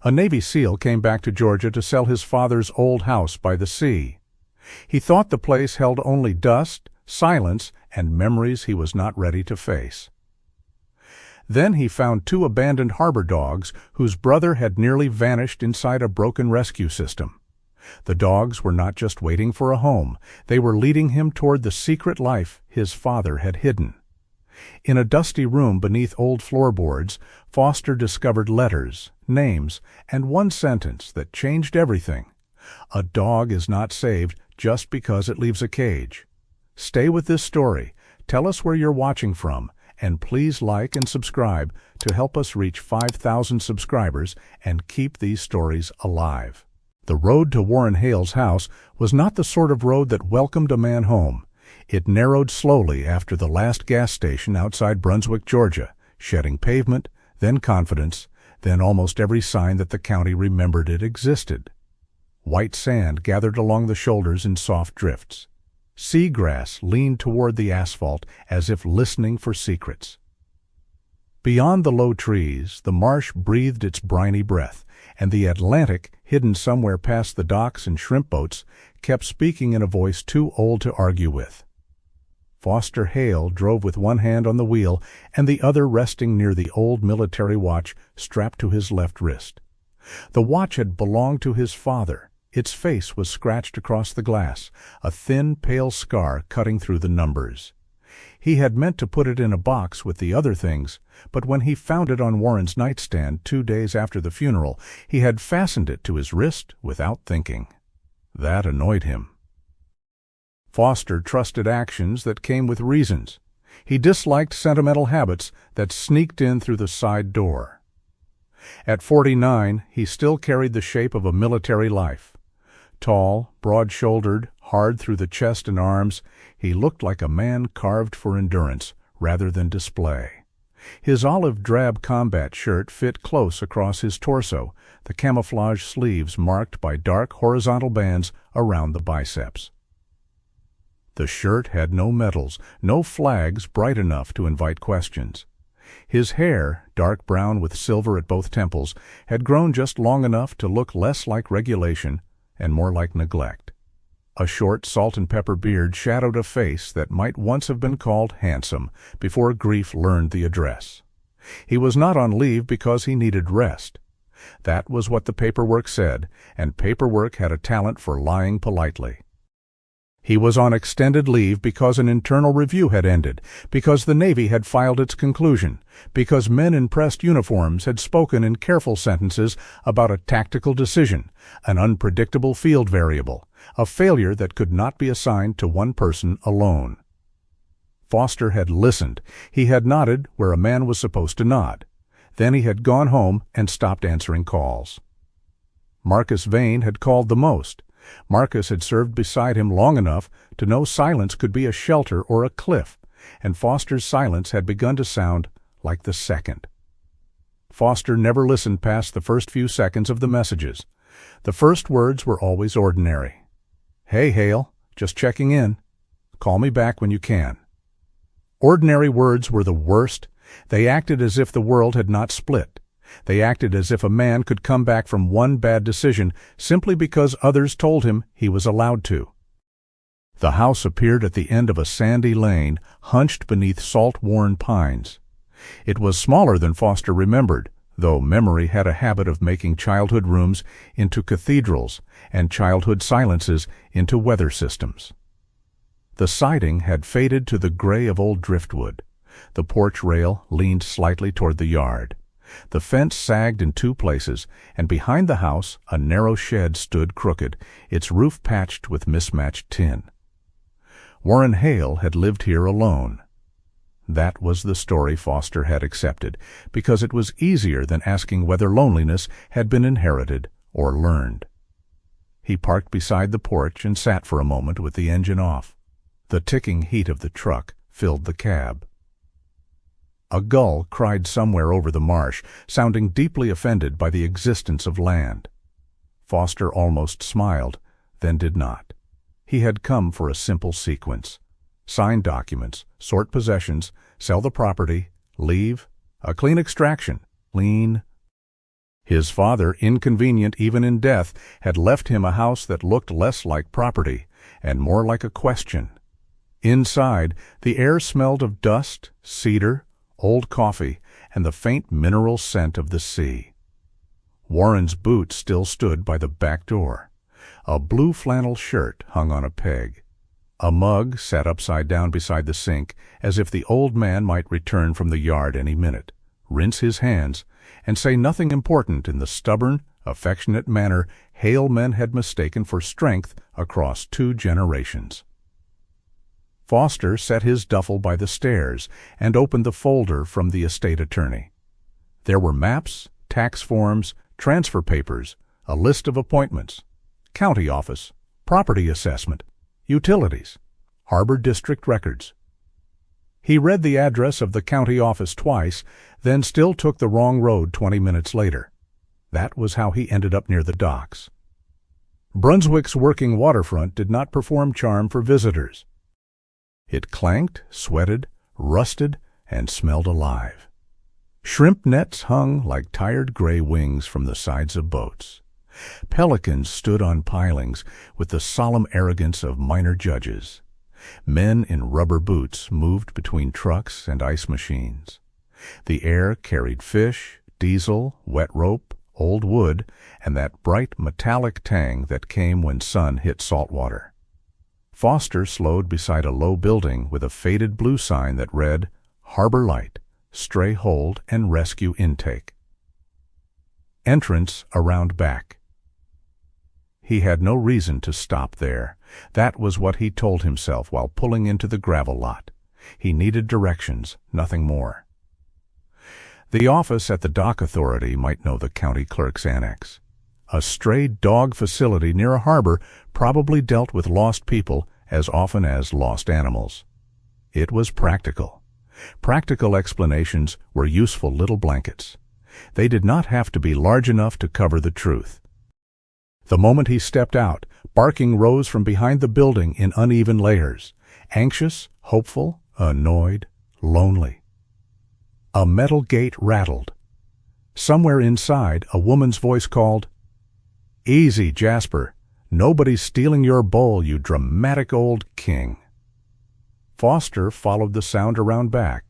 A Navy SEAL came back to Georgia to sell his father's old house by the sea. He thought the place held only dust, silence, and memories he was not ready to face. Then he found two abandoned harbor dogs whose brother had nearly vanished inside a broken rescue system. The dogs were not just waiting for a home, they were leading him toward the secret life his father had hidden. In a dusty room beneath old floorboards, Foster discovered letters, names, and one sentence that changed everything. A dog is not saved just because it leaves a cage. Stay with this story, tell us where you're watching from, and please like and subscribe to help us reach 5,000 subscribers and keep these stories alive. The road to Warren Hale's house was not the sort of road that welcomed a man home. It narrowed slowly after the last gas station outside Brunswick, Georgia, shedding pavement, then confidence, then almost every sign that the county remembered it existed. White sand gathered along the shoulders in soft drifts. Seagrass leaned toward the asphalt as if listening for secrets. Beyond the low trees, the marsh breathed its briny breath, and the Atlantic, hidden somewhere past the docks and shrimp boats, kept speaking in a voice too old to argue with. Foster Hale drove with one hand on the wheel and the other resting near the old military watch strapped to his left wrist. The watch had belonged to his father. Its face was scratched across the glass, a thin, pale scar cutting through the numbers. He had meant to put it in a box with the other things, but when he found it on Warren's nightstand 2 days after the funeral, he had fastened it to his wrist without thinking. That annoyed him. Foster trusted actions that came with reasons. He disliked sentimental habits that sneaked in through the side door. At 49, he still carried the shape of a military life. Tall, broad-shouldered, hard through the chest and arms, he looked like a man carved for endurance rather than display. His olive-drab combat shirt fit close across his torso, the camouflage sleeves marked by dark horizontal bands around the biceps. The shirt had no medals, no flags bright enough to invite questions. His hair, dark brown with silver at both temples, had grown just long enough to look less like regulation and more like neglect. A short salt-and-pepper beard shadowed a face that might once have been called handsome before grief learned the address. He was not on leave because he needed rest. That was what the paperwork said, and paperwork had a talent for lying politely. He was on extended leave because an internal review had ended, because the Navy had filed its conclusion, because men in pressed uniforms had spoken in careful sentences about a tactical decision, an unpredictable field variable, a failure that could not be assigned to one person alone. Foster had listened. He had nodded where a man was supposed to nod. Then he had gone home and stopped answering calls. Marcus Vane had called the most. Marcus had served beside him long enough to know silence could be a shelter or a cliff, and Foster's silence had begun to sound like the second. Foster never listened past the first few seconds of the messages. The first words were always ordinary. "Hey, Hale, just checking in. Call me back when you can." Ordinary words were the worst. They acted as if the world had not split. They acted as if a man could come back from one bad decision simply because others told him he was allowed to. The house appeared at the end of a sandy lane, hunched beneath salt-worn pines. It was smaller than Foster remembered, though memory had a habit of making childhood rooms into cathedrals and childhood silences into weather systems. The siding had faded to the gray of old driftwood. The porch rail leaned slightly toward the yard. The fence sagged in 2 places, and behind the house a narrow shed stood crooked, its roof patched with mismatched tin. Warren Hale had lived here alone. That was the story Foster had accepted, because it was easier than asking whether loneliness had been inherited or learned. He parked beside the porch and sat for a moment with the engine off. The ticking heat of the truck filled the cab. A gull cried somewhere over the marsh, sounding deeply offended by the existence of land. Foster almost smiled, then did not. He had come for a simple sequence. Sign documents, sort possessions, sell the property, leave, a clean extraction, clean. His father, inconvenient even in death, had left him a house that looked less like property and more like a question. Inside, the air smelled of dust, cedar, old coffee, and the faint mineral scent of the sea. Warren's boots still stood by the back door. A blue flannel shirt hung on a peg. A mug sat upside down beside the sink, as if the old man might return from the yard any minute, rinse his hands, and say nothing important in the stubborn, affectionate manner Hale men had mistaken for strength across 2 generations. Foster set his duffel by the stairs and opened the folder from the estate attorney. There were maps, tax forms, transfer papers, a list of appointments, county office, property assessment, utilities, Harbor District records. He read the address of the county office twice, then still took the wrong road 20 minutes later. That was how he ended up near the docks. Brunswick's working waterfront did not perform charm for visitors. It clanked, sweated, rusted, and smelled alive. Shrimp nets hung like tired gray wings from the sides of boats. Pelicans stood on pilings with the solemn arrogance of minor judges. Men in rubber boots moved between trucks and ice machines. The air carried fish, diesel, wet rope, old wood, and that bright metallic tang that came when sun hit salt water. Foster slowed beside a low building with a faded blue sign that read, Harbor Light, Stray Hold and Rescue Intake. Entrance around back. He had no reason to stop there. That was what he told himself while pulling into the gravel lot. He needed directions, nothing more. The office at the dock authority might know the county clerk's annex. A stray dog facility near a harbor probably dealt with lost people as often as lost animals. It was practical. Practical explanations were useful little blankets. They did not have to be large enough to cover the truth. The moment he stepped out, barking rose from behind the building in uneven layers. Anxious, hopeful, annoyed, lonely. A metal gate rattled. Somewhere inside, a woman's voice called, "Easy, Jasper. Nobody's stealing your bowl, you dramatic old king." Foster followed the sound around back.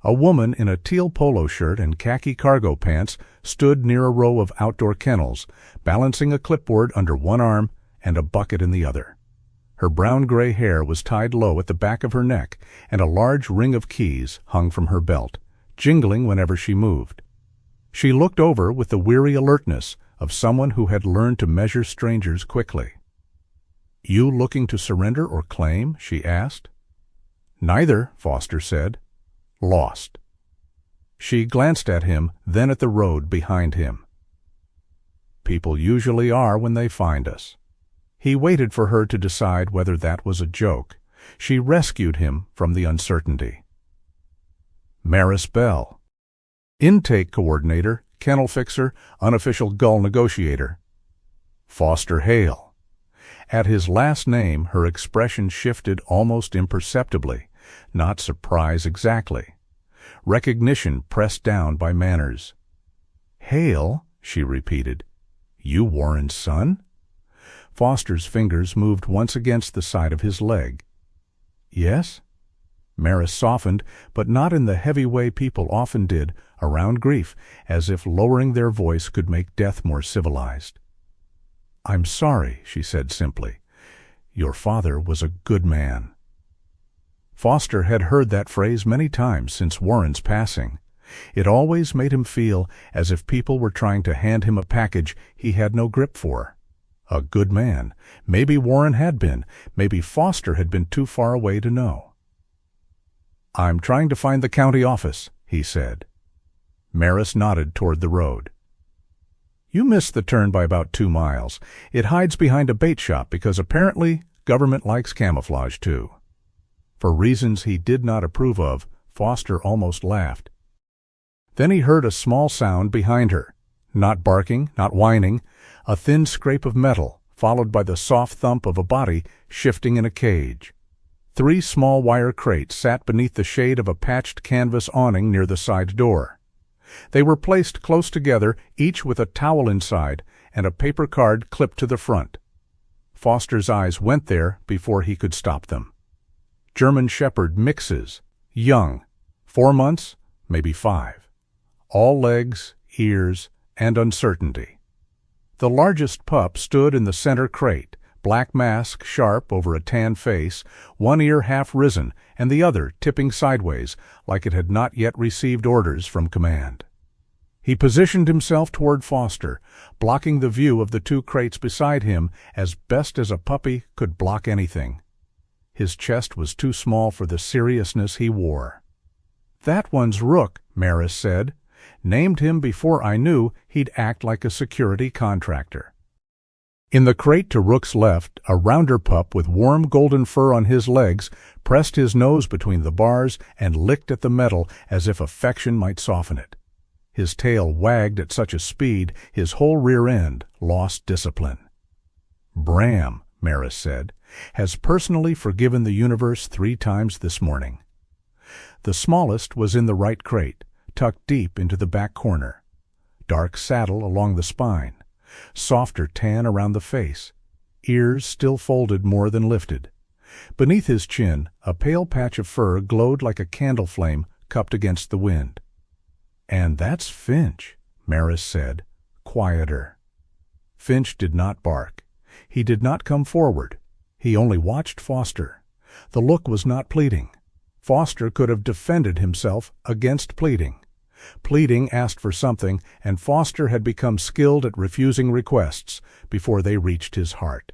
A woman in a teal polo shirt and khaki cargo pants stood near a row of outdoor kennels, balancing a clipboard under one arm and a bucket in the other. Her brown-gray hair was tied low at the back of her neck, and a large ring of keys hung from her belt, jingling whenever she moved. She looked over with the weary alertness of someone who had learned to measure strangers quickly. "You looking to surrender or claim?" she asked. "Neither," Foster said. "Lost." She glanced at him, then at the road behind him. "People usually are when they find us." He waited for her to decide whether that was a joke. She rescued him from the uncertainty. Maris Bell. Intake coordinator, kennel fixer, unofficial gull negotiator. Foster Hale. At his last name, her expression shifted almost imperceptibly. Not surprise exactly. Recognition pressed down by manners. "Hale," she repeated. "You Warren's son?" Foster's fingers moved once against the side of his leg. "Yes?" Maris softened, but not in the heavy way people often did around grief, as if lowering their voice could make death more civilized. "I'm sorry," she said simply. "Your father was a good man." Foster had heard that phrase many times since Warren's passing. It always made him feel as if people were trying to hand him a package he had no grip for. A good man. Maybe Warren had been. Maybe Foster had been too far away to know. "I'm trying to find the county office," he said. Maris nodded toward the road. "You missed the turn by about 2 miles. It hides behind a bait shop because apparently government likes camouflage too." For reasons he did not approve of, Foster almost laughed. Then he heard a small sound behind her. Not barking, not whining. A thin scrape of metal, followed by the soft thump of a body shifting in a cage. 3 small wire crates sat beneath the shade of a patched canvas awning near the side door. They were placed close together, each with a towel inside and a paper card clipped to the front. Foster's eyes went there before he could stop them. German Shepherd mixes, young, 4 months, maybe 5. All legs, ears, and uncertainty. The largest pup stood in the center crate, black mask sharp over a tan face, one ear half risen and the other tipping sideways like it had not yet received orders from command. He positioned himself toward Foster, blocking the view of the 2 crates beside him as best as a puppy could block anything. His chest was too small for the seriousness he wore. "That one's Rook," Maris said. "Named him before I knew he'd act like a security contractor." In the crate to Rook's left, a rounder pup with warm golden fur on his legs pressed his nose between the bars and licked at the metal as if affection might soften it. His tail wagged at such a speed his whole rear end lost discipline. "Bram," Maris said, "has personally forgiven the universe 3 times this morning." The smallest was in the right crate, tucked deep into the back corner. Dark saddle along the spine, softer tan around the face, ears still folded more than lifted. Beneath his chin, a pale patch of fur glowed like a candle flame cupped against the wind. "And that's Finch," Maris said, quieter. Finch did not bark. He did not come forward. He only watched Foster. The look was not pleading. Foster could have defended himself against pleading. Pleading asked for something, and Foster had become skilled at refusing requests before they reached his heart.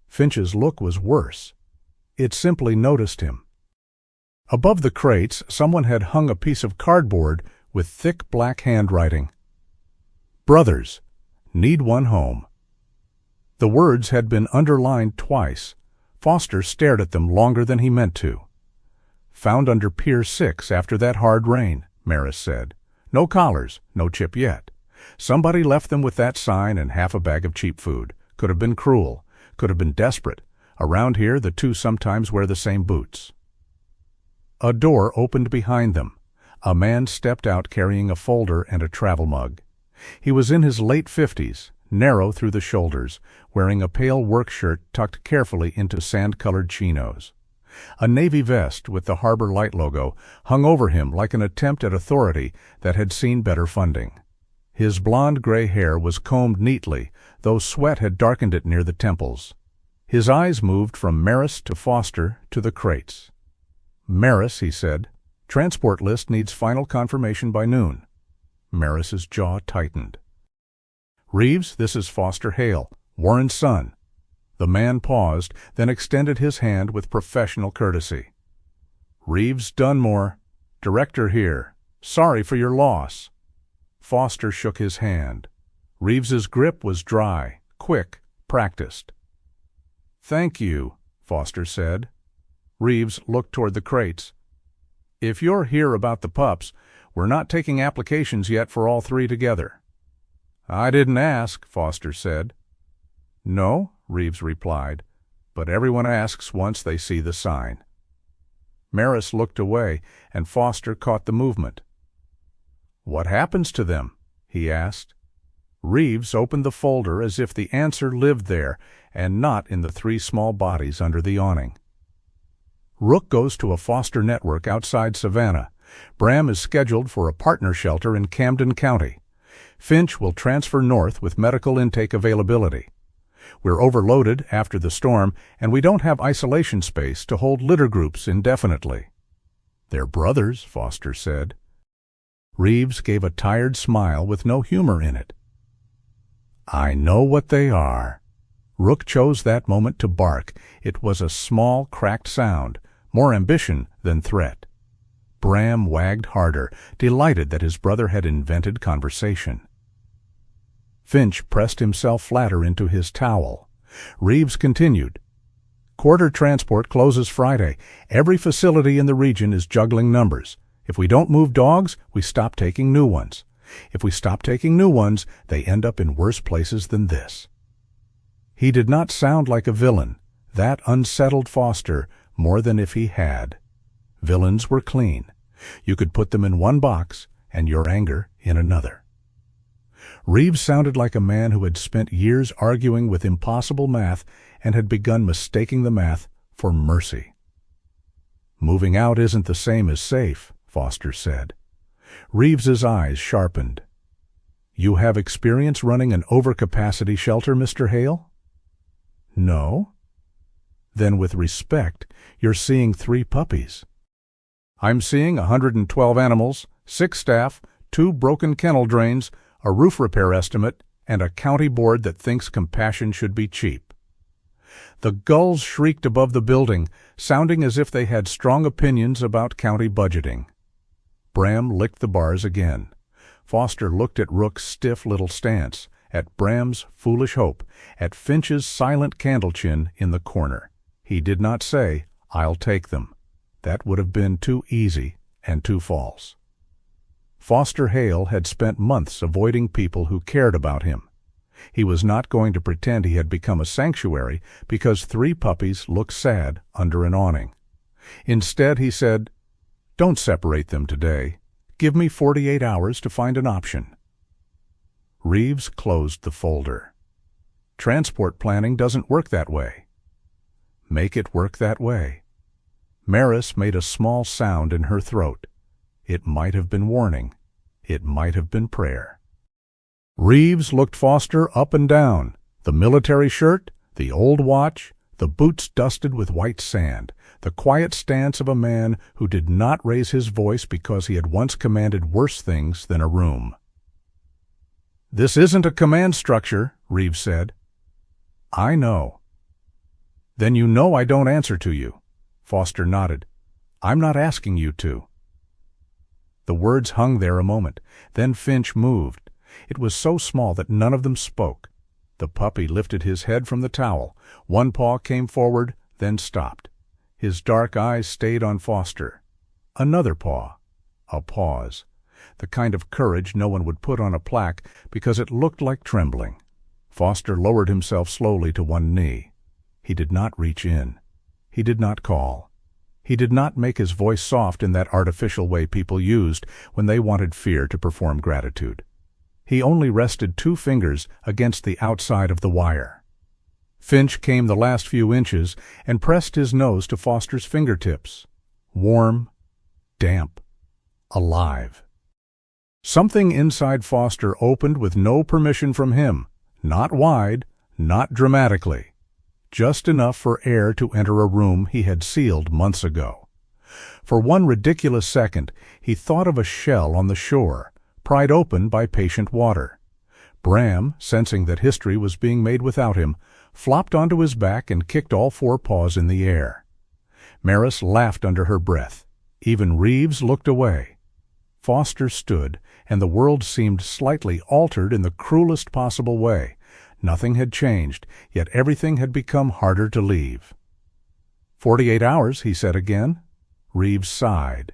Finch's look was worse. It simply noticed him. Above the crates, someone had hung a piece of cardboard with thick black handwriting. "Brothers, need one home." The words had been underlined twice. Foster stared at them longer than he meant to. "Found under Pier 6 after that hard rain," Maris said. "No collars, no chip yet. Somebody left them with that sign and half a bag of cheap food. Could have been cruel, could have been desperate. Around here the 2 sometimes wear the same boots." A door opened behind them. A man stepped out carrying a folder and a travel mug. He was in his late 50s, narrow through the shoulders, wearing a pale work shirt tucked carefully into sand-colored chinos. A navy vest with the Harbor Light logo hung over him like an attempt at authority that had seen better funding. His blonde-gray hair was combed neatly, though sweat had darkened it near the temples. His eyes moved from Maris to Foster to the crates. "Maris," he said, "transport list needs final confirmation by noon." Maris's jaw tightened. "Reeves, this is Foster Hale, Warren's son." The man paused, then extended his hand with professional courtesy. "Reeves Dunmore, director here. Sorry for your loss." Foster shook his hand. Reeves's grip was dry, quick, practiced. "Thank you," Foster said. Reeves looked toward the crates. "If you're here about the pups, we're not taking applications yet for all 3 together." "I didn't ask," Foster said. "No," Reeves replied, "but everyone asks once they see the sign." Maris looked away, and Foster caught the movement. "What happens to them?" he asked. Reeves opened the folder as if the answer lived there and not in the 3 small bodies under the awning. "Rook goes to a foster network outside Savannah. Bram is scheduled for a partner shelter in Camden County. Finch will transfer north with medical intake availability. We're overloaded after the storm, and we don't have isolation space to hold litter groups indefinitely." "They're brothers," Foster said. Reeves gave a tired smile with no humor in it. "I know what they are." Rook chose that moment to bark. It was a small, cracked sound, more ambition than threat. Bram wagged harder, delighted that his brother had invented conversation. Finch pressed himself flatter into his towel. Reeves continued. "Quarter transport closes Friday. Every facility in the region is juggling numbers. If we don't move dogs, we stop taking new ones. If we stop taking new ones, they end up in worse places than this." He did not sound like a villain. That unsettled Foster more than if he had. Villains were clean. You could put them in one box, and your anger in another. Reeves sounded like a man who had spent years arguing with impossible math and had begun mistaking the math for mercy. "Moving out isn't the same as safe," Foster said. Reeves's eyes sharpened. "You have experience running an overcapacity shelter, Mr. Hale?" "No." "Then with respect, you're seeing 3 puppies." "I'm seeing 112 animals, 6 staff, 2 broken kennel drains, a roof repair estimate, and a county board that thinks compassion should be cheap." The gulls shrieked above the building, sounding as if they had strong opinions about county budgeting. Bram licked the bars again. Foster looked at Rook's stiff little stance, at Bram's foolish hope, at Finch's silent candle-chin in the corner. He did not say, "I'll take them." That would have been too easy and too false. Foster Hale had spent months avoiding people who cared about him. He was not going to pretend he had become a sanctuary because 3 puppies looked sad under an awning. Instead, he said, "Don't separate them today. Give me 48 hours to find an option." Reeves closed the folder. "Transport planning doesn't work that way." "Make it work that way." Maris made a small sound in her throat. It might have been warning. It might have been prayer. Reeves looked Foster up and down. The military shirt, the old watch, the boots dusted with white sand, the quiet stance of a man who did not raise his voice because he had once commanded worse things than a room. "This isn't a command structure," Reeves said. "I know." "Then you know I don't answer to you." Foster nodded. "I'm not asking you to." The words hung there a moment. Then Finch moved. It was so small that none of them spoke. The puppy lifted his head from the towel. One paw came forward, then stopped. His dark eyes stayed on Foster. Another paw. A pause. The kind of courage no one would put on a plaque because it looked like trembling. Foster lowered himself slowly to one knee. He did not reach in. He did not call. He did not make his voice soft in that artificial way people used when they wanted fear to perform gratitude. He only rested 2 fingers against the outside of the wire. Finch came the last few inches and pressed his nose to Foster's fingertips. Warm, damp, alive. Something inside Foster opened with no permission from him, not wide, not dramatically. Just enough for air to enter a room he had sealed months ago. For one ridiculous second, he thought of a shell on the shore, pried open by patient water. Bram, sensing that history was being made without him, flopped onto his back and kicked all 4 paws in the air. Maris laughed under her breath. Even Reeves looked away. Foster stood, and the world seemed slightly altered in the cruelest possible way. Nothing had changed, yet everything had become harder to leave. 48 hours, he said again. Reeves sighed.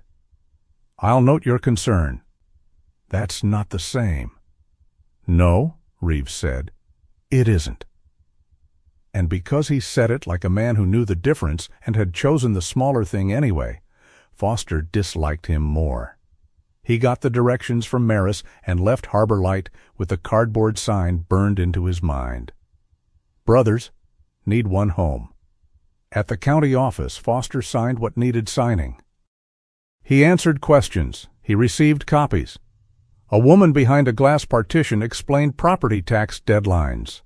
"I'll note your concern." "That's not the same." "No," Reeves said, "it isn't." And because he said it like a man who knew the difference and had chosen the smaller thing anyway, Foster disliked him more. He got the directions from Maris and left Harbor Light with the cardboard sign burned into his mind. "Brothers, need one home." At the county office, Foster signed what needed signing. He answered questions. He received copies. A woman behind a glass partition explained property tax deadlines.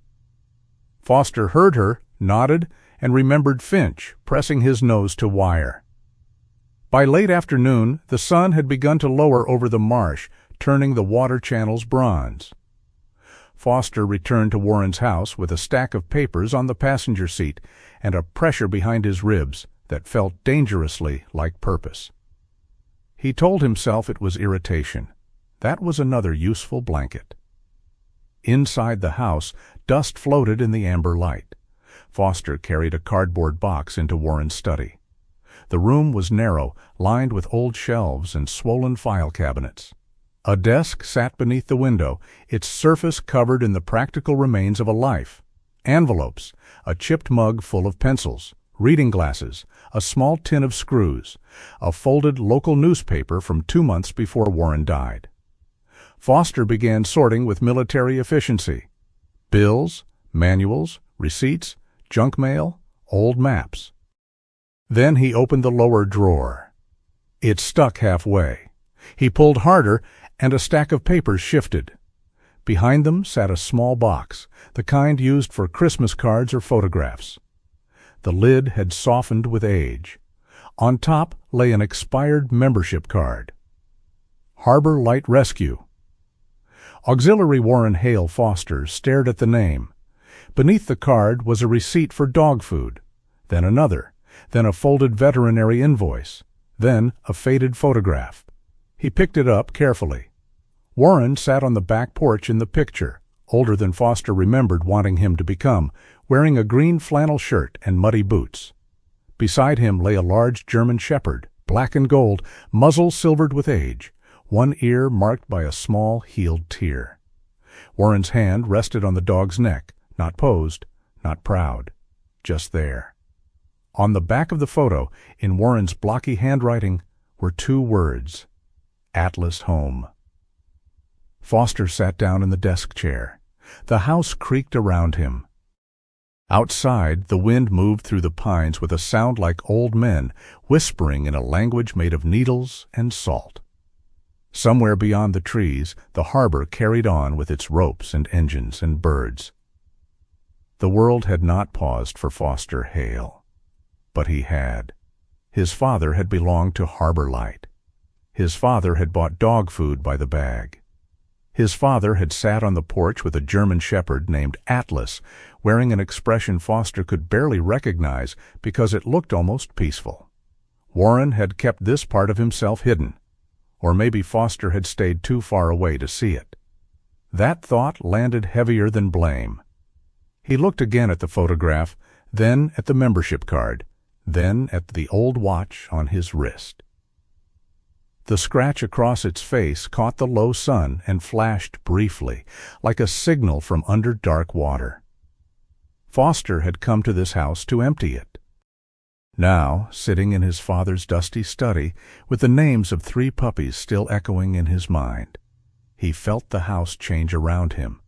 Foster heard her, nodded, and remembered Finch pressing his nose to wire. By late afternoon, the sun had begun to lower over the marsh, turning the water channels bronze. Foster returned to Warren's house with a stack of papers on the passenger seat and a pressure behind his ribs that felt dangerously like purpose. He told himself it was irritation. That was another useful blanket. Inside the house, dust floated in the amber light. Foster carried a cardboard box into Warren's study. The room was narrow, lined with old shelves and swollen file cabinets. A desk sat beneath the window, its surface covered in the practical remains of a life. Envelopes, a chipped mug full of pencils, reading glasses, a small tin of screws, a folded local newspaper from 2 months before Warren died. Foster began sorting with military efficiency. Bills, manuals, receipts, junk mail, old maps. Then he opened the lower drawer. It stuck halfway. He pulled harder, and a stack of papers shifted. Behind them sat a small box, the kind used for Christmas cards or photographs. The lid had softened with age. On top lay an expired membership card. Harbor Light Rescue. Auxiliary Warren Hale Foster stared at the name. Beneath the card was a receipt for dog food, then another, then a folded veterinary invoice, then a faded photograph. He picked it up carefully. Warren sat on the back porch in the picture, older than Foster remembered wanting him to become, wearing a green flannel shirt and muddy boots. Beside him lay a large German shepherd, black and gold, muzzle silvered with age, one ear marked by a small healed tear. Warren's hand rested on the dog's neck, not posed, not proud, just there. On the back of the photo, in Warren's blocky handwriting, were 2 words: Atlas Home. Foster sat down in the desk chair. The house creaked around him. Outside, the wind moved through the pines with a sound like old men whispering in a language made of needles and salt. Somewhere beyond the trees, the harbor carried on with its ropes and engines and birds. The world had not paused for Foster Hale. But he had. His father had belonged to Harbor Light. His father had bought dog food by the bag. His father had sat on the porch with a German shepherd named Atlas, wearing an expression Foster could barely recognize because it looked almost peaceful. Warren had kept this part of himself hidden. Or maybe Foster had stayed too far away to see it. That thought landed heavier than blame. He looked again at the photograph, then at the membership card, then at the old watch on his wrist. The scratch across its face caught the low sun and flashed briefly, like a signal from under dark water. Foster had come to this house to empty it. Now, sitting in his father's dusty study, with the names of 3 puppies still echoing in his mind, he felt the house change around him.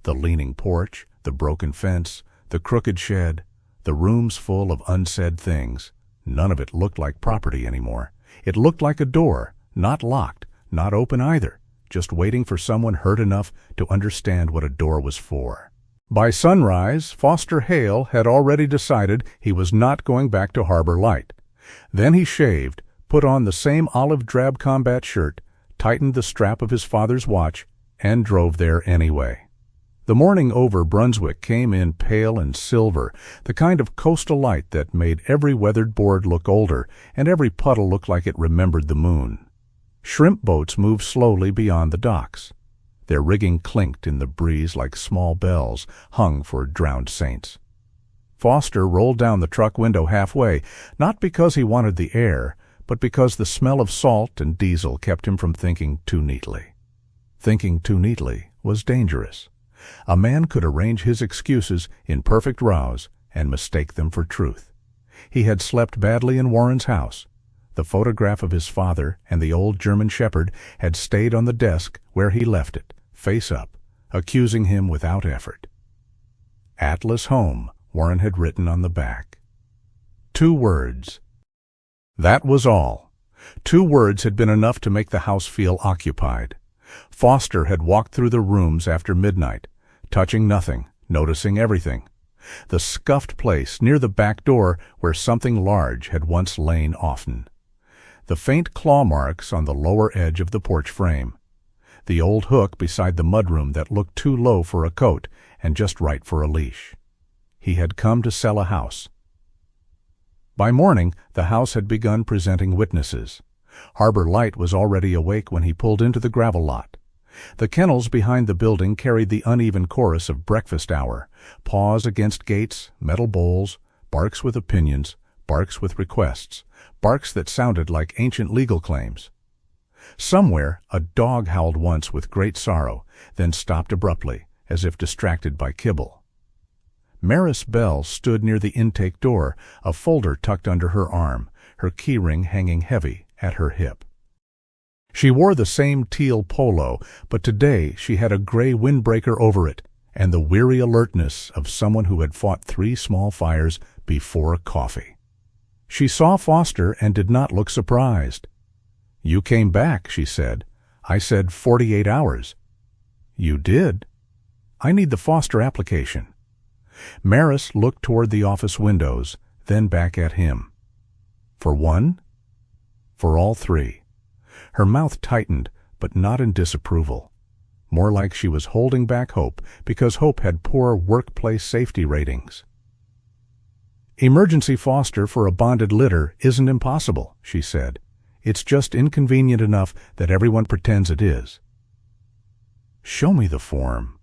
The leaning porch, the broken fence, the crooked shed, the rooms full of unsaid things. None of it looked like property anymore. It looked like a door, not locked, not open either, just waiting for someone hurt enough to understand what a door was for. By sunrise, Foster Hale had already decided he was not going back to Harbor Light. Then he shaved, put on the same olive drab combat shirt, tightened the strap of his father's watch, and drove there anyway. The morning over Brunswick came in pale and silver, the kind of coastal light that made every weathered board look older and every puddle look like it remembered the moon. Shrimp boats moved slowly beyond the docks. Their rigging clinked in the breeze like small bells hung for drowned saints. Foster rolled down the truck window halfway, not because he wanted the air, but because the smell of salt and diesel kept him from thinking too neatly. Thinking too neatly was dangerous. A man could arrange his excuses in perfect rows and mistake them for truth. He had slept badly in Warren's house. The photograph of his father and the old German shepherd had stayed on the desk where he left it, face up, accusing him without effort. Atlas Home, Warren had written on the back. 2 words. That was all. 2 words had been enough to make the house feel occupied. Foster had walked through the rooms after midnight, touching nothing, noticing everything. The scuffed place near the back door where something large had once lain often. The faint claw marks on the lower edge of the porch frame. The old hook beside the mudroom that looked too low for a coat and just right for a leash. He had come to sell a house. By morning, the house had begun presenting witnesses. Harbor Light was already awake when he pulled into the gravel lot. The kennels behind the building carried the uneven chorus of breakfast hour, paws against gates, metal bowls, barks with opinions, barks with requests, barks that sounded like ancient legal claims. Somewhere a dog howled once with great sorrow, then stopped abruptly, as if distracted by kibble. Maris Bell stood near the intake door, a folder tucked under her arm, her keyring hanging heavy at her hip. She wore the same teal polo, but today she had a gray windbreaker over it and the weary alertness of someone who had fought 3 small fires before coffee. She saw Foster and did not look surprised. "You came back," she said. "I said 48 hours. "You did? I need the Foster application." Maris looked toward the office windows, then back at him. "For one?" "For all 3. Her mouth tightened, but not in disapproval. More like she was holding back hope, because hope had poor workplace safety ratings. "Emergency foster for a bonded litter isn't impossible," she said. "It's just inconvenient enough that everyone pretends it is." "Show me the form."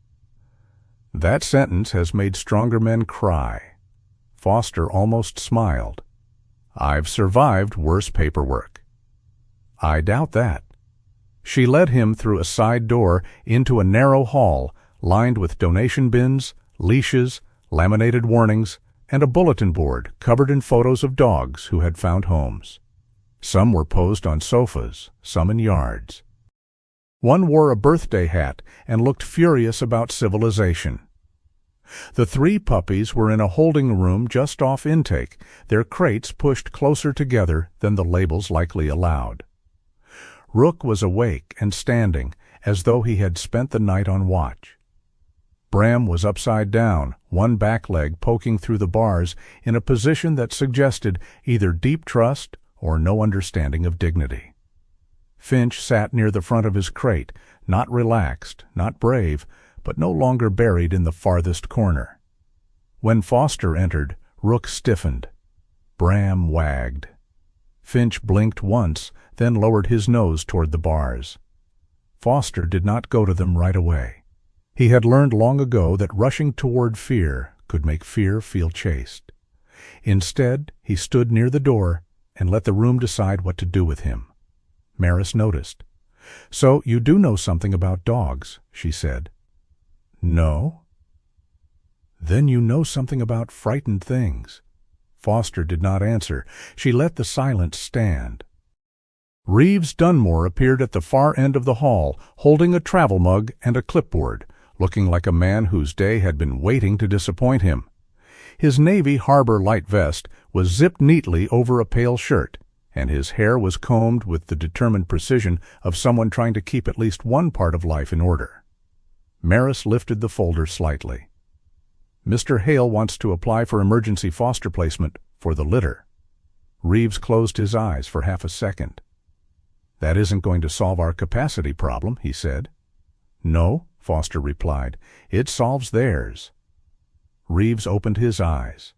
That sentence has made stronger men cry. Foster almost smiled. "I've survived worse paperwork." "I doubt that." She led him through a side door into a narrow hall lined with donation bins, leashes, laminated warnings, and a bulletin board covered in photos of dogs who had found homes. Some were posed on sofas, some in yards. One wore a birthday hat and looked furious about civilization. The 3 puppies were in a holding room just off intake, their crates pushed closer together than the labels likely allowed. Rook was awake and standing, as though he had spent the night on watch. Bram was upside down, one back leg poking through the bars in a position that suggested either deep trust or no understanding of dignity. Finch sat near the front of his crate, not relaxed, not brave, but no longer buried in the farthest corner. When Foster entered, Rook stiffened. Bram wagged. Finch blinked once, then lowered his nose toward the bars. Foster did not go to them right away. He had learned long ago that rushing toward fear could make fear feel chaste. Instead, he stood near the door and let the room decide what to do with him. Maris noticed. "So you do know something about dogs," she said. "No." "Then you know something about frightened things." Foster did not answer. She let the silence stand. Reeves Dunmore appeared at the far end of the hall, holding a travel mug and a clipboard, looking like a man whose day had been waiting to disappoint him. His navy harbor light vest was zipped neatly over a pale shirt, and his hair was combed with the determined precision of someone trying to keep at least one part of life in order. Maris lifted the folder slightly. "Mr. Hale wants to apply for emergency foster placement for the litter." Reeves closed his eyes for half a second. "That isn't going to solve our capacity problem," he said. "No," Foster replied. "It solves theirs." Reeves opened his eyes.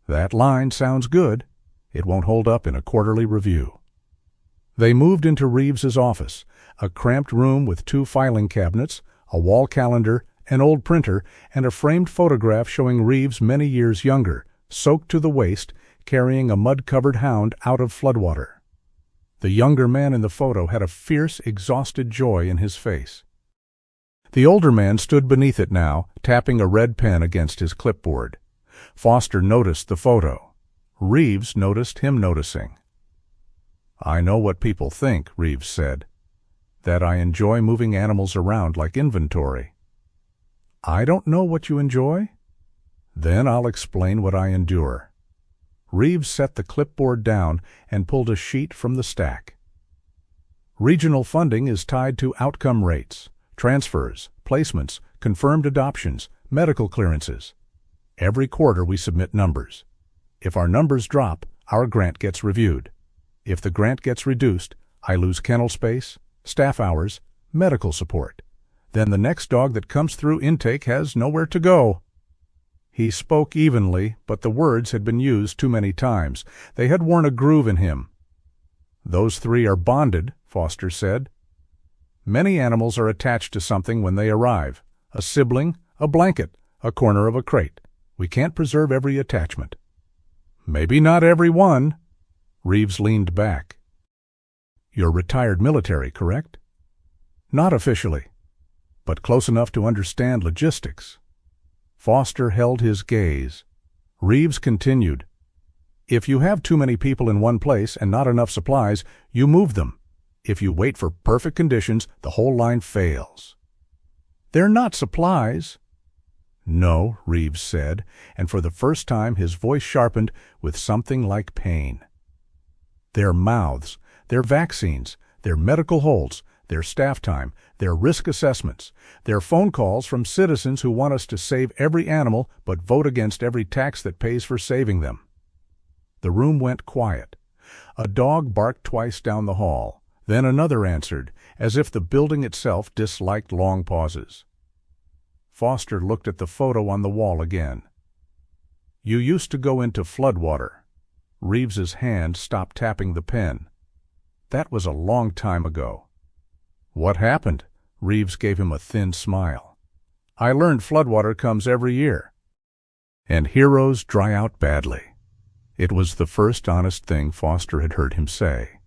"That line sounds good. It won't hold up in a quarterly review." They moved into Reeves's office, a cramped room with 2 filing cabinets, a wall calendar, an old printer, and a framed photograph showing Reeves many years younger, soaked to the waist, carrying a mud-covered hound out of floodwater. The younger man in the photo had a fierce, exhausted joy in his face. The older man stood beneath it now, tapping a red pen against his clipboard. Foster noticed the photo. Reeves noticed him noticing. "I know what people think," Reeves said. "That I enjoy moving animals around like inventory." "I don't know what you enjoy?" "Then I'll explain what I endure." Reeves set the clipboard down and pulled a sheet from the stack. "Regional funding is tied to outcome rates, transfers, placements, confirmed adoptions, medical clearances. Every quarter we submit numbers. If our numbers drop, our grant gets reviewed. If the grant gets reduced, I lose kennel space, staff hours, medical support. Then the next dog that comes through intake has nowhere to go." He spoke evenly, but the words had been used too many times. They had worn a groove in him. "Those 3 are bonded," Foster said. "Many animals are attached to something when they arrive. A sibling, a blanket, a corner of a crate. We can't preserve every attachment." "Maybe not every one." Reeves leaned back. "You're retired military, correct?" "Not officially, but close enough to understand logistics." Foster held his gaze. Reeves continued. "If you have too many people in one place and not enough supplies, you move them. If you wait for perfect conditions, the whole line fails. They're not supplies. No, Reeves said, and for the first time his voice sharpened with something like pain. They're mouths, they're vaccines, they're medical holds, they're staff time, they're risk assessments, they're phone calls from citizens who want us to save every animal but vote against every tax that pays for saving them. The room went quiet. A dog barked twice down the hall. Then another answered, as if the building itself disliked long pauses. Foster looked at the photo on the wall again. You used to go into floodwater. Reeves's hand stopped tapping the pen. That was a long time ago. What happened? Reeves gave him a thin smile. I learned floodwater comes every year. And heroes dry out badly. It was the first honest thing Foster had heard him say.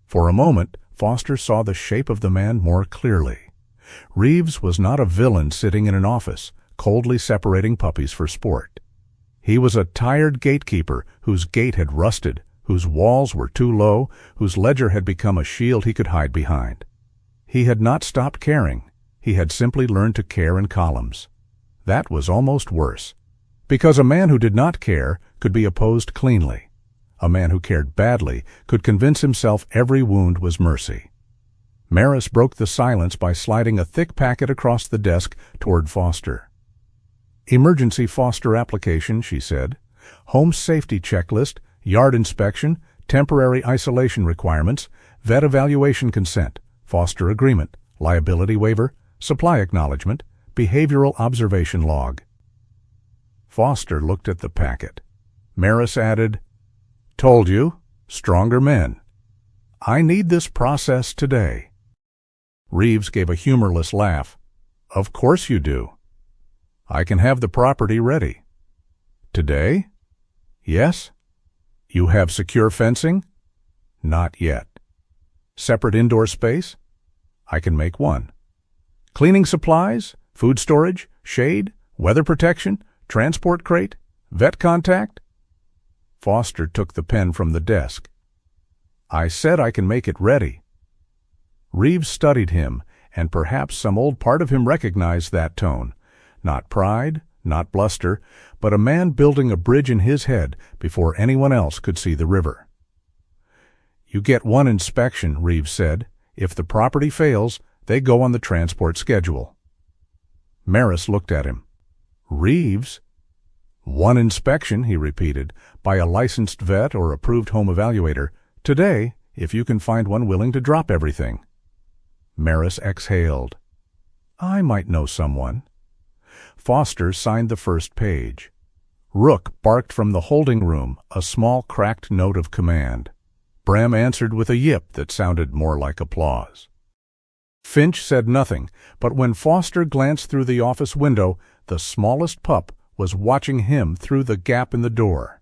For a moment, Foster saw the shape of the man more clearly. Reeves was not a villain sitting in an office, coldly separating puppies for sport. He was a tired gatekeeper whose gate had rusted, whose walls were too low, whose ledger had become a shield he could hide behind. He had not stopped caring. He had simply learned to care in columns. That was almost worse, because a man who did not care could be opposed cleanly. A man who cared badly could convince himself every wound was mercy. Maris broke the silence by sliding a thick packet across the desk toward Foster. Emergency foster application, she said. Home safety checklist, yard inspection, temporary isolation requirements, vet evaluation consent, foster agreement, liability waiver, supply acknowledgement, behavioral observation log. Foster looked at the packet. Maris added, Told you, stronger men. I need this process today. Reeves gave a humorless laugh. Of course you do. I can have the property ready. Today? Yes. You have secure fencing? Not yet. Separate indoor space? I can make one. Cleaning supplies, food storage, shade, weather protection, transport crate, vet contact? Foster took the pen from the desk. I said I can make it ready. Reeves studied him, and perhaps some old part of him recognized that tone. Not pride, not bluster, but a man building a bridge in his head before anyone else could see the river. You get one inspection, Reeves said. If the property fails, they go on the transport schedule. Maris looked at him. Reeves? One inspection, he repeated, by a licensed vet or approved home evaluator. Today, if you can find one willing to drop everything. Maris exhaled. I might know someone. Foster signed the first page. Rook barked from the holding room, a small cracked note of command. Bram answered with a yip that sounded more like applause. Finch said nothing, but when Foster glanced through the office window, the smallest pup was watching him through the gap in the door.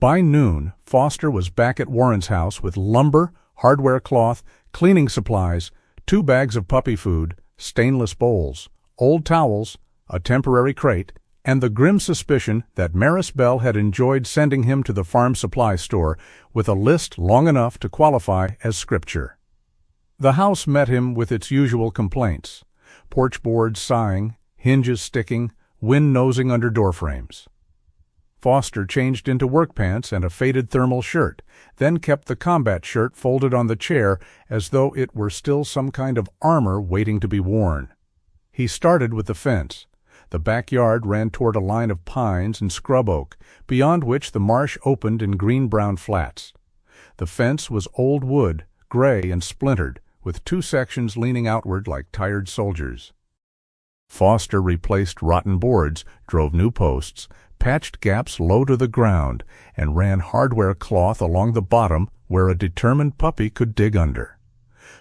By noon, Foster was back at Warren's house with lumber, hardware cloth, cleaning supplies, 2 bags of puppy food, stainless bowls, old towels, a temporary crate, and the grim suspicion that Maris Bell had enjoyed sending him to the farm supply store with a list long enough to qualify as scripture. The house met him with its usual complaints: porch boards sighing, hinges sticking, wind nosing under doorframes. Foster changed into work pants and a faded thermal shirt, then kept the combat shirt folded on the chair as though it were still some kind of armor waiting to be worn. He started with the fence. The backyard ran toward a line of pines and scrub oak, beyond which the marsh opened in green-brown flats. The fence was old wood, gray and splintered, with 2 sections leaning outward like tired soldiers. Foster replaced rotten boards, drove new posts, patched gaps low to the ground, and ran hardware cloth along the bottom where a determined puppy could dig under.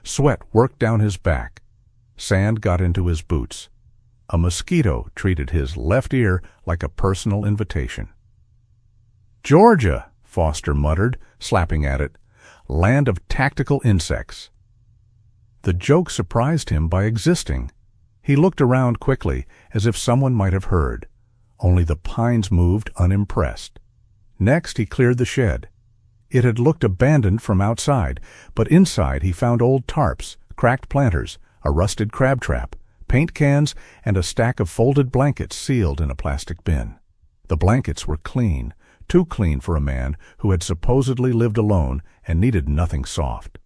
Sweat worked down his back. Sand got into his boots. A mosquito treated his left ear like a personal invitation. Georgia, Foster muttered, slapping at it. Land of tactical insects. The joke surprised him by existing. He looked around quickly, as if someone might have heard. Only the pines moved unimpressed. Next he cleared the shed. It had looked abandoned from outside, but inside he found old tarps, cracked planters, a rusted crab trap, paint cans, and a stack of folded blankets sealed in a plastic bin. The blankets were clean, too clean for a man who had supposedly lived alone and needed nothing soft.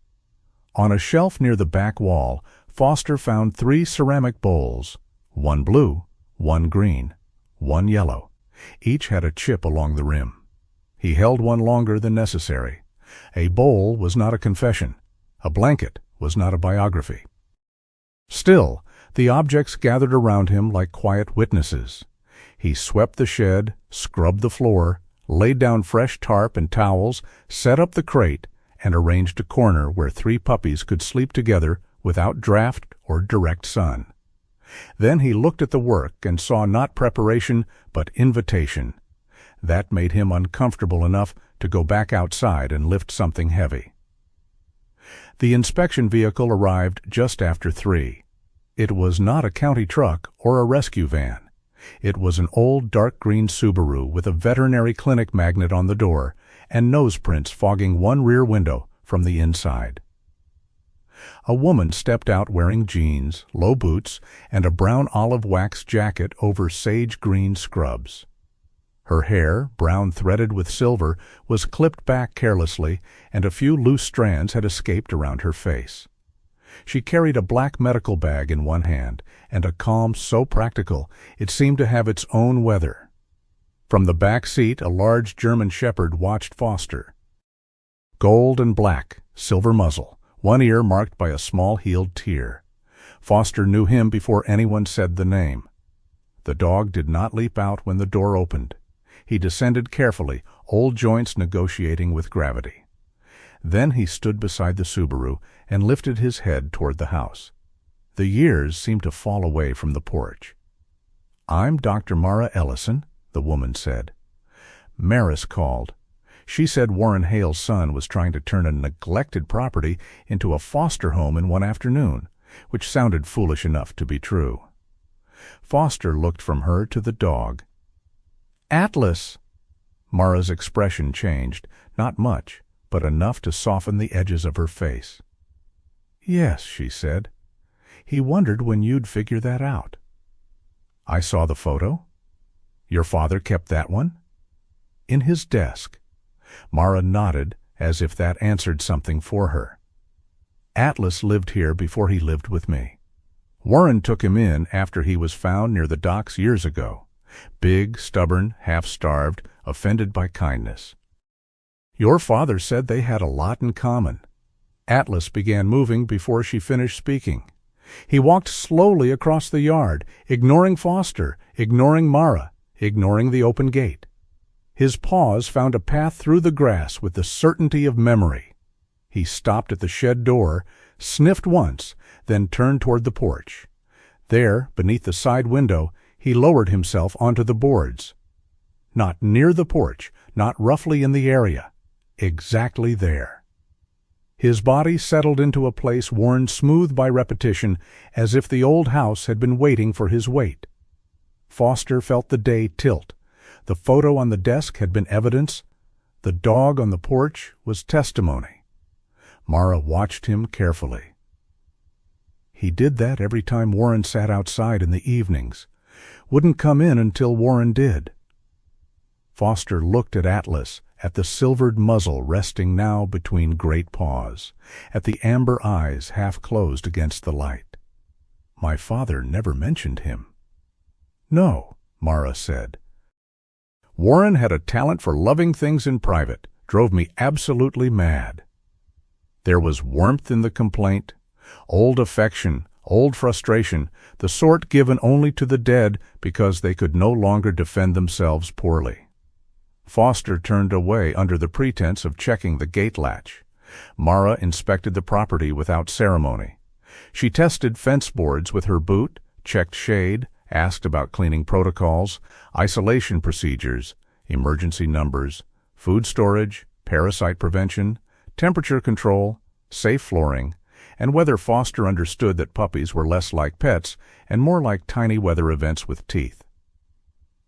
On a shelf near the back wall, Foster found 3 ceramic bowls, one blue, one green, one yellow. Each had a chip along the rim. He held one longer than necessary. A bowl was not a confession. A blanket was not a biography. Still, the objects gathered around him like quiet witnesses. He swept the shed, scrubbed the floor, laid down fresh tarp and towels, set up the crate, and arranged a corner where 3 puppies could sleep together without draft or direct sun. Then he looked at the work and saw not preparation, but invitation. That made him uncomfortable enough to go back outside and lift something heavy. The inspection vehicle arrived just after 3. It was not a county truck or a rescue van. It was an old dark green Subaru with a veterinary clinic magnet on the door and nose prints fogging one rear window from the inside. A woman stepped out wearing jeans, low boots, and a brown olive wax jacket over sage green scrubs. Her hair, brown threaded with silver, was clipped back carelessly, and a few loose strands had escaped around her face. She carried a black medical bag in one hand, and a calm so practical it seemed to have its own weather. From the back seat a large German shepherd watched Foster. Gold and black, silver muzzle, one ear marked by a small healed tear. Foster knew him before anyone said the name. The dog did not leap out when the door opened. He descended carefully, old joints negotiating with gravity. Then he stood beside the Subaru and lifted his head toward the house. The years seemed to fall away from the porch. "I'm Dr. Mara Ellison," the woman said. Maris called. She said Warren Hale's son was trying to turn a neglected property into a foster home in one afternoon, which sounded foolish enough to be true. Foster looked from her to the dog. "Atlas!" Mara's expression changed, not much, but enough to soften the edges of her face. "Yes," she said. "He wondered when you'd figure that out." "I saw the photo." "Your father kept that one?" "In his desk." Mara nodded, as if that answered something for her. "Atlas lived here before he lived with me. Warren took him in after he was found near the docks years ago. Big, stubborn, half-starved, offended by kindness. Your father said they had a lot in common." Atlas began moving before she finished speaking. He walked slowly across the yard, ignoring Foster, ignoring Mara, ignoring the open gate. His paws found a path through the grass with the certainty of memory. He stopped at the shed door, sniffed once, then turned toward the porch. There, beneath the side window, he lowered himself onto the boards. Not near the porch, not roughly in the area. Exactly there. His body settled into a place worn smooth by repetition, as if the old house had been waiting for his weight. Foster felt the day tilt. The photo on the desk had been evidence. The dog on the porch was testimony. Mara watched him carefully. He did that every time Warren sat outside in the evenings. Wouldn't come in until Warren did. Foster looked at Atlas, at the silvered muzzle resting now between great paws, at the amber eyes half closed against the light. "My father never mentioned him." "No," Mara said. "Warren had a talent for loving things in private, drove me absolutely mad." There was warmth in the complaint, old affection, old frustration, the sort given only to the dead because they could no longer defend themselves poorly. Foster turned away under the pretense of checking the gate latch. Mara inspected the property without ceremony. She tested fence boards with her boot, checked shade, asked about cleaning protocols, isolation procedures, emergency numbers, food storage, parasite prevention, temperature control, safe flooring, and whether Foster understood that puppies were less like pets and more like tiny weather events with teeth.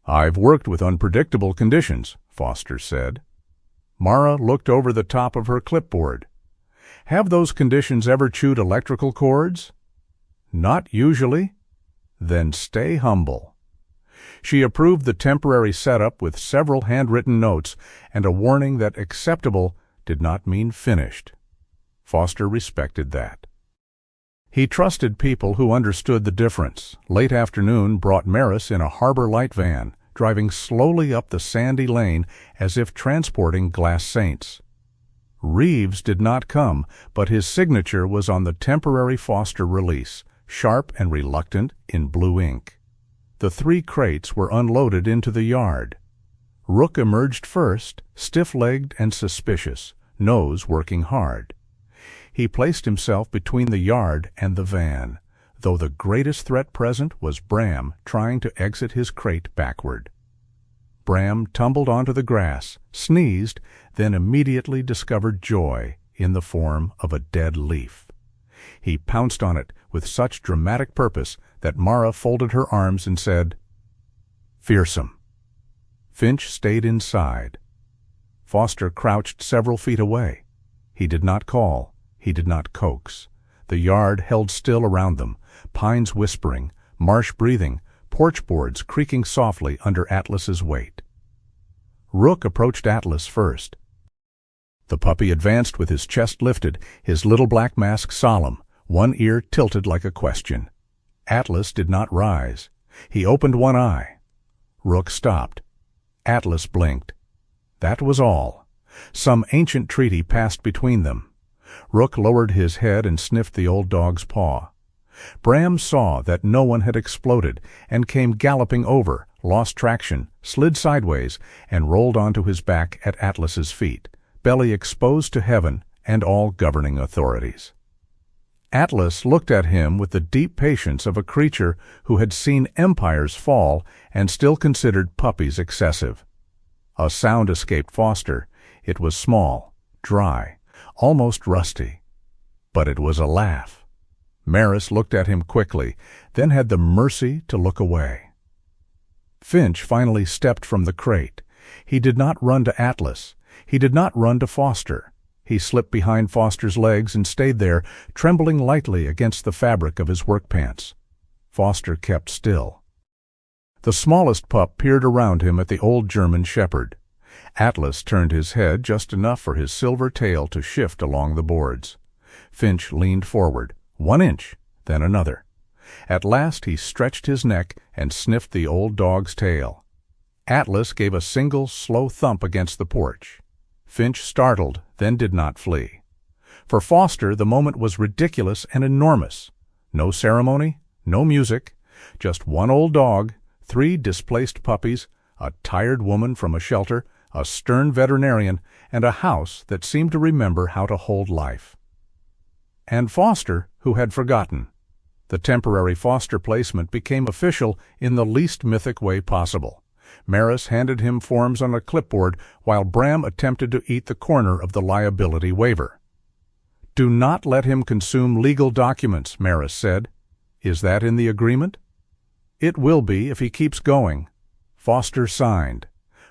"I've worked with unpredictable conditions," Foster said. Mara looked over the top of her clipboard. Have those conditions ever chewed electrical cords? Not usually. Then stay humble. She approved the temporary setup with several handwritten notes and a warning that acceptable did not mean finished. Foster respected that. He trusted people who understood the difference. Late afternoon brought Maris in a Harbor Light van, driving slowly up the sandy lane as if transporting glass saints. Reeves did not come, but his signature was on the temporary Foster release, sharp and reluctant in blue ink. The 3 crates were unloaded into the yard. Rook emerged first, stiff-legged and suspicious, nose working hard. He placed himself between the yard and the van, though the greatest threat present was Bram trying to exit his crate backward. Bram tumbled onto the grass, sneezed, then immediately discovered joy in the form of a dead leaf. He pounced on it with such dramatic purpose that Mara folded her arms and said, "Fearsome." Finch stayed inside. Foster crouched several feet away. He did not call. He did not coax. The yard held still around them, pines whispering, marsh breathing, porch boards creaking softly under Atlas's weight. Rook approached Atlas first. The puppy advanced with his chest lifted, his little black mask solemn, one ear tilted like a question. Atlas did not rise. He opened one eye. Rook stopped. Atlas blinked. That was all. Some ancient treaty passed between them. Rook lowered his head and sniffed the old dog's paw. Bram saw that no one had exploded and came galloping over, lost traction, slid sideways, and rolled onto his back at Atlas's feet, belly exposed to heaven and all governing authorities. Atlas looked at him with the deep patience of a creature who had seen empires fall and still considered puppies excessive. A sound escaped Foster. It was small, dry, almost rusty. But it was a laugh. Maris looked at him quickly, then had the mercy to look away. Finch finally stepped from the crate. He did not run to Atlas. He did not run to Foster. He slipped behind Foster's legs and stayed there, trembling lightly against the fabric of his work pants. Foster kept still. The smallest pup peered around him at the old German shepherd. Atlas turned his head just enough for his silver tail to shift along the boards. Finch leaned forward, 1 inch, then another. At last he stretched his neck and sniffed the old dog's tail. Atlas gave a single, slow thump against the porch. Finch startled, then did not flee. For Foster, the moment was ridiculous and enormous. No ceremony, no music, just one old dog, 3 displaced puppies, a tired woman from a shelter, a stern veterinarian, and a house that seemed to remember how to hold life. And Foster, who had forgotten. The temporary Foster placement became official in the least mythic way possible. Maris handed him forms on a clipboard while Bram attempted to eat the corner of the liability waiver. "Do not let him consume legal documents," Maris said. "Is that in the agreement?" "It will be if he keeps going." Foster signed.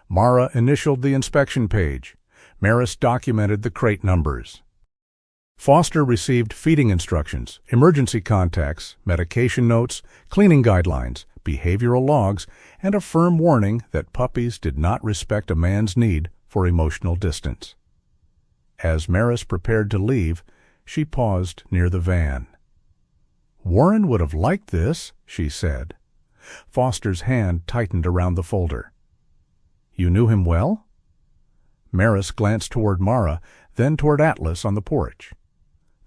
Mara initialed the inspection page. Maris documented the crate numbers. Foster received feeding instructions, emergency contacts, medication notes, cleaning guidelines, behavioral logs, and a firm warning that puppies did not respect a man's need for emotional distance. As Maris prepared to leave, she paused near the van. "Warren would have liked this," she said. Foster's hand tightened around the folder. "You knew him well?" Maris glanced toward Mara, then toward Atlas on the porch.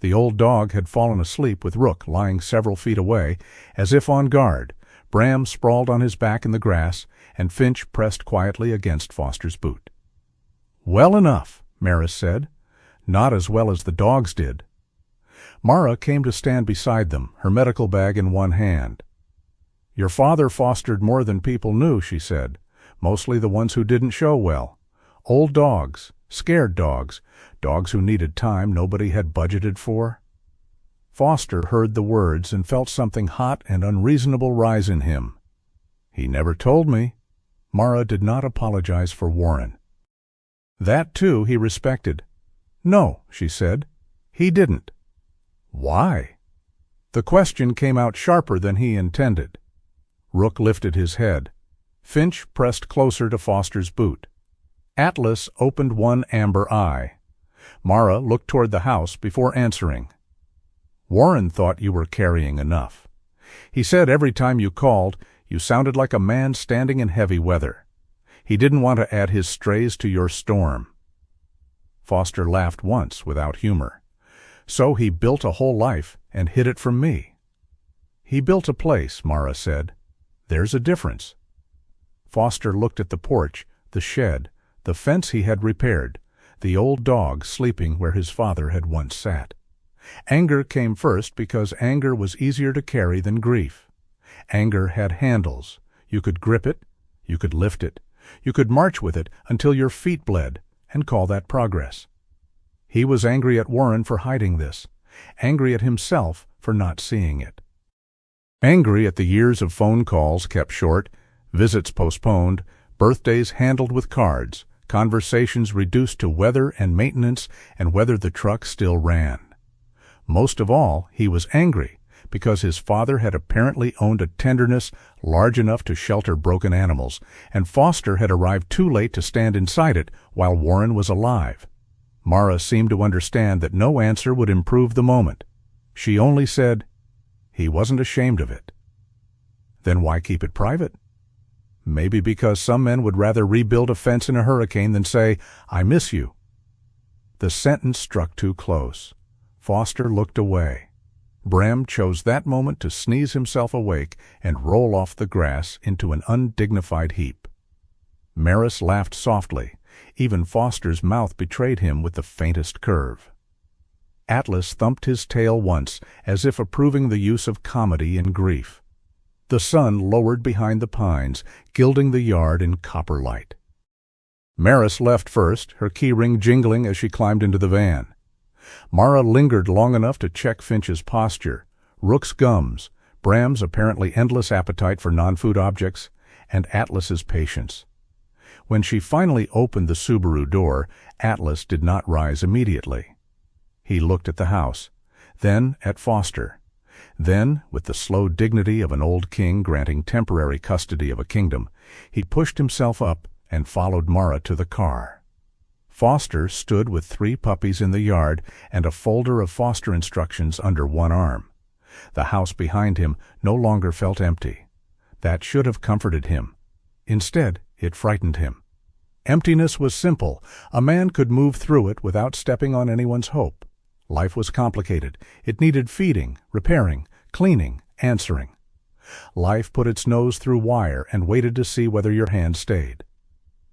The old dog had fallen asleep with Rook lying several feet away, as if on guard. Bram sprawled on his back in the grass, and Finch pressed quietly against Foster's boot. "Well enough," Maris said. "Not as well as the dogs did." Mara came to stand beside them, her medical bag in one hand. "Your father fostered more than people knew," she said. "Mostly the ones who didn't show well. Old dogs, scared dogs, dogs who needed time nobody had budgeted for." Foster heard the words and felt something hot and unreasonable rise in him. "He never told me." Mara did not apologize for Warren. That, too, he respected. "No," she said, "he didn't." "Why?" The question came out sharper than he intended. Rook lifted his head. Finch pressed closer to Foster's boot. Atlas opened one amber eye. Mara looked toward the house before answering. "Warren thought you were carrying enough. He said every time you called, you sounded like a man standing in heavy weather. He didn't want to add his strays to your storm." Foster laughed once without humor. "So he built a whole life and hid it from me." "He built a place," Mara said. "There's a difference." Foster looked at the porch, the shed, the fence he had repaired, the old dog sleeping where his father had once sat. Anger came first because anger was easier to carry than grief. Anger had handles. You could grip it, you could lift it, you could march with it until your feet bled, and call that progress. He was angry at Warren for hiding this, angry at himself for not seeing it. Angry at the years of phone calls kept short, visits postponed, birthdays handled with cards, conversations reduced to weather and maintenance and whether the truck still ran. Most of all, he was angry because his father had apparently owned a tenderness large enough to shelter broken animals, and Foster had arrived too late to stand inside it while Warren was alive. Mara seemed to understand that no answer would improve the moment. She only said, "He wasn't ashamed of it." Then why keep it private? Maybe because some men would rather rebuild a fence in a hurricane than say, "I miss you." The sentence struck too close. Foster looked away. Bram chose that moment to sneeze himself awake and roll off the grass into an undignified heap. Maris laughed softly. Even Foster's mouth betrayed him with the faintest curve. Atlas thumped his tail once, as if approving the use of comedy in grief. The sun lowered behind the pines, gilding the yard in copper light. Maris left first, her keyring jingling as she climbed into the van. Mara lingered long enough to check Finch's posture, Rook's gums, Bram's apparently endless appetite for non-food objects, and Atlas's patience. When she finally opened the Subaru door, Atlas did not rise immediately. He looked at the house, then at Foster. Then, with the slow dignity of an old king granting temporary custody of a kingdom, he pushed himself up and followed Mara to the car. Foster stood with 3 puppies in the yard and a folder of foster instructions under one arm. The house behind him no longer felt empty. That should have comforted him. Instead, it frightened him. Emptiness was simple. A man could move through it without stepping on anyone's hope. Life was complicated. It needed feeding, repairing, cleaning, answering. Life put its nose through wire and waited to see whether your hand stayed.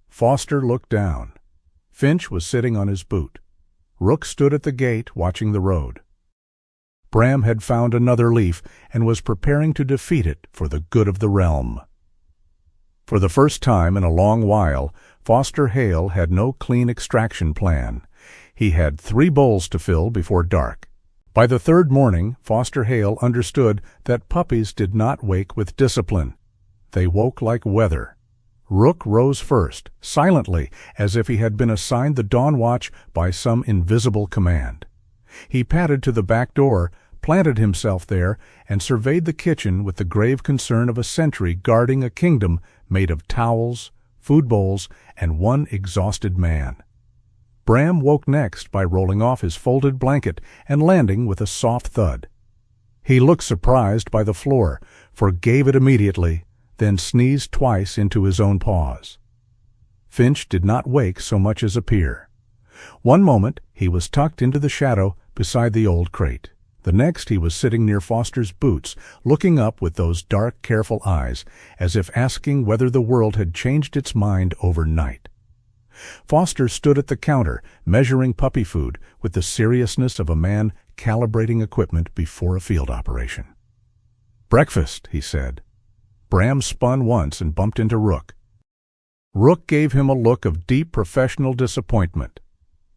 Foster looked down. Finch was sitting on his boot. Rook stood at the gate watching the road. Bram had found another leaf and was preparing to defeat it for the good of the realm. For the first time in a long while, Foster Hale had no clean extraction plan. He had 3 bowls to fill before dark. By the 3rd morning, Foster Hale understood that puppies did not wake with discipline. They woke like weather. Rook rose first, silently, as if he had been assigned the dawn watch by some invisible command. He padded to the back door, planted himself there, and surveyed the kitchen with the grave concern of a sentry guarding a kingdom made of towels, food bowls, and one exhausted man. Bram woke next by rolling off his folded blanket and landing with a soft thud. He looked surprised by the floor, forgave it immediately, then sneezed twice into his own paws. Finch did not wake so much as appear. One moment he was tucked into the shadow beside the old crate. The next he was sitting near Foster's boots, looking up with those dark, careful eyes, as if asking whether the world had changed its mind overnight. Foster stood at the counter, measuring puppy food with the seriousness of a man calibrating equipment before a field operation. "Breakfast," he said. Bram spun once and bumped into Rook. Rook gave him a look of deep professional disappointment.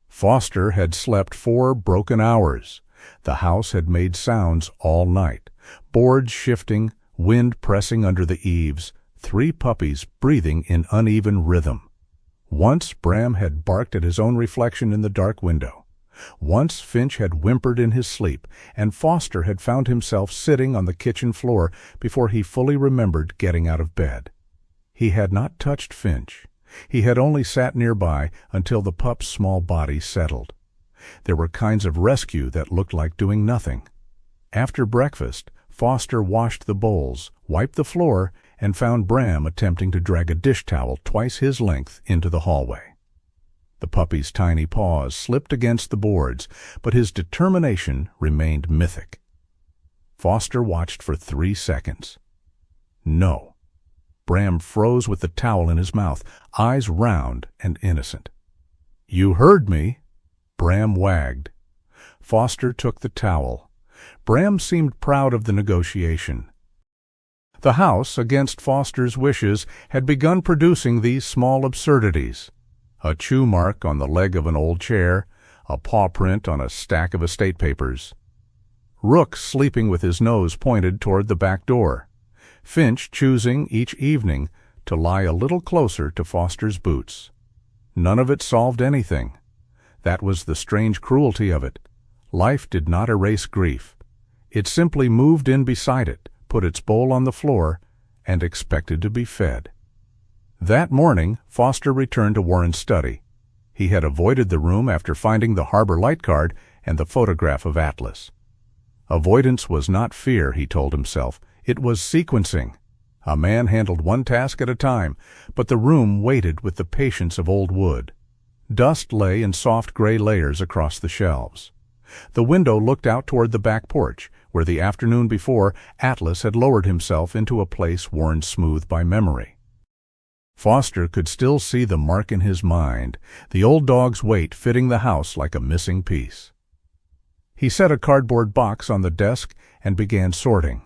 Foster had slept 4 broken hours. The house had made sounds all night, boards shifting, wind pressing under the eaves, 3 puppies breathing in uneven rhythm. Once Bram had barked at his own reflection in the dark window. Once Finch had whimpered in his sleep, and Foster had found himself sitting on the kitchen floor before he fully remembered getting out of bed. He had not touched Finch. He had only sat nearby until the pup's small body settled. There were kinds of rescue that looked like doing nothing. After breakfast, Foster washed the bowls, wiped the floor, and found Bram attempting to drag a dish towel twice his length into the hallway. The puppy's tiny paws slipped against the boards, but his determination remained mythic. Foster watched for 3 seconds. No. Bram froze with the towel in his mouth, eyes round and innocent. "You heard me." Bram wagged. Foster took the towel. Bram seemed proud of the negotiation. The house, against Foster's wishes, had begun producing these small absurdities. A chew mark on the leg of an old chair, a paw print on a stack of estate papers. Rook sleeping with his nose pointed toward the back door. Finch choosing, each evening, to lie a little closer to Foster's boots. None of it solved anything. That was the strange cruelty of it. Life did not erase grief. It simply moved in beside it, put its bowl on the floor, and expected to be fed. That morning, Foster returned to Warren's study. He had avoided the room after finding the Harbor Light card and the photograph of Atlas. Avoidance was not fear, he told himself. It was sequencing. A man handled one task at a time, but the room waited with the patience of old wood. Dust lay in soft gray layers across the shelves. The window looked out toward the back porch, where the afternoon before Atlas had lowered himself into a place worn smooth by memory. Foster could still see the mark in his mind, the old dog's weight fitting the house like a missing piece. He set a cardboard box on the desk and began sorting.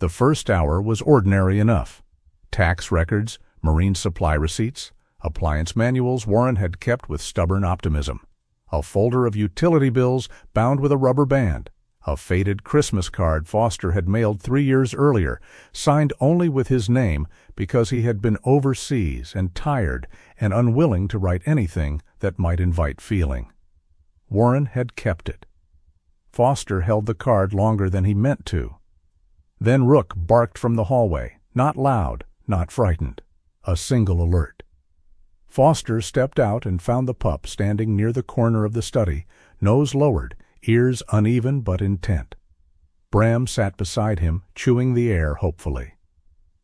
The first hour was ordinary enough. Tax records, marine supply receipts, appliance manuals Warren had kept with stubborn optimism. A folder of utility bills bound with a rubber band. A faded Christmas card Foster had mailed 3 years earlier, signed only with his name because he had been overseas and tired and unwilling to write anything that might invite feeling. Warren had kept it. Foster held the card longer than he meant to. Then Rook barked from the hallway, not loud, not frightened. A single alert. Foster stepped out and found the pup standing near the corner of the study, nose lowered, ears uneven but intent. Bram sat beside him, chewing the air hopefully.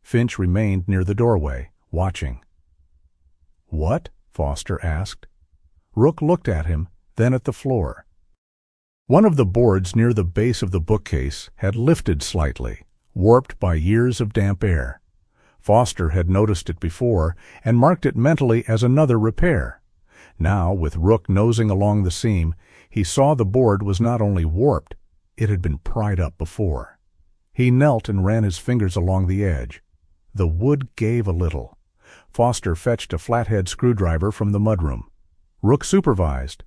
Finch remained near the doorway, watching. "What?" Foster asked. Rook looked at him, then at the floor. One of the boards near the base of the bookcase had lifted slightly, warped by years of damp air. Foster had noticed it before and marked it mentally as another repair. Now, with Rook nosing along the seam, he saw the board was not only warped, it had been pried up before. He knelt and ran his fingers along the edge. The wood gave a little. Foster fetched a flathead screwdriver from the mudroom. Rook supervised.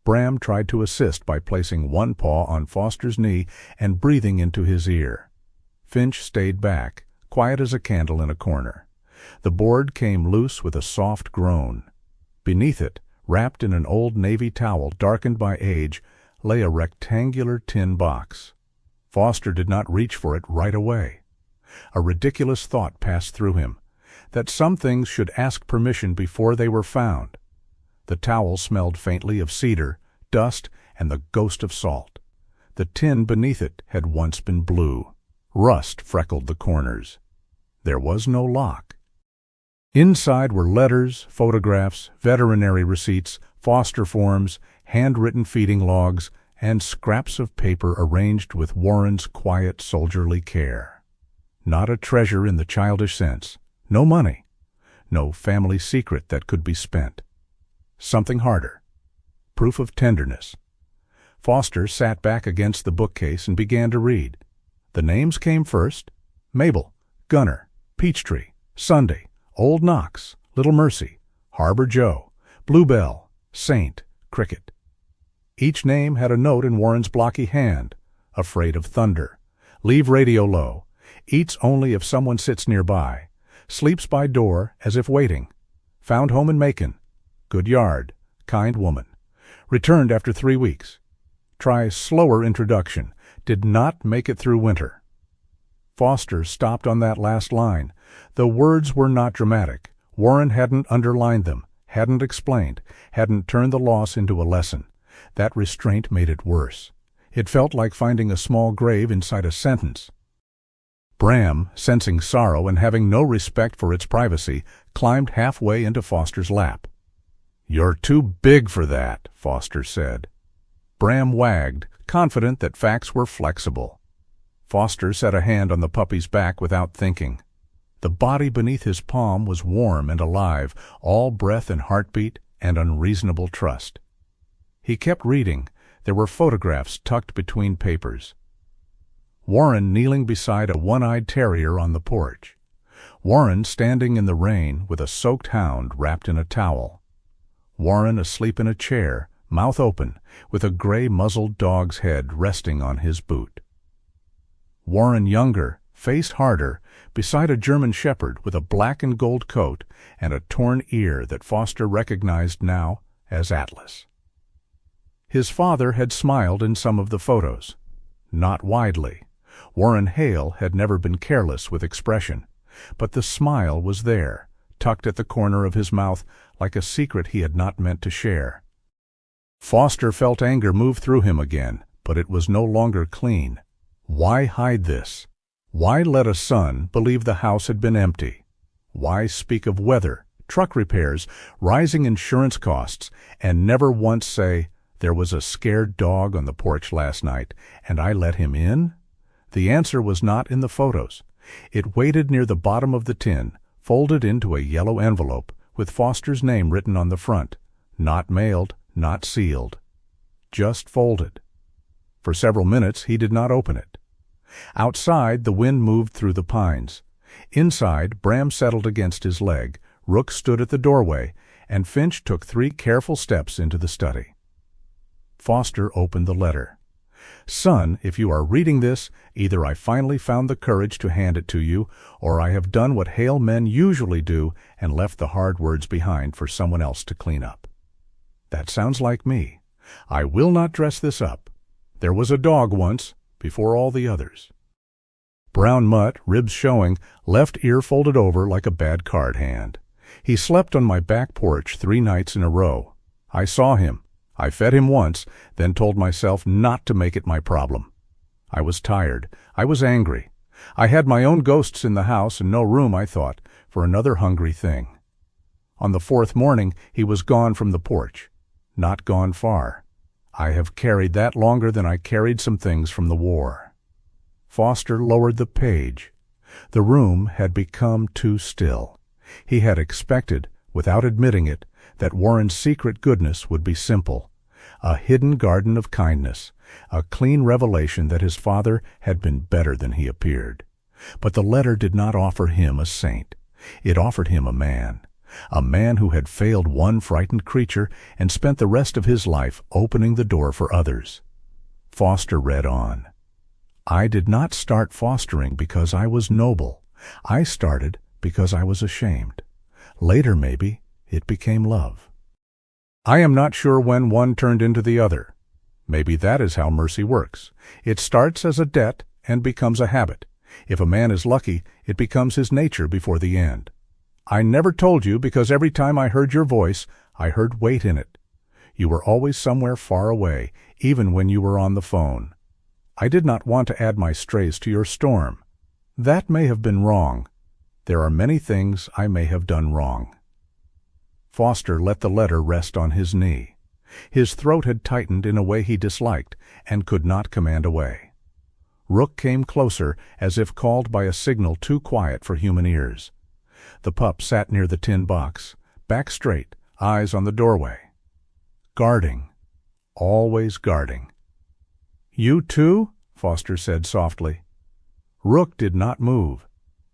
Bram tried to assist by placing one paw on Foster's knee and breathing into his ear. Finch stayed back, quiet as a candle in a corner. The board came loose with a soft groan. Beneath it, wrapped in an old navy towel darkened by age, lay a rectangular tin box. Foster did not reach for it right away. A ridiculous thought passed through him, that some things should ask permission before they were found. The towel smelled faintly of cedar, dust, and the ghost of salt. The tin beneath it had once been blue. Rust freckled the corners. There was no lock. Inside were letters, photographs, veterinary receipts, foster forms, handwritten feeding logs, and scraps of paper arranged with Warren's quiet, soldierly care. Not a treasure in the childish sense. No money. No family secret that could be spent. Something harder. Proof of tenderness. Foster sat back against the bookcase and began to read. The names came first. Mabel, Gunner, Peachtree, Sunday, Old Knox, Little Mercy, Harbor Joe, Bluebell, Saint, Cricket. Each name had a note in Warren's blocky hand. Afraid of thunder. Leave radio low. Eats only if someone sits nearby. Sleeps by door as if waiting. Found home in Macon. Good yard. Kind woman. Returned after 3 weeks. Try slower introduction. Did not make it through winter. Foster stopped on that last line. The words were not dramatic. Warren hadn't underlined them, hadn't explained, hadn't turned the loss into a lesson. That restraint made it worse. It felt like finding a small grave inside a sentence. Bram, sensing sorrow and having no respect for its privacy, climbed halfway into Foster's lap. "You're too big for that," Foster said. Bram wagged, confident that facts were flexible. Foster set a hand on the puppy's back without thinking. The body beneath his palm was warm and alive, all breath and heartbeat and unreasonable trust. He kept reading. There were photographs tucked between papers. Warren kneeling beside a one-eyed terrier on the porch. Warren standing in the rain with a soaked hound wrapped in a towel. Warren asleep in a chair, mouth open, with a gray muzzled dog's head resting on his boot. Warren younger, face harder, beside a German shepherd with a black and gold coat and a torn ear that Foster recognized now as Atlas. His father had smiled in some of the photos. Not widely. Warren Hale had never been careless with expression, but the smile was there, tucked at the corner of his mouth like a secret he had not meant to share. Foster felt anger move through him again, but it was no longer clean. Why hide this? Why let a son believe the house had been empty? Why speak of weather, truck repairs, rising insurance costs, and never once say, "There was a scared dog on the porch last night, and I let him in"? The answer was not in the photos. It waited near the bottom of the tin, folded into a yellow envelope, with Foster's name written on the front. Not mailed, not sealed. Just folded. For several minutes he did not open it. Outside, the wind moved through the pines. Inside, Bram settled against his leg, Rook stood at the doorway, and Finch took 3 careful steps into the study. Foster opened the letter. "Son, if you are reading this, either I finally found the courage to hand it to you, or I have done what Hale men usually do and left the hard words behind for someone else to clean up. That sounds like me. I will not dress this up. There was a dog once, before all the others." Brown mutt, ribs showing, left ear folded over like a bad card hand. He slept on my back porch 3 nights in a row. I saw him. I fed him once, then told myself not to make it my problem. I was tired. I was angry. I had my own ghosts in the house and no room, I thought, for another hungry thing. On the 4th morning, he was gone from the porch. Not gone far. I have carried that longer than I carried some things from the war. Foster lowered the page. The room had become too still. He had expected, without admitting it, that Warren's secret goodness would be simple. A hidden garden of kindness, a clean revelation that his father had been better than he appeared. But the letter did not offer him a saint. It offered him a man who had failed one frightened creature and spent the rest of his life opening the door for others. Foster read on. "I did not start fostering because I was noble. I started because I was ashamed. Later, maybe, it became love. I am not sure when one turned into the other. Maybe that is how mercy works. It starts as a debt and becomes a habit. If a man is lucky, it becomes his nature before the end. I never told you because every time I heard your voice, I heard weight in it. You were always somewhere far away, even when you were on the phone. I did not want to add my strays to your storm. That may have been wrong. There are many things I may have done wrong." Foster let the letter rest on his knee. His throat had tightened in a way he disliked and could not command away. Rook came closer, as if called by a signal too quiet for human ears. The pup sat near the tin box, back straight, eyes on the doorway. Guarding. Always guarding. "You too?" Foster said softly. Rook did not move.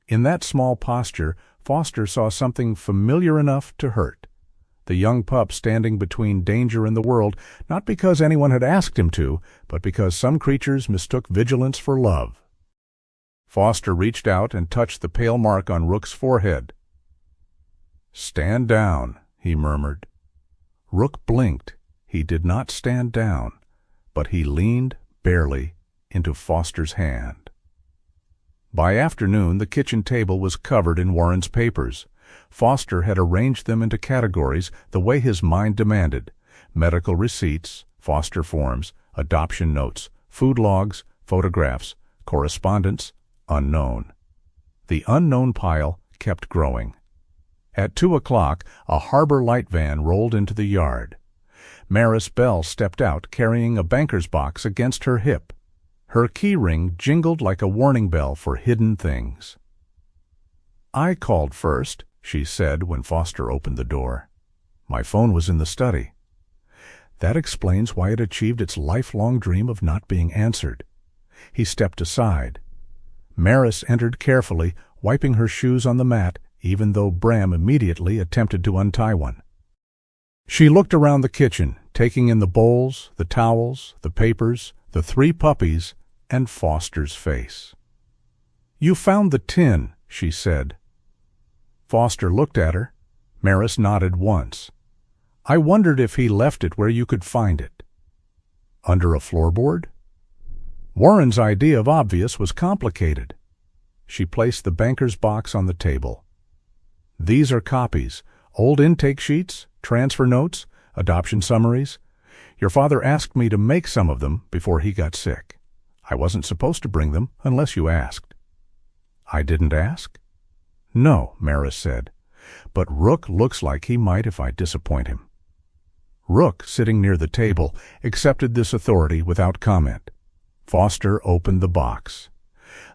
In that small posture, Foster saw something familiar enough to hurt. The young pup standing between danger and the world, not because anyone had asked him to, but because some creatures mistook vigilance for love. Foster reached out and touched the pale mark on Rook's forehead. "Stand down," he murmured. Rook blinked. He did not stand down, but he leaned, barely, into Foster's hand. By afternoon, the kitchen table was covered in Warren's papers. Foster had arranged them into categories the way his mind demanded: medical receipts, foster forms, adoption notes, food logs, photographs, correspondence, unknown. The unknown pile kept growing. At 2 o'clock, a Harbor Light van rolled into the yard. Maris Bell stepped out carrying a banker's box against her hip. Her key ring jingled like a warning bell for hidden things. "I called first," she said when Foster opened the door. "My phone was in the study." That explains why it achieved its lifelong dream of not being answered. He stepped aside. Maris entered carefully, wiping her shoes on the mat, even though Bram immediately attempted to untie one. She looked around the kitchen, taking in the bowls, the towels, the papers, the 3 puppies, and Foster's face. "You found the tin," she said. Foster looked at her. Maris nodded once. "I wondered if he left it where you could find it." "Under a floorboard?" Warren's idea of obvious was complicated. She placed the banker's box on the table. "These are copies, old intake sheets, transfer notes, adoption summaries. Your father asked me to make some of them before he got sick. I wasn't supposed to bring them unless you asked." "I didn't ask?" "No," Maris said, "but Rook looks like he might if I disappoint him." Rook, sitting near the table, accepted this authority without comment. Foster opened the box.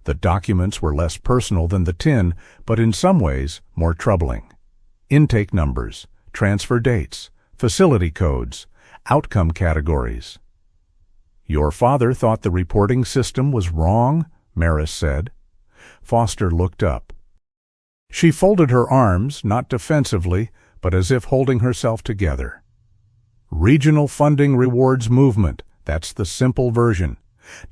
The documents were less personal than the tin, but in some ways more troubling. Intake numbers, transfer dates, facility codes, outcome categories. "Your father thought the reporting system was wrong," Maris said. Foster looked up. She folded her arms, not defensively, but as if holding herself together. "Regional funding rewards movement. That's the simple version.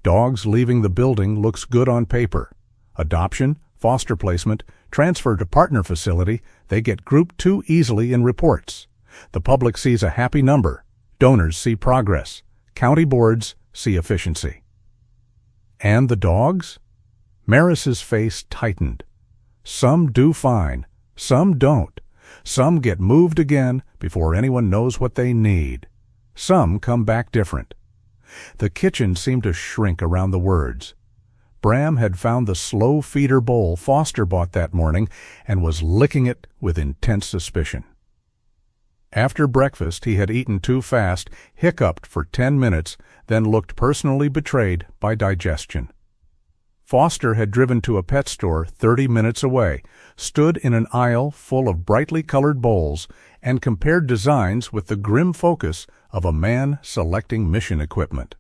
Dogs leaving the building looks good on paper. Adoption, foster placement, transfer to partner facility, they get grouped too easily in reports. The public sees a happy number. Donors see progress. County boards see efficiency." "And the dogs?" Maris's face tightened. "Some do fine. Some don't. Some get moved again before anyone knows what they need. Some come back different." The kitchen seemed to shrink around the words. Bram had found the slow feeder bowl Foster bought that morning and was licking it with intense suspicion. After breakfast, he had eaten too fast, hiccuped for 10 minutes, then looked personally betrayed by digestion. Foster had driven to a pet store 30 minutes away, stood in an aisle full of brightly colored bowls, and compared designs with the grim focus of a man selecting mission equipment.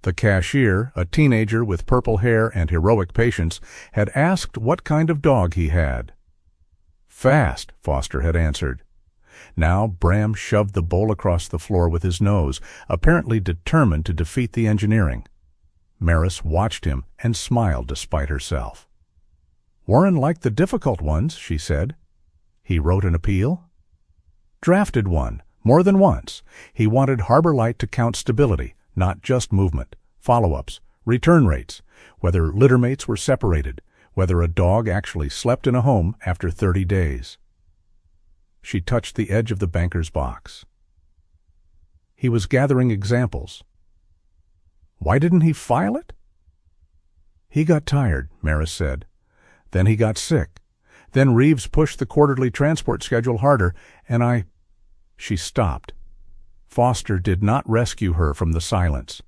The cashier, a teenager with purple hair and heroic patience, had asked what kind of dog he had. "Fast," Foster had answered. Now Bram shoved the bowl across the floor with his nose, apparently determined to defeat the engineering. Maris watched him and smiled despite herself. "Warren liked the difficult ones," she said. "He wrote an appeal?" "Drafted one, more than once. He wanted Harbor Light to count stability, not just movement, follow-ups, return rates, whether littermates were separated, whether a dog actually slept in a home after 30 days. She touched the edge of the banker's box. He was gathering examples. Why didn't he file it? "He got tired," Maris said. "Then he got sick. Then Reeves pushed the quarterly transport schedule harder, and I—" She stopped. Foster did not rescue her from the silence.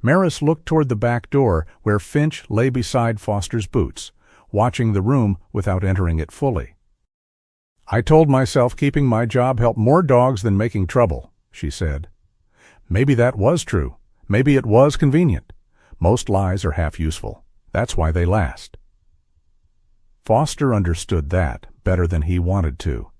Maris looked toward the back door, where Finch lay beside Foster's boots, watching the room without entering it fully. "I told myself keeping my job helped more dogs than making trouble," she said. Maybe that was true. Maybe it was convenient. Most lies are half useful. That's why they last. Foster understood that better than he wanted to.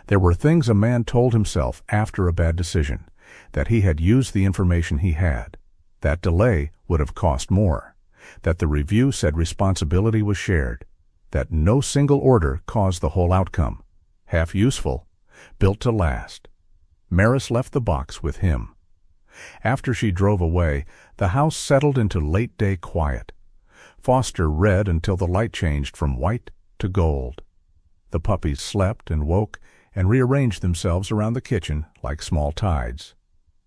There were things a man told himself after a bad decision, that he had used the information he had, that delay would have cost more, that the review said responsibility was shared, that no single order caused the whole outcome. half useful, built to last. Maris left the box with him. After she drove away, the house settled into late-day quiet. Foster read until the light changed from white to gold. The puppies slept and woke and rearranged themselves around the kitchen like small tides.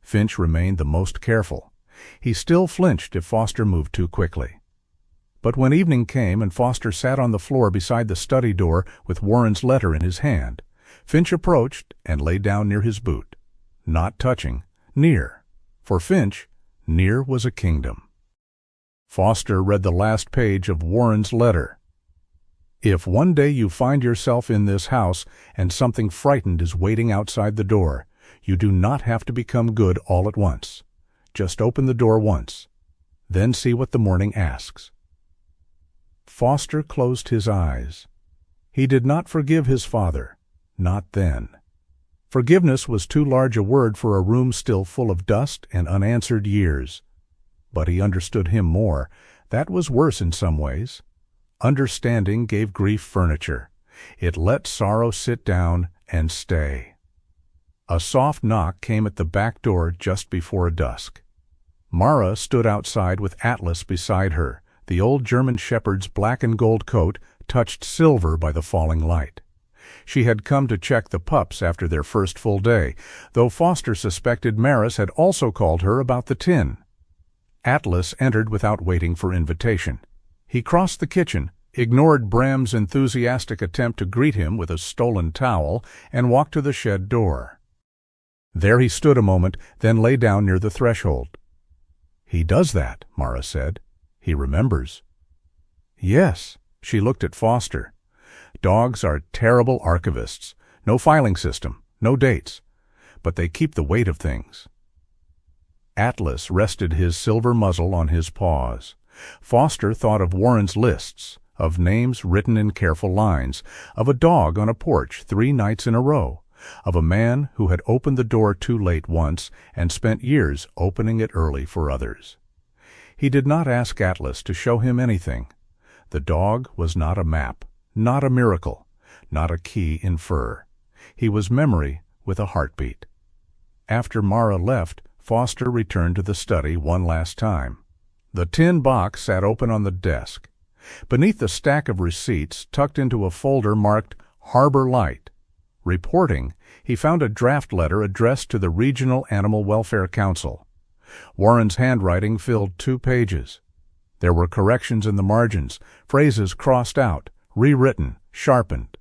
Finch remained the most careful. He still flinched if Foster moved too quickly. But when evening came and Foster sat on the floor beside the study door with Warren's letter in his hand, Finch approached and lay down near his boot. Not touching, near. For Finch, near was a kingdom. Foster read the last page of Warren's letter. If one day you find yourself in this house and something frightened is waiting outside the door, you do not have to become good all at once. Just open the door once. Then see what the morning asks. Foster closed his eyes. He did not forgive his father. Not then. Forgiveness was too large a word for a room still full of dust and unanswered years. But he understood him more. That was worse in some ways. Understanding gave grief furniture. It let sorrow sit down and stay. A soft knock came at the back door just before dusk. Mara stood outside with Atlas beside her. The old German shepherd's black and gold coat touched silver by the falling light. She had come to check the pups after their first full day, though Foster suspected Maris had also called her about the tin. Atlas entered without waiting for invitation. He crossed the kitchen, ignored Bram's enthusiastic attempt to greet him with a stolen towel, and walked to the shed door. There he stood a moment, then lay down near the threshold. "He does that," Mara said. "He remembers." "Yes." She looked at Foster. "Dogs are terrible archivists. No filing system, no dates. But they keep the weight of things." Atlas rested his silver muzzle on his paws. Foster thought of Warren's lists, of names written in careful lines, of a dog on a porch 3 nights in a row, of a man who had opened the door too late once and spent years opening it early for others. He did not ask Atlas to show him anything. The dog was not a map, not a miracle, not a key in fur. He was memory with a heartbeat. After Mara left, Foster returned to the study one last time. The tin box sat open on the desk. Beneath the stack of receipts, tucked into a folder marked Harbor Light, Reporting, he found a draft letter addressed to the Regional Animal Welfare Council. Warren's handwriting filled 2 pages. There were corrections in the margins, phrases crossed out, rewritten, sharpened.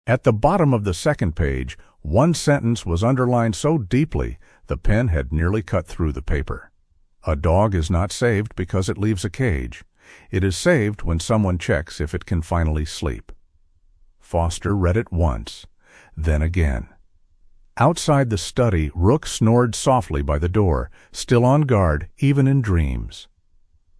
At the bottom of the second page, one sentence was underlined so deeply the pen had nearly cut through the paper. A dog is not saved because it leaves a cage. It is saved when someone checks if it can finally sleep. Foster read it once, then again. Outside the study, Rook snored softly by the door, still on guard even in dreams.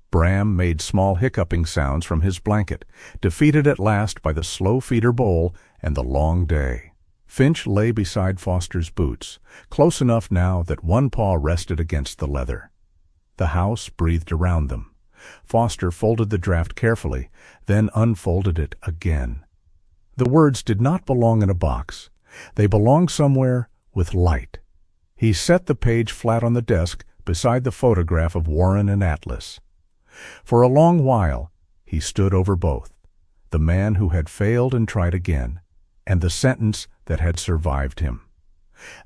Bram made small hiccuping sounds from his blanket, defeated at last by the slow feeder bowl and the long day. Finch lay beside Foster's boots, close enough now that one paw rested against the leather. The house breathed around them. Foster folded the draft carefully, then unfolded it again. The words did not belong in a box. They belonged somewhere with light. He set the page flat on the desk beside the photograph of Warren and Atlas. For a long while, he stood over both, the man who had failed and tried again, and the sentence that had survived him.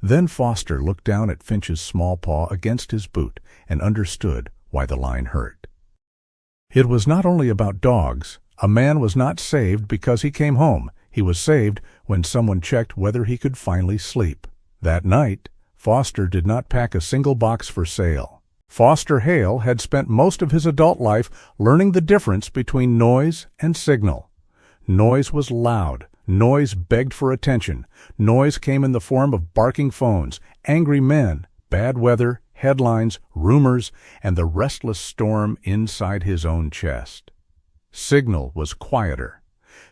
Then Foster looked down at Finch's small paw against his boot and understood why the line hurt. It was not only about dogs. A man was not saved because he came home. He was saved when someone checked whether he could finally sleep. That night, Foster did not pack a single box for sale. Foster Hale had spent most of his adult life learning the difference between noise and signal. Noise was loud. Noise begged for attention. Noise came in the form of barking phones, angry men, bad weather, headlines, rumors, and the restless storm inside his own chest. Signal was quieter.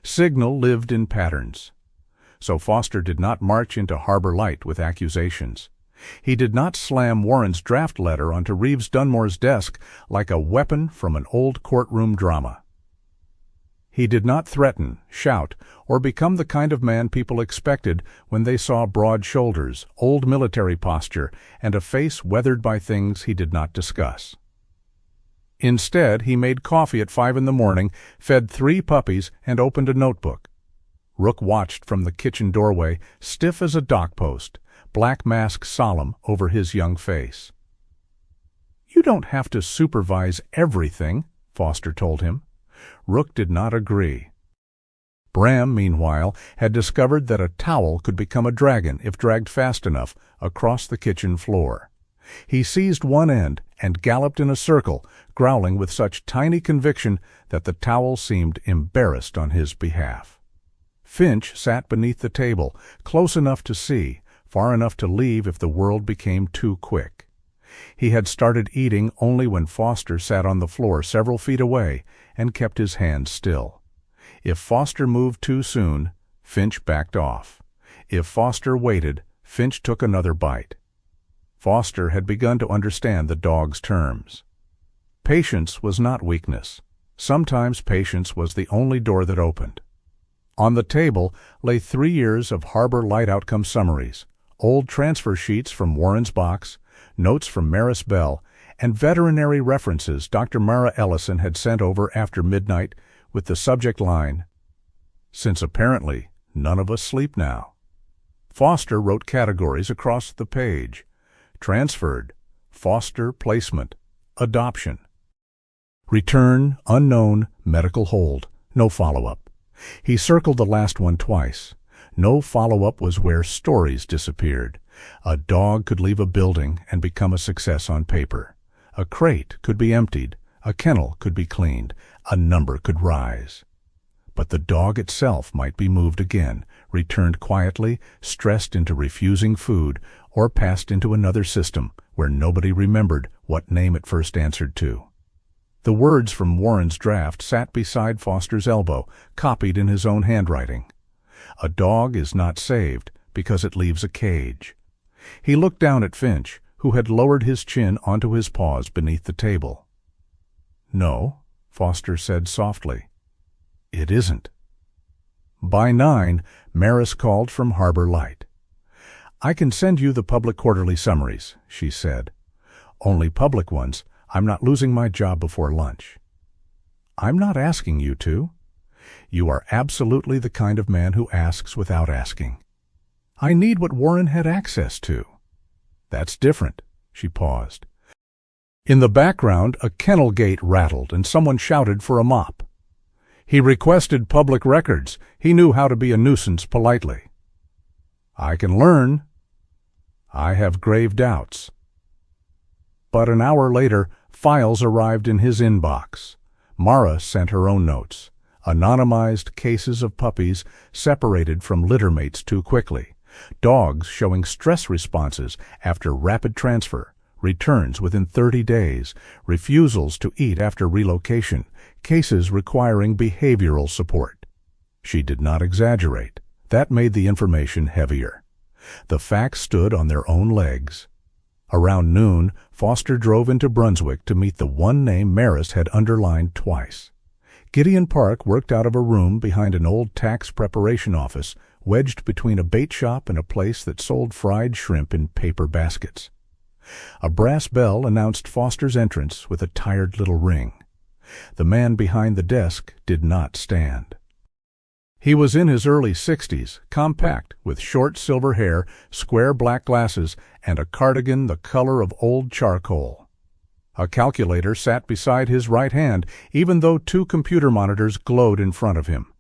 Signal lived in patterns. So Foster did not march into Harbor Light with accusations. He did not slam Warren's draft letter onto Reeves Dunmore's desk like a weapon from an old courtroom drama. He did not threaten, shout, or become the kind of man people expected when they saw broad shoulders, old military posture, and a face weathered by things he did not discuss. Instead, he made coffee at 5 in the morning, fed 3 puppies, and opened a notebook. Rook watched from the kitchen doorway, stiff as a dock post, black mask solemn over his young face. "You don't have to supervise everything," Foster told him. Rook did not agree. Bram, meanwhile, had discovered that a towel could become a dragon if dragged fast enough across the kitchen floor. He seized one end and galloped in a circle, growling with such tiny conviction that the towel seemed embarrassed on his behalf. Finch sat beneath the table, close enough to see, far enough to leave if the world became too quick. He had started eating only when Foster sat on the floor several feet away and kept his hands still. If Foster moved too soon, Finch backed off. If Foster waited, Finch took another bite. Foster had begun to understand the dog's terms. Patience was not weakness. Sometimes patience was the only door that opened. On the table lay 3 years of Harbor Light outcome summaries, old transfer sheets from Warren's box, notes from Maris Bell, and veterinary references Dr. Mara Ellison had sent over after midnight with the subject line, "Since apparently none of us sleep now." Foster wrote categories across the page: transferred, foster placement, adoption. Return, unknown, medical hold, no follow-up. He circled the last one twice. No follow-up was where stories disappeared. A dog could leave a building and become a success on paper. A crate could be emptied. A kennel could be cleaned. A number could rise. But the dog itself might be moved again, returned quietly, stressed into refusing food, or passed into another system where nobody remembered what name it first answered to. The words from Warren's draft sat beside Foster's elbow, copied in his own handwriting. A dog is not saved because it leaves a cage. He looked down at Finch, who had lowered his chin onto his paws beneath the table. "No," Foster said softly. "It isn't." By 9, Maris called from Harbor Light. "I can send you the public quarterly summaries," she said. "Only public ones. I'm not losing my job before lunch." "I'm not asking you to." "You are absolutely the kind of man who asks without asking." "I need what Warren had access to." "That's different." She paused. In the background, a kennel gate rattled and someone shouted for a mop. He requested public records. He knew how to be a nuisance politely. "I can learn." "I have grave doubts." But an hour later, files arrived in his inbox. Mara sent her own notes. Anonymized cases of puppies separated from littermates too quickly. Dogs showing stress responses after rapid transfer. Returns within 30 days. Refusals to eat after relocation. Cases requiring behavioral support. She did not exaggerate. That made the information heavier. The facts stood on their own legs. Around noon, Foster drove into Brunswick to meet the one name Maris had underlined twice. Gideon Park worked out of a room behind an old tax preparation office, wedged between a bait shop and a place that sold fried shrimp in paper baskets. A brass bell announced Foster's entrance with a tired little ring. The man behind the desk did not stand. He was in his early 60s, compact, with short silver hair, square black glasses, and a cardigan the color of old charcoal. A calculator sat beside his right hand, even though 2 computer monitors glowed in front of him.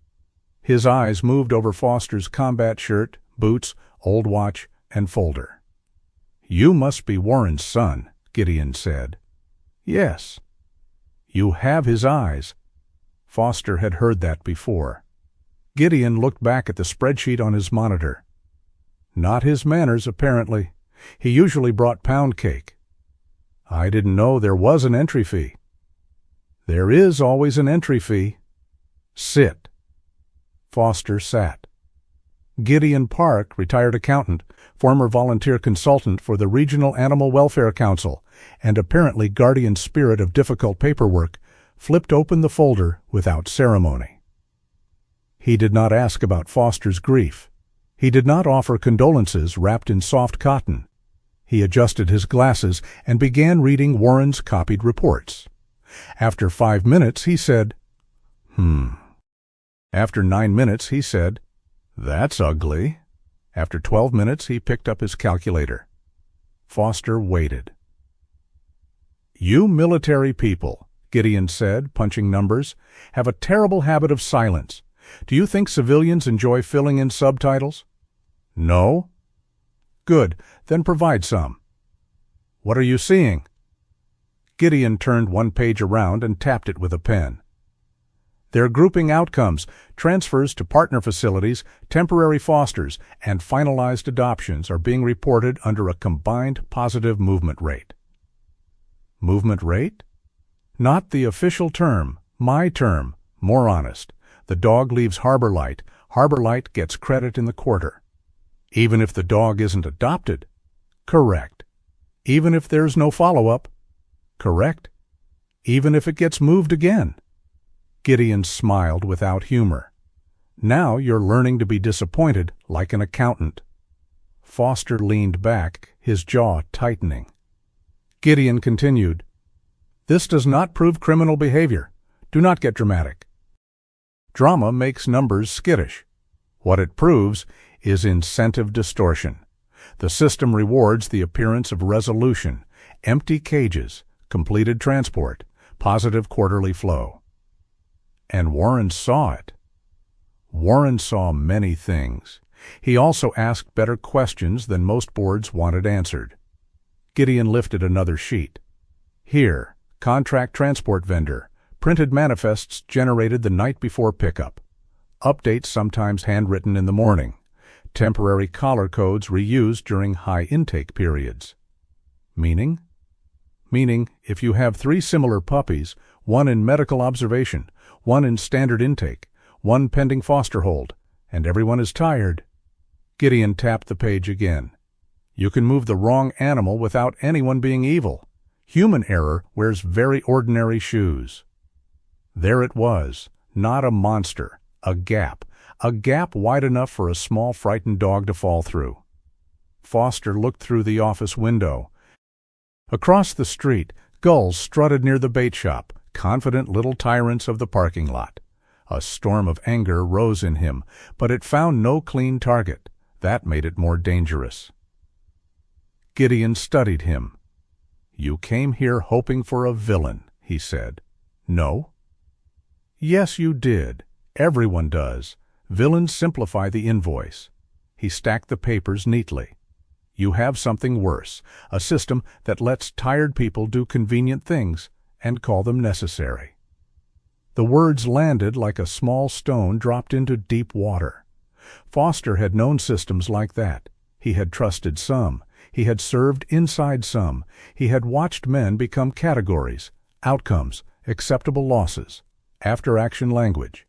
His eyes moved over Foster's combat shirt, boots, old watch, and folder. "You must be Warren's son," Gideon said. "Yes." "You have his eyes." Foster had heard that before. Gideon looked back at the spreadsheet on his monitor. "Not his manners, apparently. He usually brought pound cake." "I didn't know there was an entry fee." "There is always an entry fee." "Sit." Foster sat. Gideon Park, retired accountant, former volunteer consultant for the Regional Animal Welfare Council, and apparently guardian spirit of difficult paperwork, flipped open the folder without ceremony. He did not ask about Foster's grief. He did not offer condolences wrapped in soft cotton. He adjusted his glasses and began reading Warren's copied reports. After 5 minutes, he said, After 9 minutes, he said, "That's ugly." After 12 minutes, he picked up his calculator. Foster waited. "You military people," Gideon said, punching numbers, "have a terrible habit of silence. Do you think civilians enjoy filling in subtitles?" "No." "Good, then provide some." "What are you seeing?" Gideon turned one page around and tapped it with a pen. "They're grouping outcomes, transfers to partner facilities, temporary fosters, and finalized adoptions are being reported under a combined positive movement rate." Movement rate? Not the official term, my term, more honest. The dog leaves Harbor Light. Harbor Light gets credit in the quarter. Even if the dog isn't adopted? Correct. Even if there's no follow-up? Correct. Even if it gets moved again? Gideon smiled without humor. "Now you're learning to be disappointed like an accountant." Foster leaned back, his jaw tightening. Gideon continued, "This does not prove criminal behavior. Do not get dramatic. Drama makes numbers skittish. What it proves is incentive distortion. The system rewards the appearance of resolution, empty cages, completed transport, positive quarterly flow." And Warren saw it. Warren saw many things. He also asked better questions than most boards wanted answered. Gideon lifted another sheet. "Here, contract transport vendor, printed manifests generated the night before pickup. Updates sometimes handwritten in the morning. Temporary collar codes reused during high intake periods." Meaning? Meaning, if you have 3 similar puppies, one in medical observation, one in standard intake, one pending foster hold, and everyone is tired. Gideon tapped the page again. You can move the wrong animal without anyone being evil. Human error wears very ordinary shoes. There it was, not a monster, a gap wide enough for a small frightened dog to fall through. Foster looked through the office window. Across the street, gulls strutted near the bait shop, confident little tyrants of the parking lot. A storm of anger rose in him, but it found no clean target. That made it more dangerous. Gideon studied him. "You came here hoping for a villain," he said. "No?" "Yes, you did. Everyone does. Villains simplify the invoice." He stacked the papers neatly. "You have something worse, a system that lets tired people do convenient things and call them necessary." The words landed like a small stone dropped into deep water. Foster had known systems like that. He had trusted some. He had served inside some. He had watched men become categories, outcomes, acceptable losses, after-action language.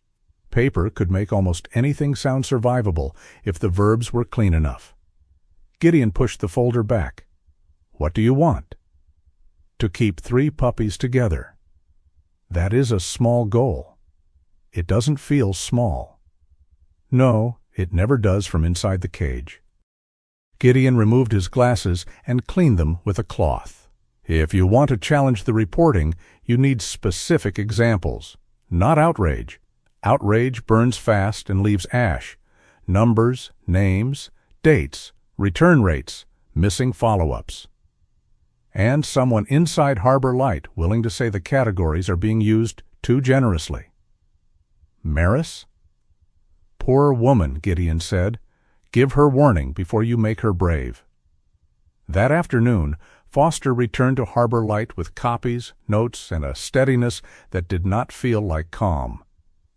Paper could make almost anything sound survivable if the verbs were clean enough. Gideon pushed the folder back. "What do you want?" "To keep 3 puppies together." "That is a small goal." "It doesn't feel small." "No, it never does from inside the cage." Gideon removed his glasses and cleaned them with a cloth. "If you want to challenge the reporting, you need specific examples. Not outrage. Outrage burns fast and leaves ash. Numbers, names, dates, return rates, missing follow-ups. And someone inside Harbor Light willing to say the categories are being used too generously." "Maris?" "Poor woman," Gideon said. "Give her warning before you make her brave." That afternoon, Foster returned to Harbor Light with copies, notes, and a steadiness that did not feel like calm.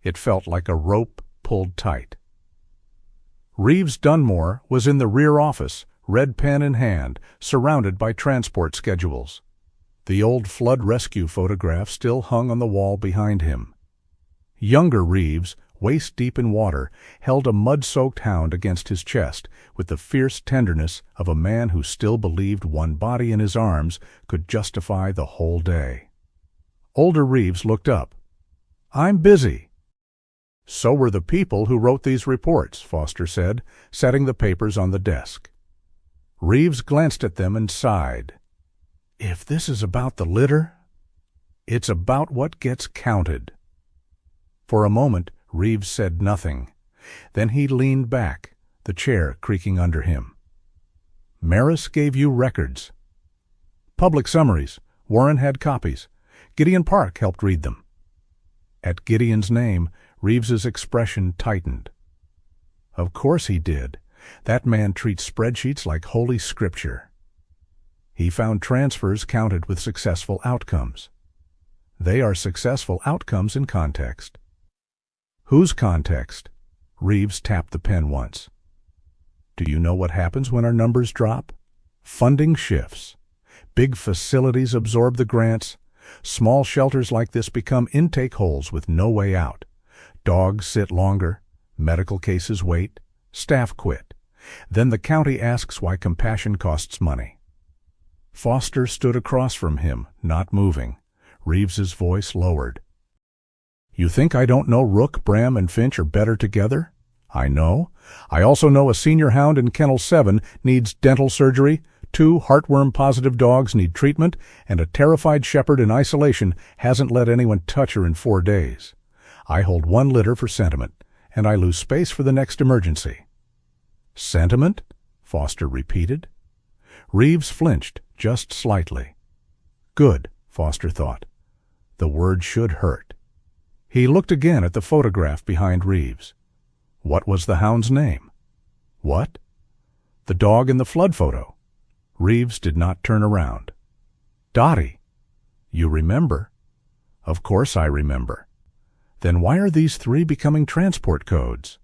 It felt like a rope pulled tight. Reeves Dunmore was in the rear office, red pen in hand, surrounded by transport schedules. The old flood rescue photograph still hung on the wall behind him. Younger Reeves, waist-deep in water, held a mud-soaked hound against his chest with the fierce tenderness of a man who still believed one body in his arms could justify the whole day. Older Reeves looked up. "I'm busy." So were the people who wrote these reports, Foster said, setting the papers on the desk. Reeves glanced at them and sighed. If this is about the litter, it's about what gets counted. For a moment, Reeves said nothing. Then he leaned back, the chair creaking under him. Maris gave you records. Public summaries. Warren had copies. Gideon Park helped read them. At Gideon's name, Reeves's expression tightened. Of course he did. That man treats spreadsheets like holy scripture. He found transfers counted with successful outcomes. They are successful outcomes in context. Whose context? Reeves tapped the pen once. Do you know what happens when our numbers drop? Funding shifts. Big facilities absorb the grants. Small shelters like this become intake holes with no way out. Dogs sit longer. Medical cases wait. Staff quit. Then the county asks why compassion costs money. Foster stood across from him, not moving. Reeves's voice lowered. You think I don't know Rook, Bram, and Finch are better together? I know. I also know a senior hound in Kennel 7 needs dental surgery, 2 heartworm-positive dogs need treatment, and a terrified shepherd in isolation hasn't let anyone touch her in 4 days. I hold 1 litter for sentiment, and I lose space for the next emergency. Sentiment? Foster repeated. Reeves flinched, just slightly. Good, Foster thought. The word should hurt. He looked again at the photograph behind Reeves. What was the hound's name? What? The dog in the flood photo. Reeves did not turn around. Dottie. You remember? Of course I remember. Then why are these 3 becoming transport codes?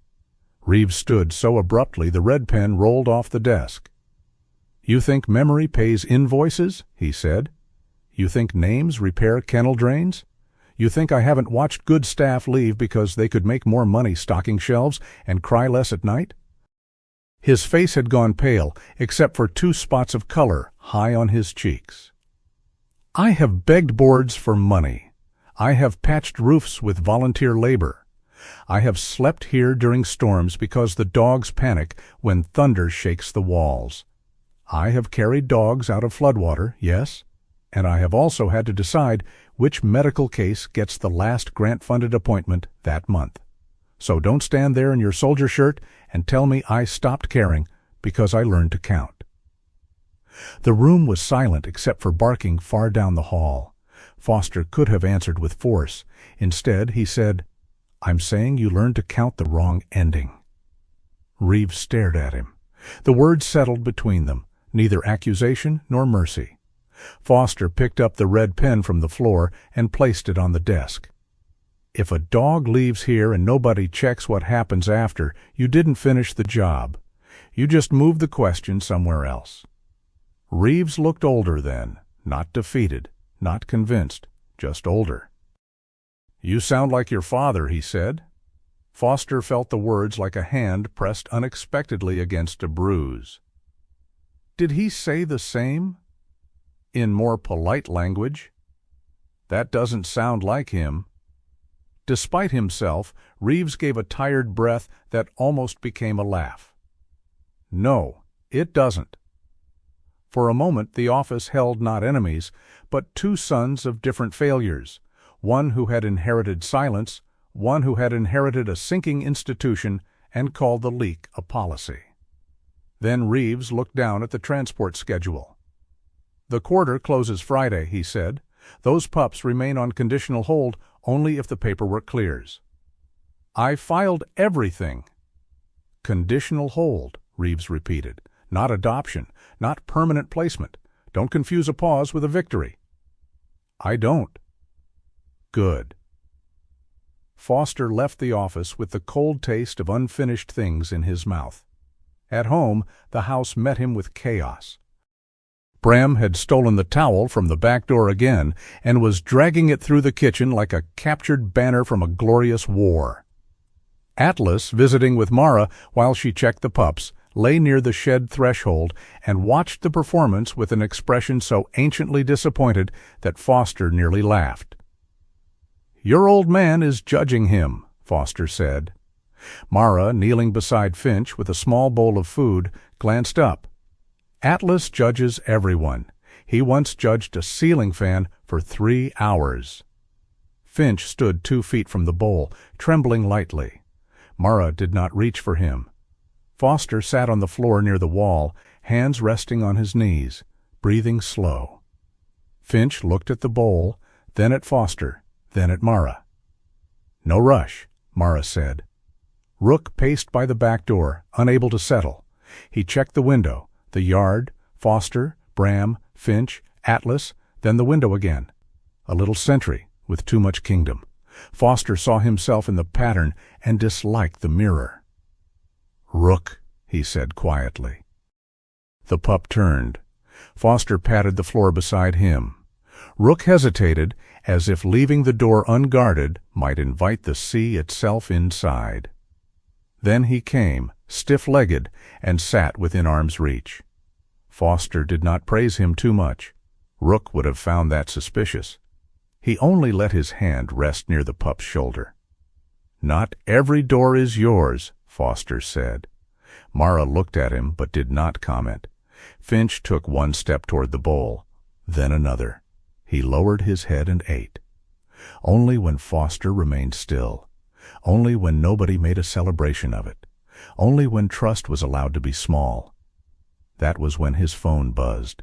Reeves stood so abruptly the red pen rolled off the desk. You think memory pays invoices? He said. You think names repair kennel drains? You think I haven't watched good staff leave because they could make more money stocking shelves and cry less at night? His face had gone pale, except for 2 spots of color high on his cheeks. I have begged boards for money. I have patched roofs with volunteer labor. I have slept here during storms because the dogs panic when thunder shakes the walls. I have carried dogs out of floodwater, yes, and I have also had to decide which medical case gets the last grant-funded appointment that month. So don't stand there in your soldier shirt and tell me I stopped caring because I learned to count. The room was silent except for barking far down the hall. Foster could have answered with force. Instead, he said, I'm saying you learned to count the wrong ending. Reeves stared at him. The words settled between them, neither accusation nor mercy. Foster picked up the red pen from the floor and placed it on the desk. If a dog leaves here and nobody checks what happens after, you didn't finish the job. You just moved the question somewhere else. Reeves looked older then, not defeated, not convinced, just older. You sound like your father, he said. Foster felt the words like a hand pressed unexpectedly against a bruise. Did he say the same? In more polite language? That doesn't sound like him. Despite himself, Reeves gave a tired breath that almost became a laugh. No, it doesn't. For a moment the office held not enemies, but 2 sons of different failures, one who had inherited silence, one who had inherited a sinking institution and called the leak a policy. Then Reeves looked down at the transport schedule. The quarter closes Friday, he said. Those pups remain on conditional hold only if the paperwork clears. I filed everything. Conditional hold, Reeves repeated. Not adoption, not permanent placement. Don't confuse a pause with a victory. I don't. Good. Foster left the office with the cold taste of unfinished things in his mouth. At home, the house met him with chaos. Bram had stolen the towel from the back door again and was dragging it through the kitchen like a captured banner from a glorious war. Atlas, visiting with Mara while she checked the pups, lay near the shed threshold and watched the performance with an expression so anciently disappointed that Foster nearly laughed. Your old man is judging him, Foster said. Mara, kneeling beside Finch with a small bowl of food, glanced up. Atlas judges everyone. He once judged a ceiling fan for 3 hours. Finch stood 2 feet from the bowl, trembling lightly. Mara did not reach for him. Foster sat on the floor near the wall, hands resting on his knees, breathing slow. Finch looked at the bowl, then at Foster, then at Mara. "No rush," Mara said. Rook paced by the back door, unable to settle. He checked the window, the yard, Foster, Bram, Finch, Atlas, then the window again. A little sentry with too much kingdom. Foster saw himself in the pattern and disliked the mirror. "Rook," he said quietly. The pup turned. Foster patted the floor beside him. Rook hesitated, as if leaving the door unguarded might invite the sea itself inside. Then he came, stiff-legged, and sat within arm's reach. Foster did not praise him too much. Rook would have found that suspicious. He only let his hand rest near the pup's shoulder. "Not every door is yours," Foster said. Mara looked at him but did not comment. Finch took 1 step toward the bowl, then another. He lowered his head and ate. Only when Foster remained still. Only when nobody made a celebration of it. Only when trust was allowed to be small. That was when his phone buzzed.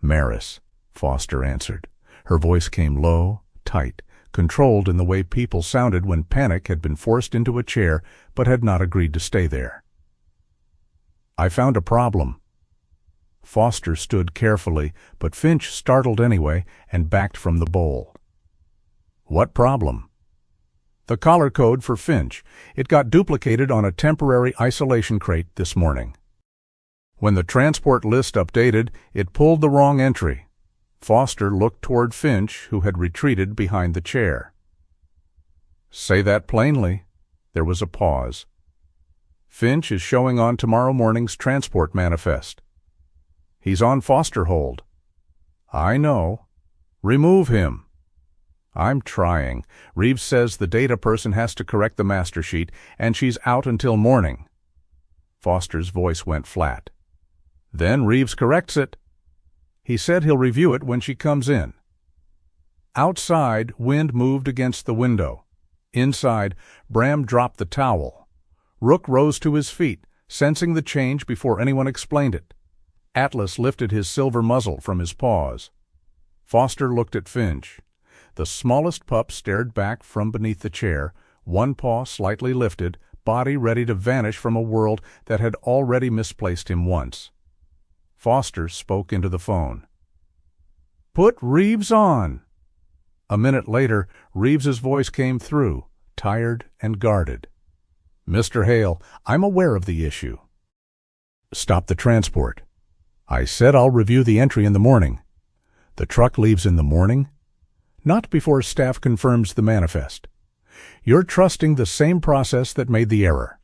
"Maris," Foster answered. Her voice came low, tight, controlled in the way people sounded when panic had been forced into a chair but had not agreed to stay there. "I found a problem." Foster stood carefully, but Finch startled anyway and backed from the bowl. "What problem?" "The collar code for Finch. It got duplicated on a temporary isolation crate this morning. When the transport list updated, it pulled the wrong entry." Foster looked toward Finch, who had retreated behind the chair. "Say that plainly." There was a pause. "Finch is showing on tomorrow morning's transport manifest." "He's on foster hold." "I know." "Remove him." "I'm trying. Reeves says the data person has to correct the master sheet, and she's out until morning." Foster's voice went flat. "Then Reeves corrects it." "He said he'll review it when she comes in." Outside, wind moved against the window. Inside, Bram dropped the towel. Rook rose to his feet, sensing the change before anyone explained it. Atlas lifted his silver muzzle from his paws. Foster looked at Finch. The smallest pup stared back from beneath the chair, one paw slightly lifted, body ready to vanish from a world that had already misplaced him once. Foster spoke into the phone. "Put Reeves on." A minute later, Reeves's voice came through, tired and guarded. "Mr. Hale, I'm aware of the issue." "Stop the transport." "I said I'll review the entry in the morning." "The truck leaves in the morning?" "Not before staff confirms the manifest." "You're trusting the same process that made the error."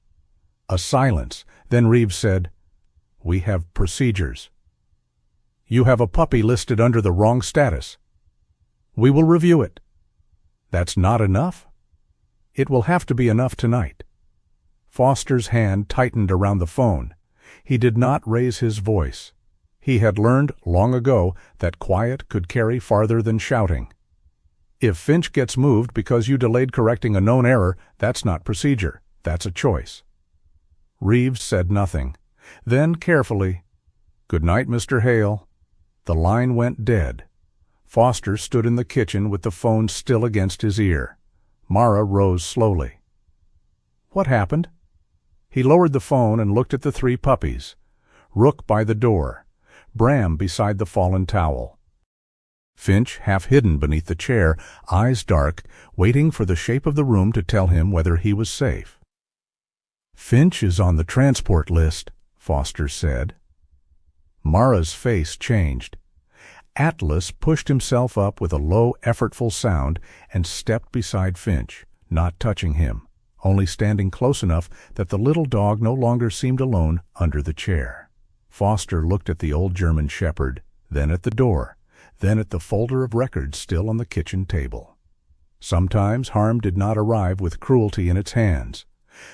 A silence. Then Reeves said, "We have procedures." "You have a puppy listed under the wrong status." "We will review it." "That's not enough?" "It will have to be enough tonight." Foster's hand tightened around the phone. He did not raise his voice. He had learned long ago that quiet could carry farther than shouting. If Finch gets moved because you delayed correcting a known error, that's not procedure. That's a choice. Reeves said nothing. Then, carefully, "Good night, Mr. Hale." The line went dead. Foster stood in the kitchen with the phone still against his ear. Mara rose slowly. "What happened?" He lowered the phone and looked at the 3 puppies. Rook by the door. Bram beside the fallen towel. Finch half hidden beneath the chair, eyes dark, waiting for the shape of the room to tell him whether he was safe. "Finch is on the transport list," Foster said. Mara's face changed. Atlas pushed himself up with a low, effortful sound and stepped beside Finch, not touching him, only standing close enough that the little dog no longer seemed alone under the chair. Foster looked at the old German shepherd, then at the door, then at the folder of records still on the kitchen table. Sometimes harm did not arrive with cruelty in its hands.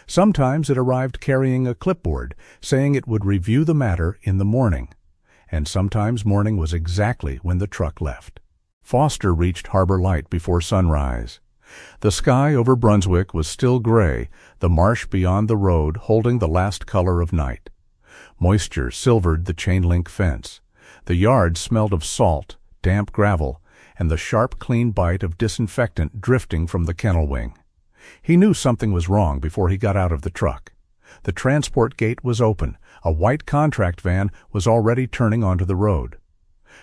Sometimes it arrived carrying a clipboard, saying it would review the matter in the morning. And sometimes morning was exactly when the truck left. Foster reached Harbor Light before sunrise. The sky over Brunswick was still gray, the marsh beyond the road holding the last color of night. Moisture silvered the chain-link fence. The yard smelled of salt, damp gravel, and the sharp, clean bite of disinfectant drifting from the kennel wing. He knew something was wrong before he got out of the truck. The transport gate was open. A white contract van was already turning onto the road.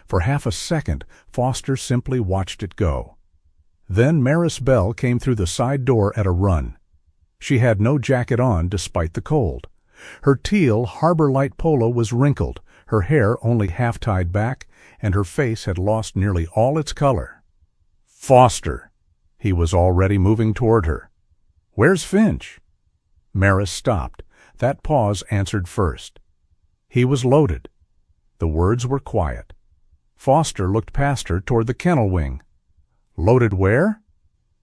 For half a second, Foster simply watched it go. Then Maris Bell came through the side door at a run. She had no jacket on despite the cold. Her teal Harbor Light polo was wrinkled, her hair only half tied back, and her face had lost nearly all its color. "Foster!" He was already moving toward her. "Where's Finch?" Maris stopped. That pause answered first. He was loaded. The words were quiet. Foster looked past her toward the kennel wing. "Loaded where?"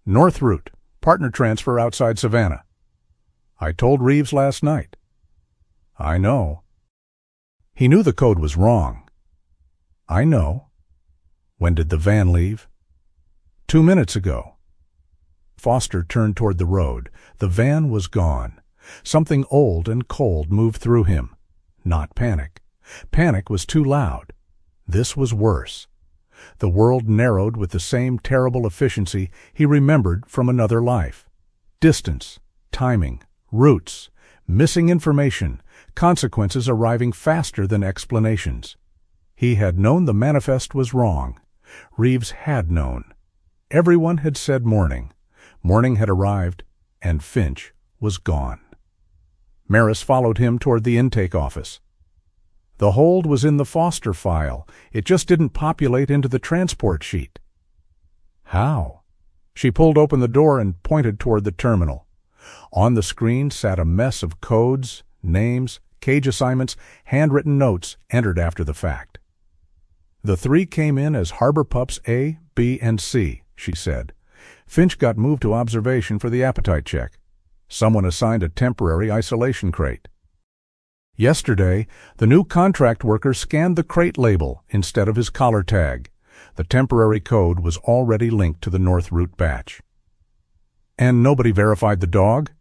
"North Route. Partner transfer outside Savannah." "I told Reeves last night." "I know." He knew the code was wrong. "I know." "When did the van leave?" 2 minutes ago." Foster turned toward the road. The van was gone. Something old and cold moved through him. Not panic. Panic was too loud. This was worse. The world narrowed with the same terrible efficiency he remembered from another life. Distance, timing, routes, missing information, consequences arriving faster than explanations. He had known the manifest was wrong. Reeves had known. Everyone had said morning. Morning had arrived, and Finch was gone. Maris followed him toward the intake office. The hold was in the Foster file. It just didn't populate into the transport sheet. How? She pulled open the door and pointed toward the terminal. On the screen sat a mess of codes, names, cage assignments, handwritten notes entered after the fact. "The 3 came in as Harbor Pups A, B, and C," she said. "Finch got moved to observation for the appetite check. Someone assigned a temporary isolation crate. Yesterday, the new contract worker scanned the crate label instead of his collar tag. The temporary code was already linked to the North Route batch." "And nobody verified the dog?"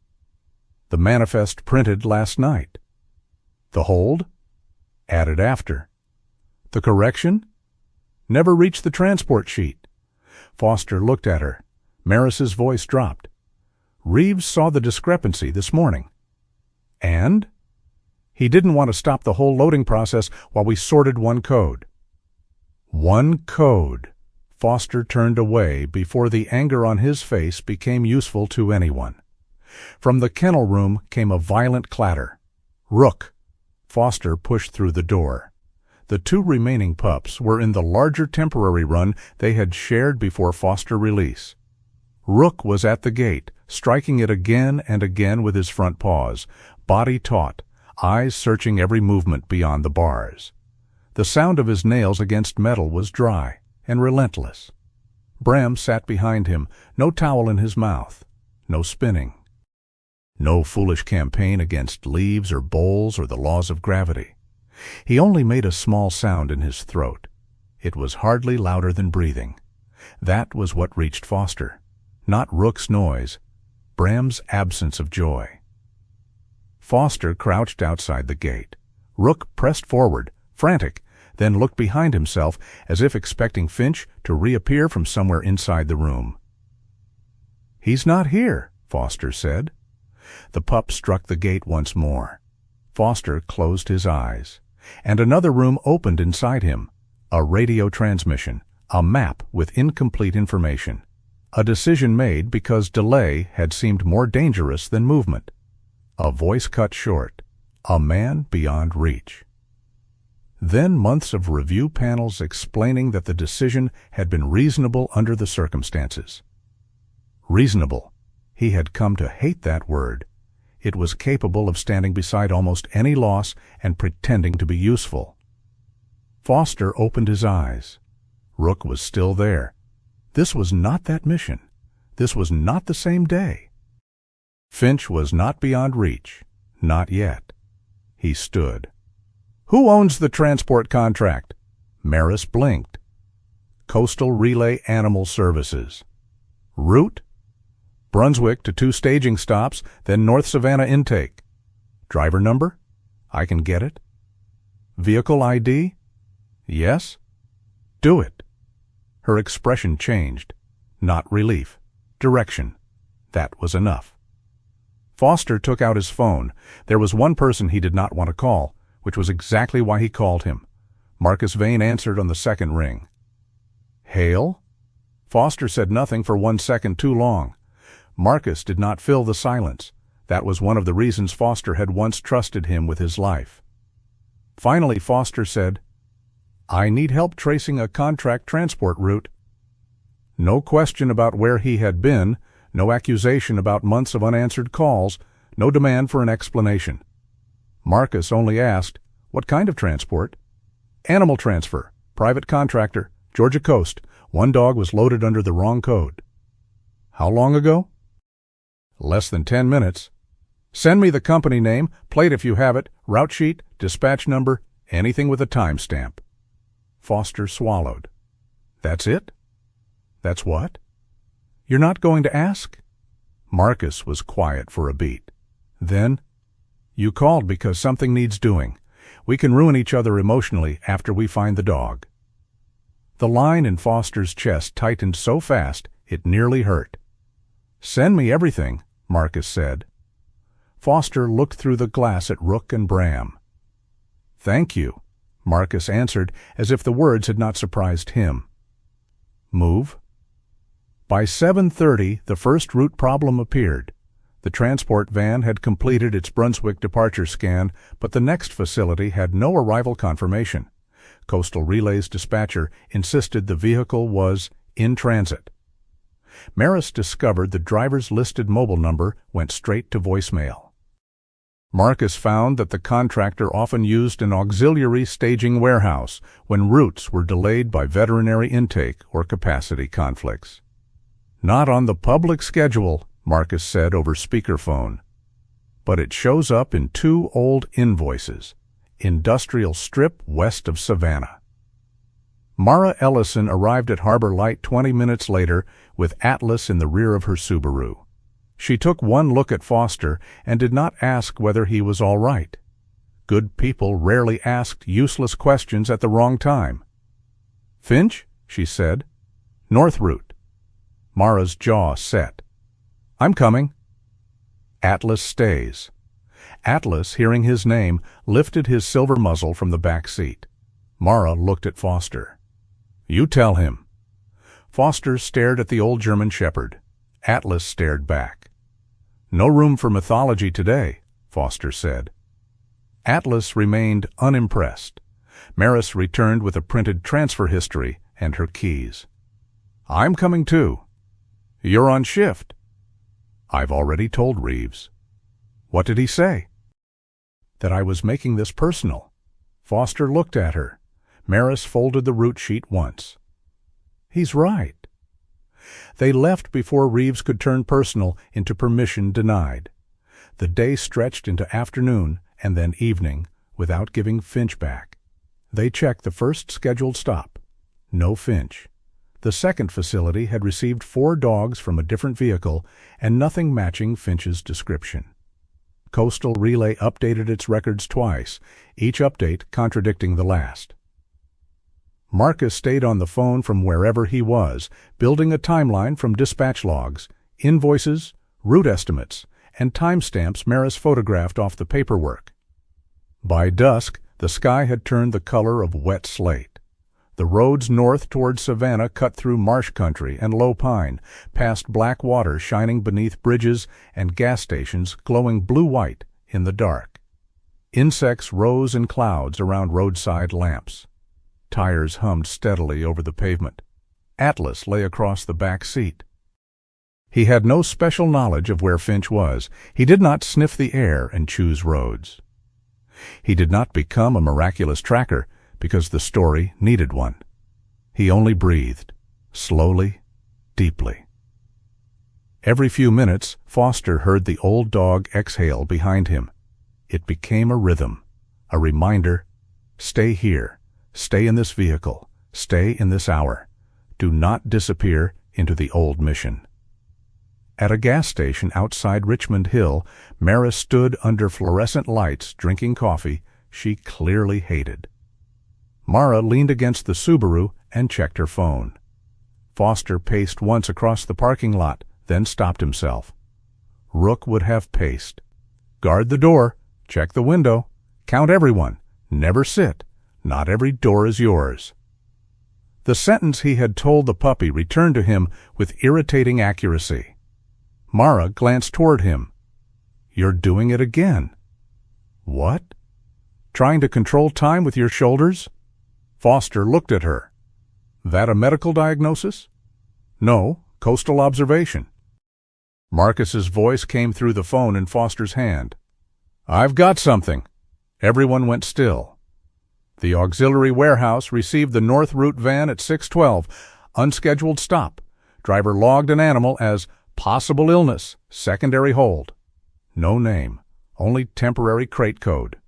"The manifest printed last night." "The hold?" "Added after." "The correction?" "Never reached the transport sheet." Foster looked at her. Maris's voice dropped. "Reeves saw the discrepancy this morning." "And?" "He didn't want to stop the whole loading process while we sorted one code." One code. Foster turned away before the anger on his face became useful to anyone. From the kennel room came a violent clatter. "Rook!" Foster pushed through the door. The 2 remaining pups were in the larger temporary run they had shared before Foster release. Rook was at the gate, striking it again and again with his front paws, body taut, eyes searching every movement beyond the bars. The sound of his nails against metal was dry and relentless. Bram sat behind him, no towel in his mouth, no spinning. No foolish campaign against leaves or bowls or the laws of gravity. He only made a small sound in his throat. It was hardly louder than breathing. That was what reached Foster. Not Rook's noise, Bram's absence of joy. Foster crouched outside the gate. Rook pressed forward, frantic, then looked behind himself as if expecting Finch to reappear from somewhere inside the room. "He's not here," Foster said. The pup struck the gate once more. Foster closed his eyes, and another room opened inside him. A radio transmission, a map with incomplete information. A decision made because delay had seemed more dangerous than movement. A voice cut short. A man beyond reach. Then months of review panels explaining that the decision had been reasonable under the circumstances. Reasonable. He had come to hate that word. It was capable of standing beside almost any loss and pretending to be useful. Foster opened his eyes. Rook was still there. This was not that mission. This was not the same day. Finch was not beyond reach. Not yet. He stood. "Who owns the transport contract?" Maris blinked. "Coastal Relay Animal Services." "Route?" "Brunswick to 2 staging stops, then North Savannah intake." "Driver number?" "I can get it." "Vehicle ID?" "Yes." "Do it." Her expression changed. Not relief. Direction. That was enough. Foster took out his phone. There was one person he did not want to call, which was exactly why he called him. Marcus Vane answered on the second ring. "Hale?" Foster said nothing for 1 second too long. Marcus did not fill the silence. That was one of the reasons Foster had once trusted him with his life. Finally, Foster said, "I need help tracing a contract transport route." No question about where he had been, no accusation about months of unanswered calls, no demand for an explanation. Marcus only asked, "What kind of transport?" "Animal transfer, private contractor, Georgia coast. 1 dog was loaded under the wrong code." "How long ago?" "Less than 10 minutes. Send me the company name, plate if you have it, route sheet, dispatch number, anything with a timestamp." Foster swallowed. "That's it?" "That's what?" "You're not going to ask?" Marcus was quiet for a beat. Then, "You called because something needs doing. We can ruin each other emotionally after we find the dog." The line in Foster's chest tightened so fast it nearly hurt. "Send me everything," Marcus said. Foster looked through the glass at Rook and Bram. "Thank you," Marcus answered as if the words had not surprised him. "Move?" By 7:30, the first route problem appeared. The transport van had completed its Brunswick departure scan, but the next facility had no arrival confirmation. Coastal Relay's dispatcher insisted the vehicle was in transit. Maris discovered the driver's listed mobile number went straight to voicemail. Marcus found that the contractor often used an auxiliary staging warehouse when routes were delayed by veterinary intake or capacity conflicts. "Not on the public schedule," Marcus said over speakerphone. "But it shows up in 2 old invoices. Industrial strip west of Savannah." Mara Ellison arrived at Harbor Light 20 minutes later with Atlas in the rear of her Subaru. She took one look at Foster and did not ask whether he was all right. Good people rarely asked useless questions at the wrong time. "Finch?" she said. "North route." Mara's jaw set. "I'm coming." Atlas stays. Atlas, hearing his name, lifted his silver muzzle from the back seat. Mara looked at Foster. "You tell him." Foster stared at the old German shepherd. Atlas stared back. "No room for mythology today," Foster said. Atlas remained unimpressed. Maris returned with a printed transfer history and her keys. "I'm coming too." "You're on shift." "I've already told Reeves." "What did he say?" "That I was making this personal." Foster looked at her. Maris folded the route sheet once. "He's right." They left before Reeves could turn personal into permission denied. The day stretched into afternoon and then evening without giving Finch back. They checked the first scheduled stop. No Finch. The second facility had received 4 dogs from a different vehicle and nothing matching Finch's description. Coastal Relay updated its records twice, each update contradicting the last. Marcus stayed on the phone from wherever he was, building a timeline from dispatch logs, invoices, route estimates, and timestamps Maris photographed off the paperwork. By dusk, the sky had turned the color of wet slate. The roads north toward Savannah cut through marsh country and low pine, past black water shining beneath bridges and gas stations glowing blue-white in the dark. Insects rose in clouds around roadside lamps. Tires hummed steadily over the pavement. Atlas lay across the back seat. He had no special knowledge of where Finch was. He did not sniff the air and choose roads. He did not become a miraculous tracker because the story needed one. He only breathed, slowly, deeply. Every few minutes, Foster heard the old dog exhale behind him. It became a rhythm, a reminder: stay here, stay in this vehicle, stay in this hour. Do not disappear into the old mission. At a gas station outside Richmond Hill, Mara stood under fluorescent lights drinking coffee she clearly hated. Mara leaned against the Subaru and checked her phone. Foster paced once across the parking lot, then stopped himself. Rook would have paced. Guard the door, check the window, count everyone, never sit, not every door is yours. The sentence he had told the puppy returned to him with irritating accuracy. Mara glanced toward him. You're doing it again. What? Trying to control time with your shoulders? Foster looked at her. That a medical diagnosis? No, coastal observation. Marcus's voice came through the phone in Foster's hand. I've got something. Everyone went still. The auxiliary warehouse received the north route van at 6:12. Unscheduled stop. Driver logged an animal as possible illness, secondary hold. No name, only temporary crate code.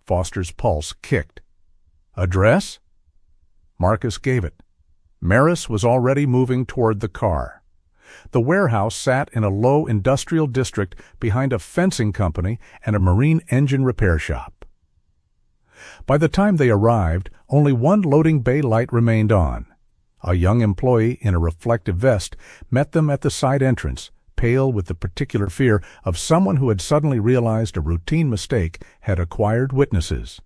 Foster's pulse kicked. Address? Marcus gave it. Maris was already moving toward the car. The warehouse sat in a low industrial district behind a fencing company and a marine engine repair shop. By the time they arrived, only one loading bay light remained on. A young employee in a reflective vest met them at the side entrance, pale with the particular fear of someone who had suddenly realized a routine mistake had acquired witnesses.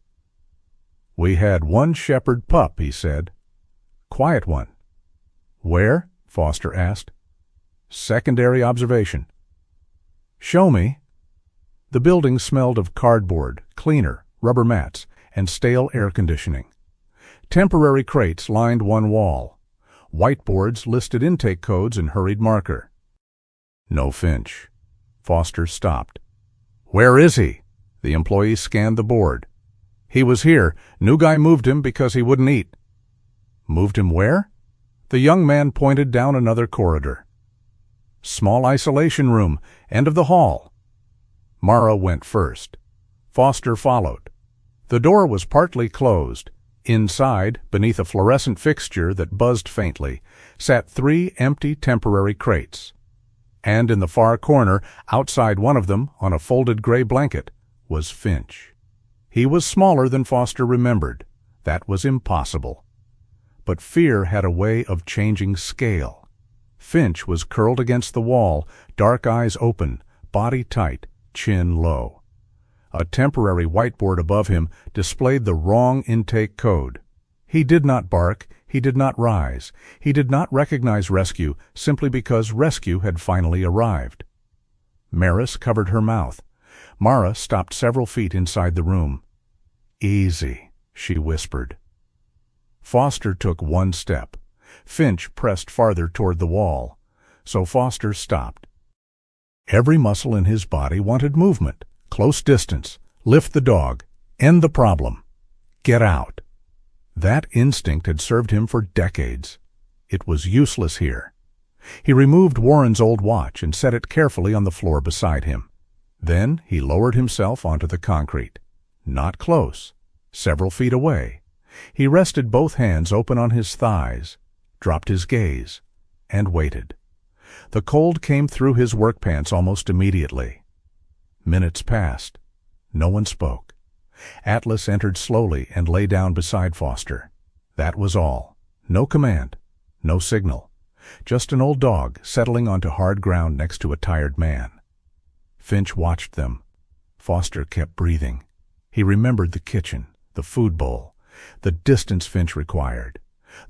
We had one shepherd pup, he said. Quiet one. Where? Foster asked. Secondary observation. Show me. The building smelled of cardboard, cleaner, rubber mats, and stale air conditioning. Temporary crates lined one wall. Whiteboards listed intake codes in hurried marker. No Finch. Foster stopped. Where is he? The employee scanned the board. He was here. New guy moved him because he wouldn't eat. Moved him where? The young man pointed down another corridor. Small isolation room, end of the hall. Mara went first. Foster followed. The door was partly closed. Inside, beneath a fluorescent fixture that buzzed faintly, sat 3 empty temporary crates. And in the far corner, outside one of them, on a folded gray blanket, was Finch. He was smaller than Foster remembered. That was impossible. But fear had a way of changing scale. Finch was curled against the wall, dark eyes open, body tight, chin low. A temporary whiteboard above him displayed the wrong intake code. He did not bark, he did not rise, he did not recognize rescue simply because rescue had finally arrived. Maris covered her mouth. Mara stopped several feet inside the room. Easy, she whispered. Foster took one step. Finch pressed farther toward the wall. So Foster stopped. Every muscle in his body wanted movement. Close distance, lift the dog, end the problem, get out. That instinct had served him for decades. It was useless here. He removed Warren's old watch and set it carefully on the floor beside him. Then he lowered himself onto the concrete. Not close, several feet away. He rested both hands open on his thighs, dropped his gaze, and waited. The cold came through his work pants almost immediately. Minutes passed. No one spoke. Atlas entered slowly and lay down beside Foster. That was all. No command. No signal. Just an old dog settling onto hard ground next to a tired man. Finch watched them. Foster kept breathing. He remembered the kitchen, the food bowl, the distance Finch required,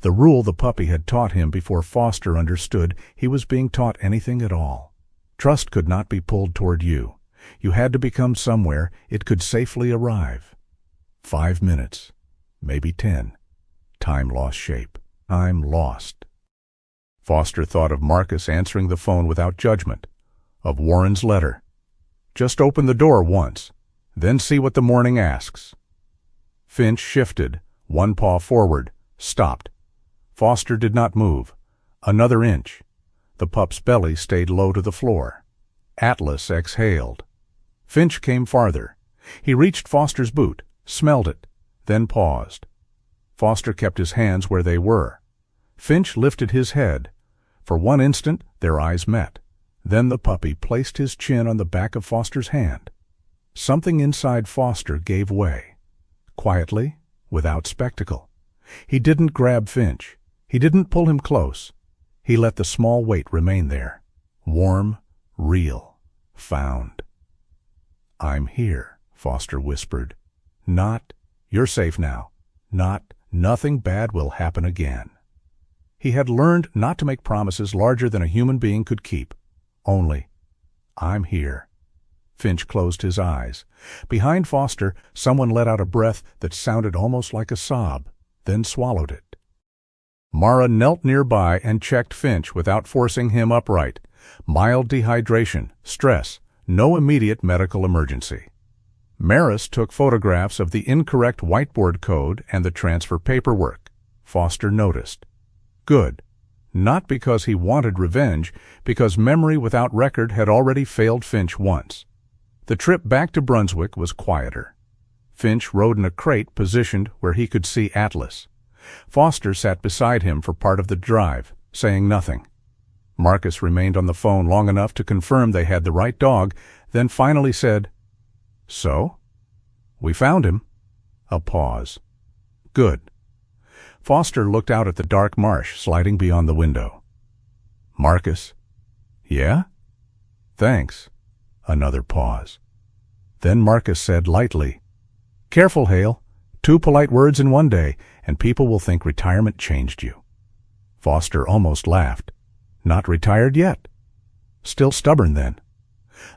the rule the puppy had taught him before Foster understood he was being taught anything at all. Trust could not be pulled toward you. You had to become somewhere it could safely arrive. 5 minutes, maybe 10. Time lost shape. Time lost. Foster thought of Marcus answering the phone without judgment, of Warren's letter. Just open the door once, then see what the morning asks. Finch shifted, one paw forward, stopped. Foster did not move. Another inch. The pup's belly stayed low to the floor. Atlas exhaled. Finch came farther. He reached Foster's boot, smelled it, then paused. Foster kept his hands where they were. Finch lifted his head. For one instant, their eyes met. Then the puppy placed his chin on the back of Foster's hand. Something inside Foster gave way. Quietly, without spectacle. He didn't grab Finch. He didn't pull him close. He let the small weight remain there. Warm, real, found. "I'm here," Foster whispered. "Not, you're safe now. Not, nothing bad will happen again." He had learned not to make promises larger than a human being could keep. Only, "I'm here." Finch closed his eyes. Behind Foster, someone let out a breath that sounded almost like a sob, then swallowed it. Mara knelt nearby and checked Finch without forcing him upright. Mild dehydration, stress, no immediate medical emergency. Maris took photographs of the incorrect whiteboard code and the transfer paperwork. Foster noticed. Good. Not because he wanted revenge, because memory without record had already failed Finch once. The trip back to Brunswick was quieter. Finch rode in a crate positioned where he could see Atlas. Foster sat beside him for part of the drive, saying nothing. Marcus remained on the phone long enough to confirm they had the right dog, then finally said, "So? We found him." A pause. "Good." Foster looked out at the dark marsh sliding beyond the window. "Marcus." "Yeah?" "Thanks." Another pause. Then Marcus said lightly, "Careful, Hale. 2 polite words in one day, and people will think retirement changed you." Foster almost laughed. "Not retired yet." "Still stubborn, then."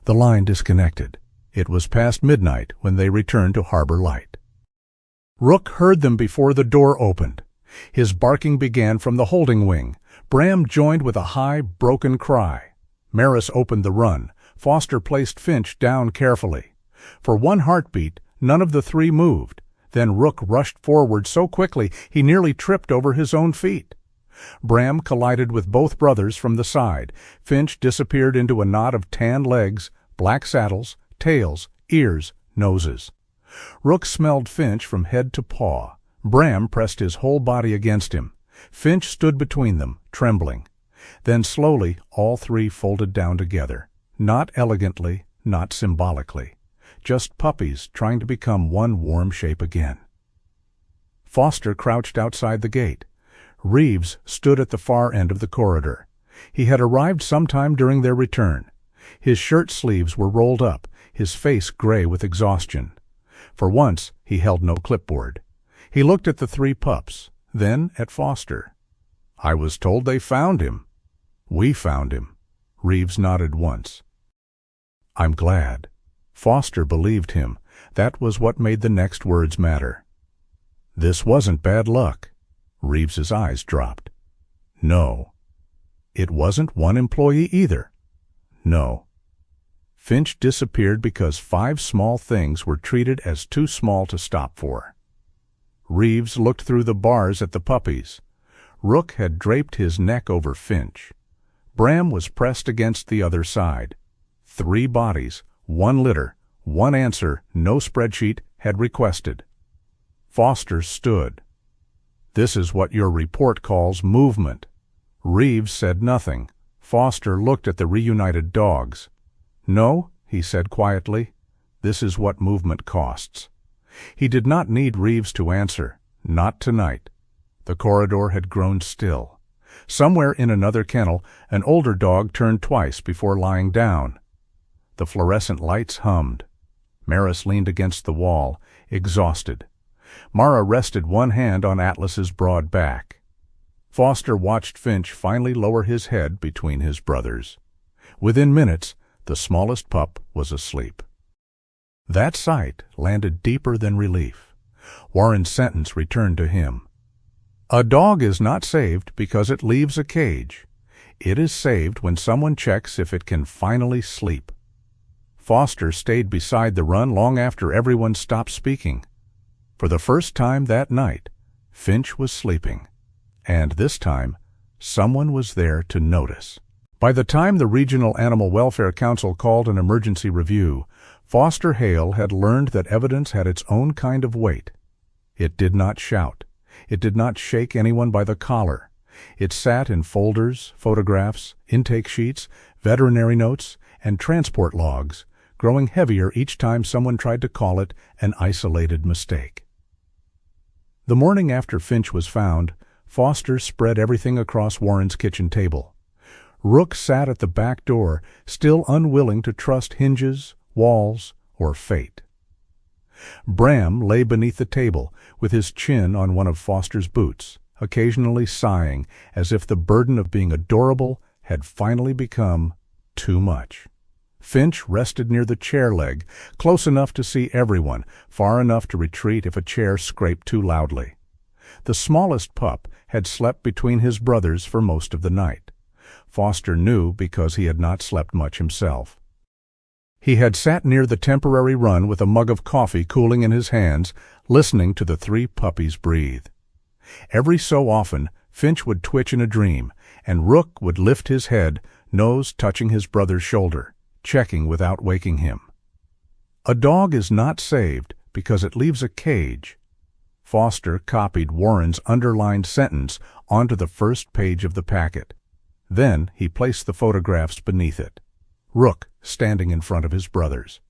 The line disconnected. It was past midnight when they returned to Harbor Light. Rook heard them before the door opened. His barking began from the holding wing. Bram joined with a high, broken cry. Maris opened the run. Foster placed Finch down carefully. For one heartbeat, none of the 3 moved. Then Rook rushed forward so quickly he nearly tripped over his own feet. Bram collided with both brothers from the side. Finch disappeared into a knot of tan legs, black saddles, tails, ears, noses. Rook smelled Finch from head to paw. Bram pressed his whole body against him. Finch stood between them, trembling. Then slowly all 3 folded down together. Not elegantly, not symbolically. Just puppies trying to become one warm shape again. Foster crouched outside the gate. Reeves stood at the far end of the corridor. He had arrived sometime during their return. His shirt sleeves were rolled up, his face gray with exhaustion. For once, he held no clipboard. He looked at the 3 pups, then at Foster. "I was told they found him." "We found him." Reeves nodded once. "I'm glad." Foster believed him. That was what made the next words matter. "This wasn't bad luck." Reeves's eyes dropped. "No." "It wasn't one employee either." "No." Finch disappeared because 5 small things were treated as too small to stop for. Reeves looked through the bars at the puppies. Rook had draped his neck over Finch. Bram was pressed against the other side. 3 bodies, 1 litter, 1 answer no spreadsheet had requested. Foster stood. "This is what your report calls movement." Reeves said nothing. Foster looked at the reunited dogs. "No," he said quietly, "this is what movement costs." He did not need Reeves to answer. Not tonight. The corridor had grown still. Somewhere in another kennel, an older dog turned twice before lying down. The fluorescent lights hummed. Maris leaned against the wall, exhausted. Mara rested one hand on Atlas's broad back. Foster watched Finch finally lower his head between his brothers. Within minutes, the smallest pup was asleep. That sight landed deeper than relief. Warren's sentence returned to him. A dog is not saved because it leaves a cage. It is saved when someone checks if it can finally sleep. Foster stayed beside the run long after everyone stopped speaking. For the first time that night, Finch was sleeping. And this time, someone was there to notice. By the time the Regional Animal Welfare Council called an emergency review, Foster Hale had learned that evidence had its own kind of weight. It did not shout. It did not shake anyone by the collar. It sat in folders, photographs, intake sheets, veterinary notes, and transport logs, growing heavier each time someone tried to call it an isolated mistake. The morning after Finch was found, Foster spread everything across Warren's kitchen table. Rook sat at the back door, still unwilling to trust hinges, walls, or fate. Bram lay beneath the table, with his chin on one of Foster's boots, occasionally sighing as if the burden of being adorable had finally become too much. Finch rested near the chair leg, close enough to see everyone, far enough to retreat if a chair scraped too loudly. The smallest pup had slept between his brothers for most of the night. Foster knew because he had not slept much himself. He had sat near the temporary run with a mug of coffee cooling in his hands, listening to the three puppies breathe. Every so often, Finch would twitch in a dream, and Rook would lift his head, nose touching his brother's shoulder, checking without waking him. A dog is not saved because it leaves a cage. Foster copied Warren's underlined sentence onto the first page of the packet. Then he placed the photographs beneath it. Rook standing in front of his brothers.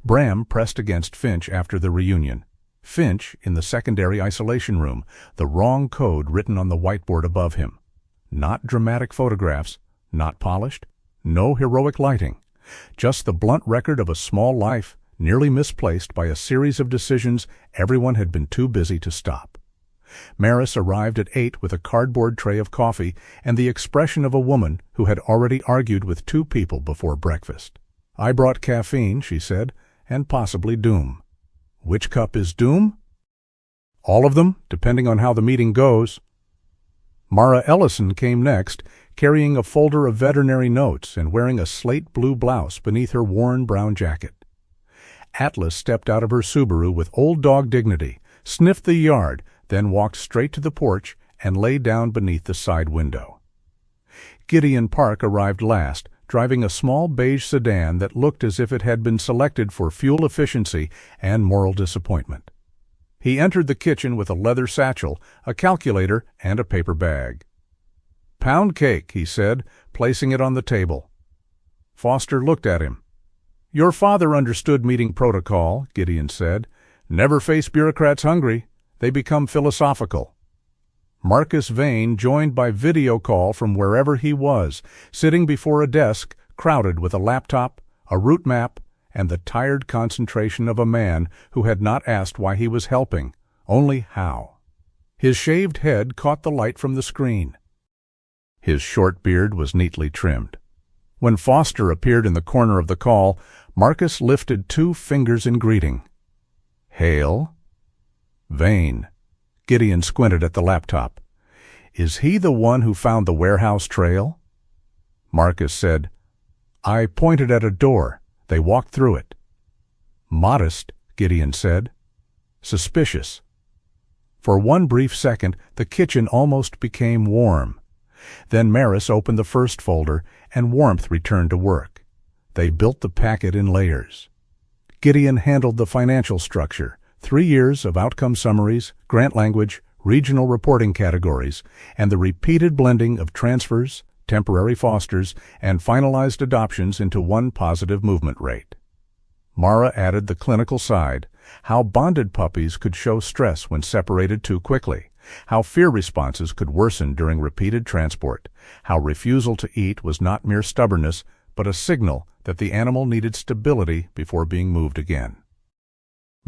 Bram pressed against Finch after the reunion. Finch in the secondary isolation room, the wrong code written on the whiteboard above him. Not dramatic photographs, not polished, no heroic lighting. Just the blunt record of a small life, nearly misplaced by a series of decisions everyone had been too busy to stop. Maris arrived at 8 with a cardboard tray of coffee and the expression of a woman who had already argued with 2 people before breakfast. "I brought caffeine," she said, "and possibly Doom." "Which cup is Doom?" "All of them, depending on how the meeting goes." Mara Ellison came next, carrying a folder of veterinary notes and wearing a slate blue blouse beneath her worn brown jacket. Atlas stepped out of her Subaru with old dog dignity, sniffed the yard, then walked straight to the porch and lay down beneath the side window. Gideon Park arrived last, driving a small beige sedan that looked as if it had been selected for fuel efficiency and moral disappointment. He entered the kitchen with a leather satchel, a calculator, and a paper bag. "Pound cake," he said, placing it on the table. Foster looked at him. "Your father understood meeting protocol," Gideon said. "Never face bureaucrats hungry. They become philosophical." Marcus Vane joined by video call from wherever he was, sitting before a desk crowded with a laptop, a route map, and the tired concentration of a man who had not asked why he was helping, only how. His shaved head caught the light from the screen. His short beard was neatly trimmed. When Foster appeared in the corner of the call, Marcus lifted 2 fingers in greeting. "Hale?" "Vane." Gideon squinted at the laptop. "Is he the one who found the warehouse trail?" Marcus said, "I pointed at a door. They walked through it." "Modest," Gideon said. "Suspicious." For one brief second, the kitchen almost became warm. Then Maris opened the first folder, and warmth returned to work. They built the packet in layers. Gideon handled the financial structure, 3 years of outcome summaries, grant language, regional reporting categories, and the repeated blending of transfers, temporary fosters, and finalized adoptions into one positive movement rate. Mara added the clinical side, how bonded puppies could show stress when separated too quickly, how fear responses could worsen during repeated transport, how refusal to eat was not mere stubbornness, but a signal that the animal needed stability before being moved again.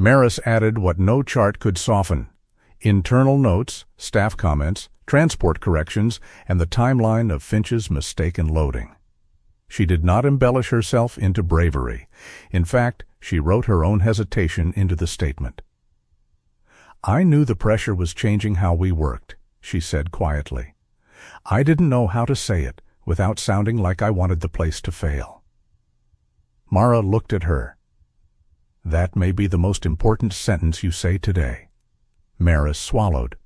Maris added what no chart could soften: internal notes, staff comments, transport corrections, and the timeline of Finch's mistaken loading. She did not embellish herself into bravery. In fact, she wrote her own hesitation into the statement. "I knew the pressure was changing how we worked," she said quietly. "I didn't know how to say it without sounding like I wanted the place to fail." Mara looked at her. "That may be the most important sentence you say today." Maris swallowed.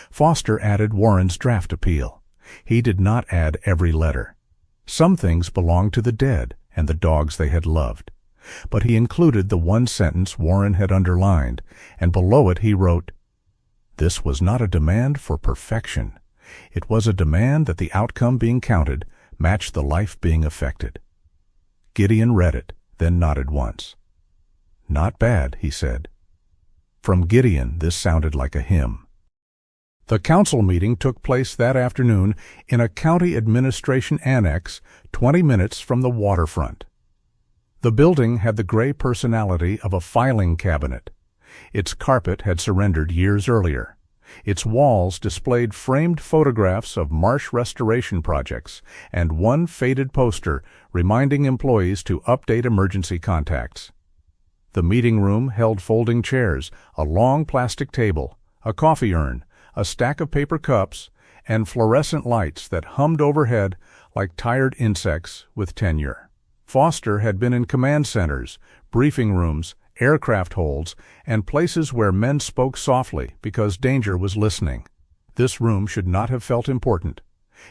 Foster added Warren's draft appeal. He did not add every letter. Some things belonged to the dead and the dogs they had loved. But he included the one sentence Warren had underlined, and below it he wrote, "This was not a demand for perfection. It was a demand that the outcome being counted matched the life being affected." Gideon read it, then nodded once. "Not bad," he said. From Gideon, this sounded like a hymn. The council meeting took place that afternoon in a county administration annex 20 minutes from the waterfront. The building had the gray personality of a filing cabinet. Its carpet had surrendered years earlier. Its walls displayed framed photographs of marsh restoration projects and one faded poster reminding employees to update emergency contacts. The meeting room held folding chairs, a long plastic table, a coffee urn, a stack of paper cups, and fluorescent lights that hummed overhead like tired insects with tenure. Foster had been in command centers, briefing rooms, aircraft holds, and places where men spoke softly because danger was listening. This room should not have felt important.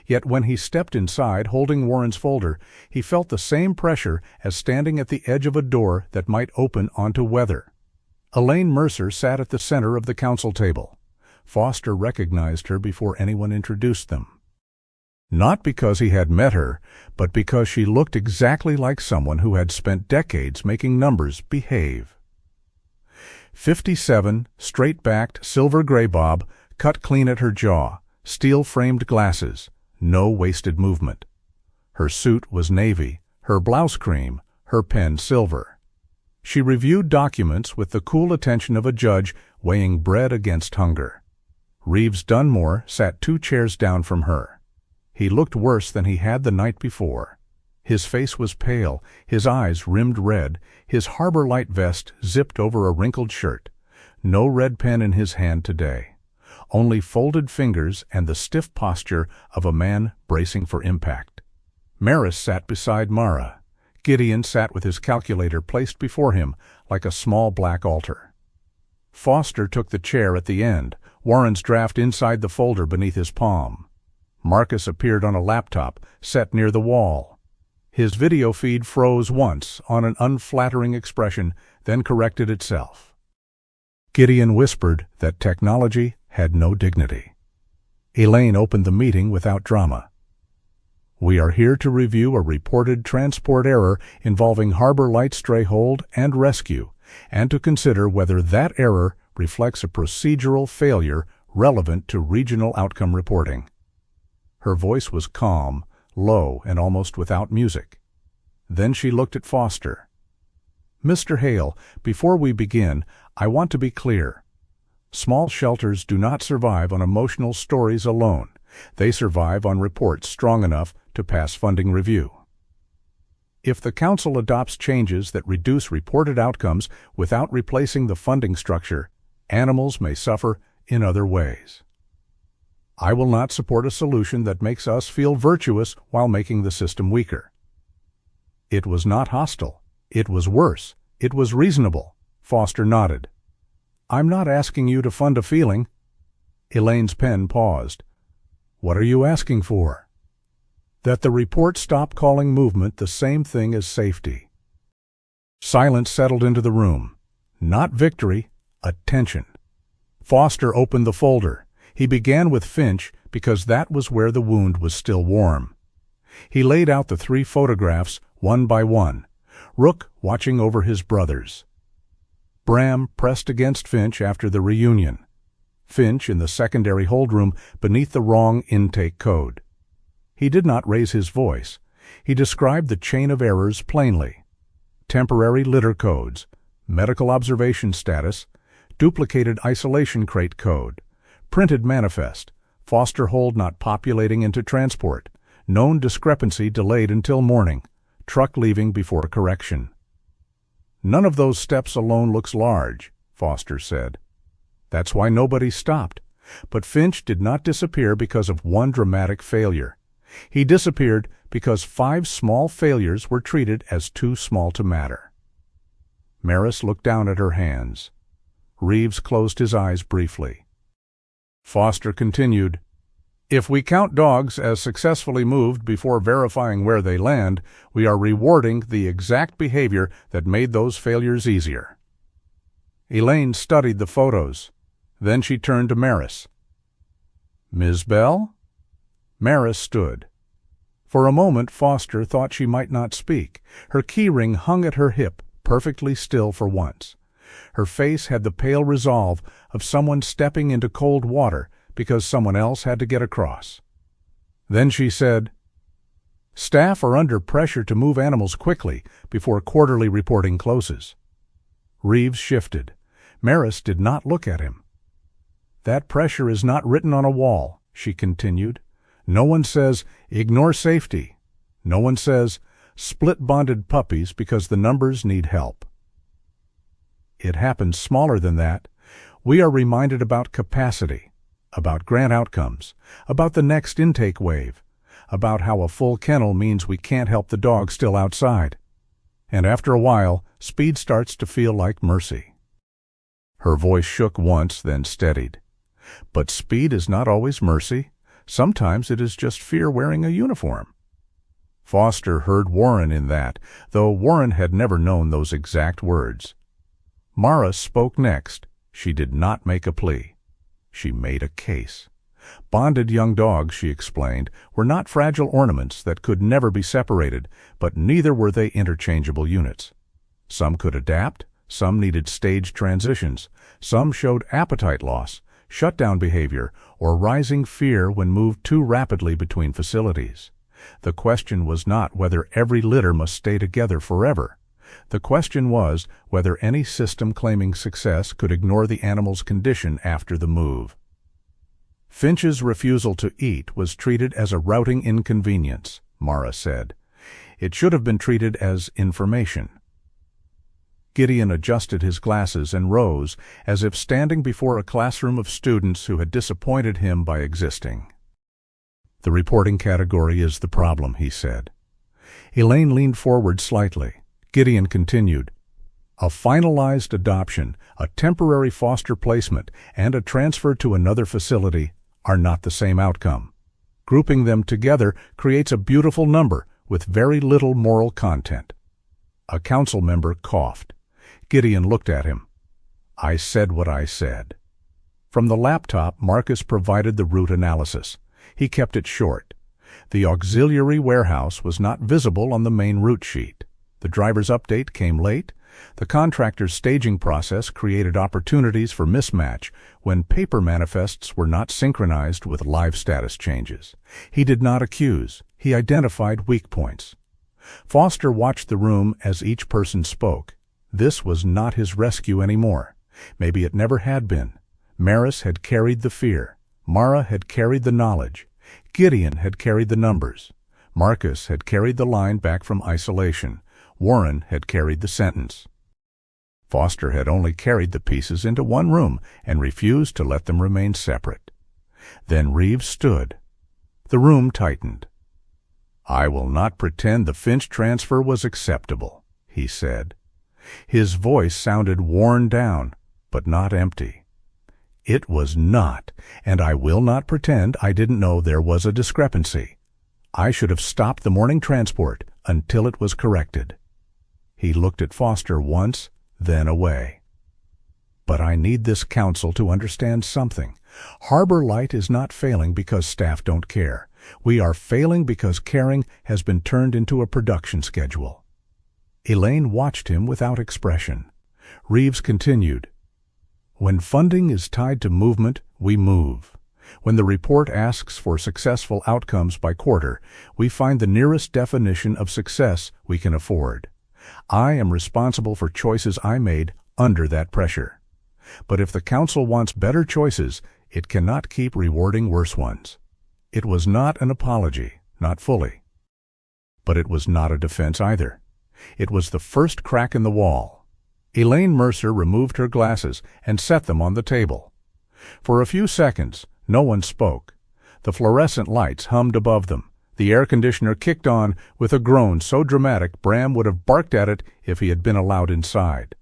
Yet when he stepped inside holding Warren's folder, he felt the same pressure as standing at the edge of a door that might open onto weather. Elaine Mercer sat at the center of the council table. Foster recognized her before anyone introduced them. Not because he had met her, but because she looked exactly like someone who had spent decades making numbers behave. 57, straight-backed, silver-gray bob, cut clean at her jaw, steel-framed glasses, no wasted movement. Her suit was navy, her blouse cream, her pen silver. She reviewed documents with the cool attention of a judge weighing bread against hunger. Reeves Dunmore sat 2 chairs down from her. He looked worse than he had the night before. His face was pale, his eyes rimmed red, his Harbor Light vest zipped over a wrinkled shirt. No red pen in his hand today. Only folded fingers and the stiff posture of a man bracing for impact. Maris sat beside Mara. Gideon sat with his calculator placed before him like a small black altar. Foster took the chair at the end, Warren's draft inside the folder beneath his palm. Marcus appeared on a laptop set near the wall. His video feed froze once on an unflattering expression, then corrected itself. Gideon whispered that technology had no dignity. Elaine opened the meeting without drama. "We are here to review a reported transport error involving Harbor Light stray hold and rescue, and to consider whether that error reflects a procedural failure relevant to regional outcome reporting." Her voice was calm, low, and almost without music. Then she looked at Foster. "Mr. Hale, before we begin, I want to be clear. Small shelters do not survive on emotional stories alone. They survive on reports strong enough to pass funding review. If the Council adopts changes that reduce reported outcomes without replacing the funding structure, animals may suffer in other ways. I will not support a solution that makes us feel virtuous while making the system weaker." It was not hostile. It was worse. It was reasonable. Foster nodded. "I'm not asking you to fund a feeling." Elaine's pen paused. "What are you asking for?" "That the report stop calling movement the same thing as safety." Silence settled into the room. Not victory, attention. Foster opened the folder. He began with Finch because that was where the wound was still warm. He laid out the 3 photographs one by one, Rook watching over his brothers. Bram pressed against Finch after the reunion. Finch in the secondary hold room beneath the wrong intake code. He did not raise his voice. He described the chain of errors plainly. Temporary litter codes, medical observation status, duplicated isolation crate code, printed manifest, Foster hold not populating into transport, known discrepancy delayed until morning, truck leaving before correction. "None of those steps alone looks large," Foster said. "That's why nobody stopped. But Finch did not disappear because of one dramatic failure. He disappeared because 5 small failures were treated as too small to matter." Maris looked down at her hands. Reeves closed his eyes briefly. Foster continued, If we count dogs as successfully moved before verifying where they land, we are rewarding the exact behavior that made those failures easier. Elaine studied the photos. Then she turned to Maris. "Ms. Bell?" Maris stood. For a moment Foster thought she might not speak. Her keyring hung at her hip, perfectly still for once. Her face had the pale resolve of someone stepping into cold water because someone else had to get across. Then she said, "Staff are under pressure to move animals quickly before quarterly reporting closes." Reeves shifted. Maris did not look at him. "That pressure is not written on a wall," she continued. "No one says, 'Ignore safety.' No one says, 'Split bonded puppies because the numbers need help.' It happens smaller than that. We are reminded about capacity, about grant outcomes, about the next intake wave, about how a full kennel means we can't help the dog still outside. And after a while, speed starts to feel like mercy." Her voice shook once, then steadied. "But speed is not always mercy. Sometimes it is just fear wearing a uniform." Foster heard Warren in that, though Warren had never known those exact words. Mara spoke next. She did not make a plea. She made a case. Bonded young dogs, she explained, were not fragile ornaments that could never be separated, but neither were they interchangeable units. Some could adapt, some needed staged transitions, some showed appetite loss, shutdown behavior, or rising fear when moved too rapidly between facilities. The question was not whether every litter must stay together forever. The question was whether any system claiming success could ignore the animal's condition after the move. Finch's refusal to eat was treated as a routing inconvenience, Mara said. It should have been treated as information. Gideon adjusted his glasses and rose, as if standing before a classroom of students who had disappointed him by existing. "The reporting category is the problem," he said. Elaine leaned forward slightly. Gideon continued, "A finalized adoption, a temporary foster placement, and a transfer to another facility are not the same outcome. Grouping them together creates a beautiful number with very little moral content." A council member coughed. Gideon looked at him. "I said what I said." From the laptop, Marcus provided the route analysis. He kept it short. The auxiliary warehouse was not visible on the main route sheet. The driver's update came late. The contractor's staging process created opportunities for mismatch when paper manifests were not synchronized with live status changes. He did not accuse. He identified weak points. Foster watched the room as each person spoke. This was not his rescue anymore. Maybe it never had been. Maris had carried the fear. Mara had carried the knowledge. Gideon had carried the numbers. Marcus had carried the line back from isolation. Warren had carried the sentence. Foster had only carried the pieces into one room and refused to let them remain separate. Then Reeves stood. The room tightened. "I will not pretend the Finch transfer was acceptable," he said. His voice sounded worn down, but not empty. "It was not, and I will not pretend I didn't know there was a discrepancy. I should have stopped the morning transport until it was corrected." He looked at Foster once, then away. "But I need this council to understand something. Harbor Light is not failing because staff don't care. We are failing because caring has been turned into a production schedule." Elaine watched him without expression. Reeves continued, "When funding is tied to movement, we move. When the report asks for successful outcomes by quarter, we find the nearest definition of success we can afford. I am responsible for choices I made under that pressure. But if the council wants better choices, it cannot keep rewarding worse ones." It was not an apology, not fully. But it was not a defense either. It was the first crack in the wall. Elaine Mercer removed her glasses and set them on the table. For a few seconds, no one spoke. The fluorescent lights hummed above them. The air conditioner kicked on with a groan so dramatic Bram would have barked at it if he had been allowed inside.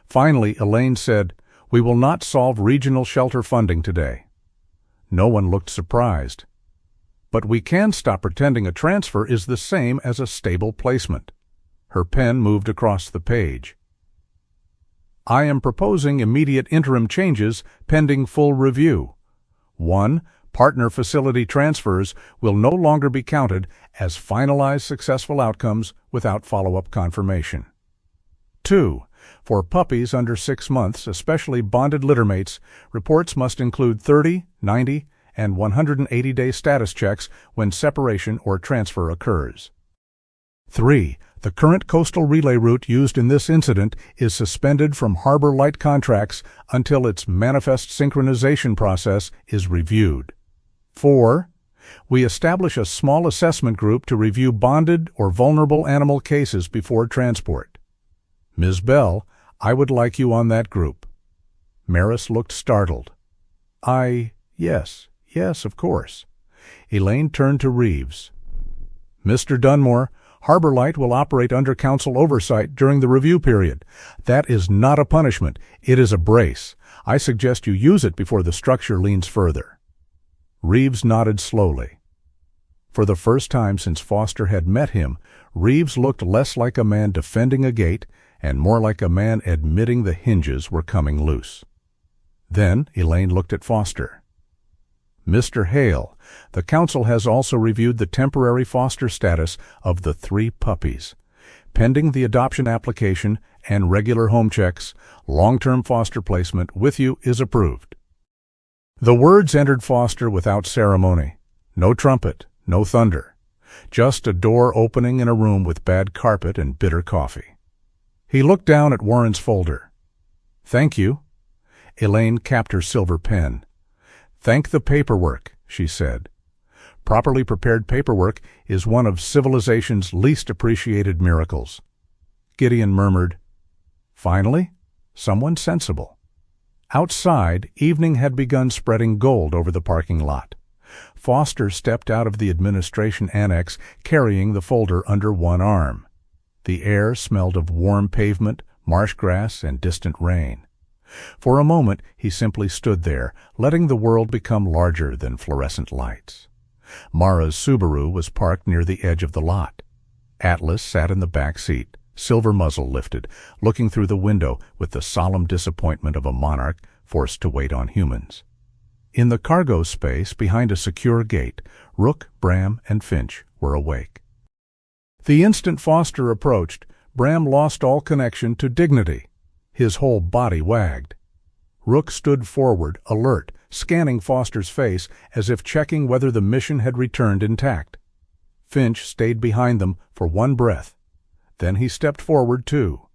Finally, Elaine said, "We will not solve regional shelter funding today." No one looked surprised. But we can stop pretending a transfer is the same as a stable placement. Her pen moved across the page. I am proposing immediate interim changes pending full review. 1. Partner facility transfers will no longer be counted as finalized successful outcomes without follow-up confirmation. 2. For puppies under 6 months, especially bonded littermates, reports must include 30, 90, and 180-day status checks when separation or transfer occurs. 3. The current coastal relay route used in this incident is suspended from Harbor Light contracts until its manifest synchronization process is reviewed. 4. We establish a small assessment group to review bonded or vulnerable animal cases before transport. Ms. Bell, I would like you on that group. Maris looked startled. Yes, of course. Elaine turned to Reeves. Mr. Dunmore, Harbor Light will operate under council oversight during the review period. That is not a punishment. It is a brace. I suggest you use it before the structure leans further. Reeves nodded slowly. For the first time since Foster had met him, Reeves looked less like a man defending a gate and more like a man admitting the hinges were coming loose. Then Elaine looked at Foster. Mr. Hale, the council has also reviewed the temporary foster status of the 3 puppies. Pending the adoption application and regular home checks, long-term foster placement with you is approved. The words entered Foster without ceremony. No trumpet, no thunder. Just a door opening in a room with bad carpet and bitter coffee. He looked down at Warren's folder. Thank you. Elaine capped her silver pen. Thank the paperwork, she said. Properly prepared paperwork is one of civilization's least appreciated miracles. Gideon murmured, Finally, someone sensible. Outside, evening had begun spreading gold over the parking lot. Foster stepped out of the administration annex carrying the folder under one arm. The air smelled of warm pavement, marsh grass, and distant rain. For a moment he simply stood there, letting the world become larger than fluorescent lights. Mara's Subaru was parked near the edge of the lot. Atlas sat in the back seat, silver muzzle lifted, looking through the window with the solemn disappointment of a monarch forced to wait on humans. In the cargo space behind a secure gate, Rook, Bram, and Finch were awake. The instant Foster approached, Bram lost all connection to dignity. His whole body wagged. Rook stood forward, alert, scanning Foster's face as if checking whether the mission had returned intact. Finch stayed behind them for one breath. Then he stepped forward too.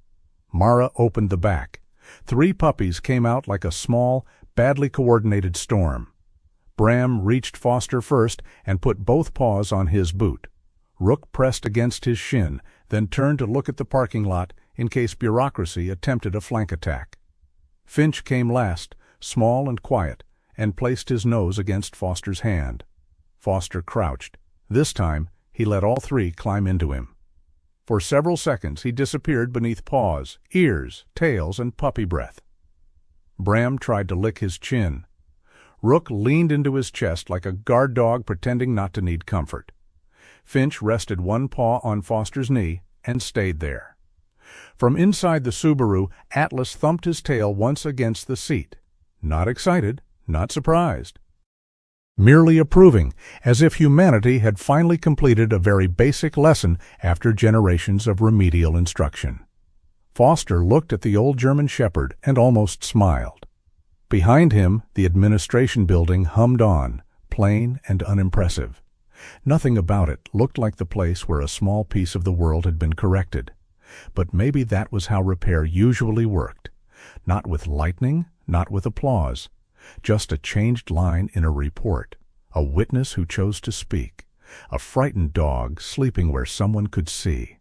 Mara opened the back. 3 puppies came out like a small, badly coordinated storm. Bram reached Foster first and put both paws on his boot. Rook pressed against his shin, then turned to look at the parking lot in case bureaucracy attempted a flank attack. Finch came last, small and quiet, and placed his nose against Foster's hand. Foster crouched. This time, he let all 3 climb into him. For several seconds he disappeared beneath paws, ears, tails, and puppy breath. Bram tried to lick his chin. Rook leaned into his chest like a guard dog pretending not to need comfort. Finch rested one paw on Foster's knee and stayed there. From inside the Subaru, Atlas thumped his tail once against the seat. Not excited, not surprised. Merely approving, as if humanity had finally completed a very basic lesson after generations of remedial instruction. Foster looked at the old German shepherd and almost smiled. Behind him, the administration building hummed on, plain and unimpressive. Nothing about it looked like the place where a small piece of the world had been corrected. But maybe that was how repair usually worked. Not with lightning, not with applause. Just a changed line in a report. A witness who chose to speak. A frightened dog sleeping where someone could see.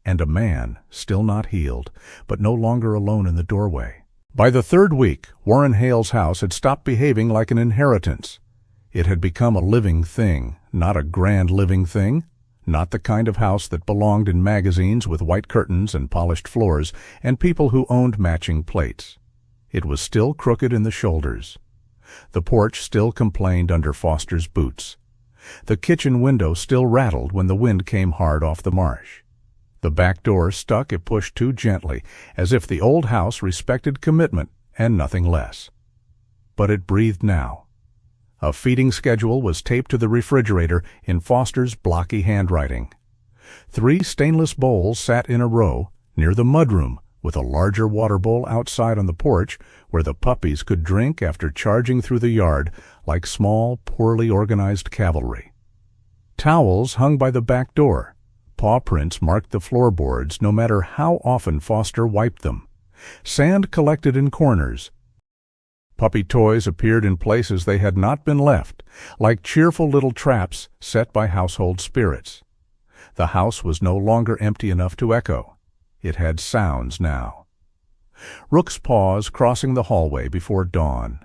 And a man, still not healed, but no longer alone in the doorway. By the 3rd week, Warren Hale's house had stopped behaving like an inheritance. It had become a living thing, not a grand living thing. Not the kind of house that belonged in magazines with white curtains and polished floors and people who owned matching plates. It was still crooked in the shoulders. The porch still complained under Foster's boots. The kitchen window still rattled when the wind came hard off the marsh. The back door stuck if pushed too gently, as if the old house respected commitment and nothing less. But it breathed now. A feeding schedule was taped to the refrigerator in Foster's blocky handwriting. 3 stainless bowls sat in a row near the mudroom, with a larger water bowl outside on the porch where the puppies could drink after charging through the yard like small, poorly organized cavalry. Towels hung by the back door. Paw prints marked the floorboards no matter how often Foster wiped them. Sand collected in corners. Puppy toys appeared in places they had not been left, like cheerful little traps set by household spirits. The house was no longer empty enough to echo. It had sounds now. Rook's paws crossing the hallway before dawn.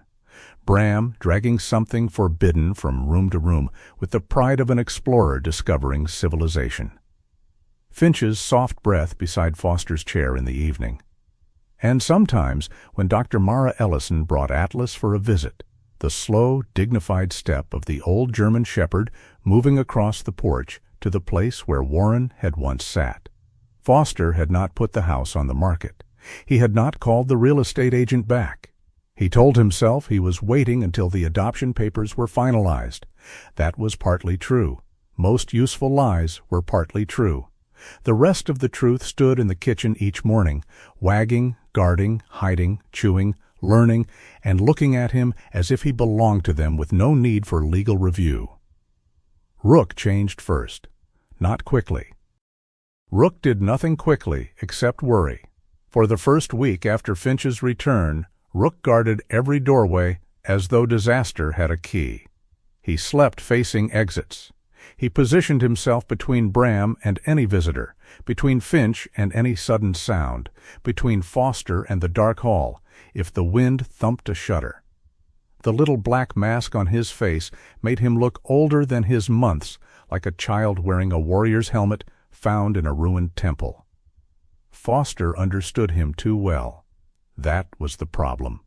Bram dragging something forbidden from room to room with the pride of an explorer discovering civilization. Finch's soft breath beside Foster's chair in the evening. And sometimes, when Dr. Mara Ellison brought Atlas for a visit, the slow, dignified step of the old German shepherd moving across the porch to the place where Warren had once sat. Foster had not put the house on the market. He had not called the real estate agent back. He told himself he was waiting until the adoption papers were finalized. That was partly true. Most useful lies were partly true. The rest of the truth stood in the kitchen each morning, wagging, guarding, hiding, chewing, learning, and looking at him as if he belonged to them with no need for legal review. Rook changed first. Not quickly. Rook did nothing quickly except worry. For the first week after Finch's return, Rook guarded every doorway as though disaster had a key. He slept facing exits. He positioned himself between Bram and any visitor, between Finch and any sudden sound, between Foster and the dark hall, if the wind thumped a shutter. The little black mask on his face made him look older than his months, like a child wearing a warrior's helmet found in a ruined temple. Foster understood him too well. That was the problem.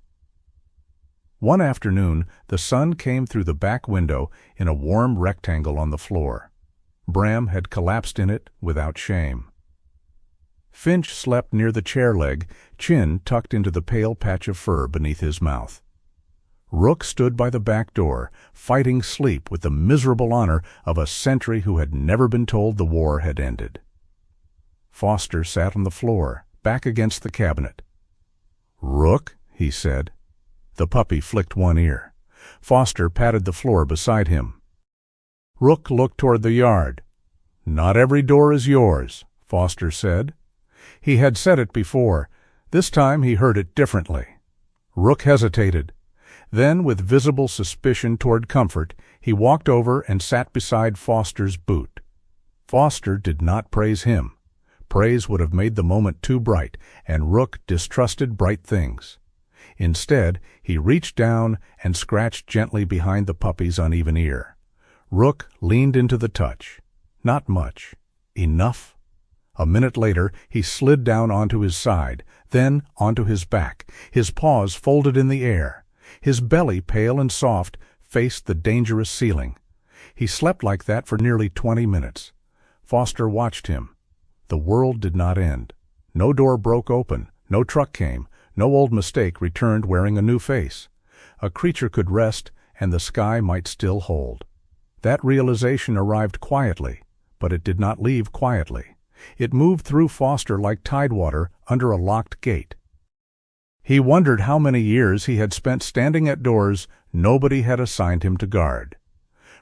One afternoon, the sun came through the back window in a warm rectangle on the floor. Bram had collapsed in it without shame. Finch slept near the chair leg, chin tucked into the pale patch of fur beneath his mouth. Rook stood by the back door, fighting sleep with the miserable honor of a sentry who had never been told the war had ended. Foster sat on the floor, back against the cabinet. "Rook," he said. The puppy flicked one ear. Foster patted the floor beside him. Rook looked toward the yard. "Not every door is yours," Foster said. He had said it before. This time he heard it differently. Rook hesitated. Then, with visible suspicion toward comfort, he walked over and sat beside Foster's boot. Foster did not praise him. Praise would have made the moment too bright, and Rook distrusted bright things. Instead, he reached down and scratched gently behind the puppy's uneven ear. Rook leaned into the touch. Not much. Enough. A minute later, he slid down onto his side, then onto his back, his paws folded in the air. His belly, pale and soft, faced the dangerous ceiling. He slept like that for nearly 20 minutes. Foster watched him. The world did not end. No door broke open. No truck came. No old mistake returned wearing a new face. A creature could rest, and the sky might still hold. That realization arrived quietly, but it did not leave quietly. It moved through Foster like tidewater under a locked gate. He wondered how many years he had spent standing at doors nobody had assigned him to guard.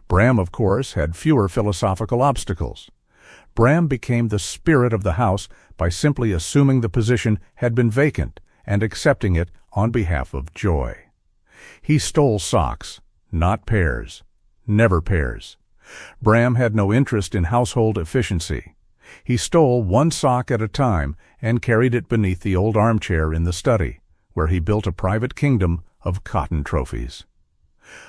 Bram, of course, had fewer philosophical obstacles. Bram became the spirit of the house by simply assuming the position had been vacant and accepting it on behalf of joy. He stole socks, not pairs, never pairs. Bram had no interest in household efficiency. He stole one sock at a time and carried it beneath the old armchair in the study, where he built a private kingdom of cotton trophies.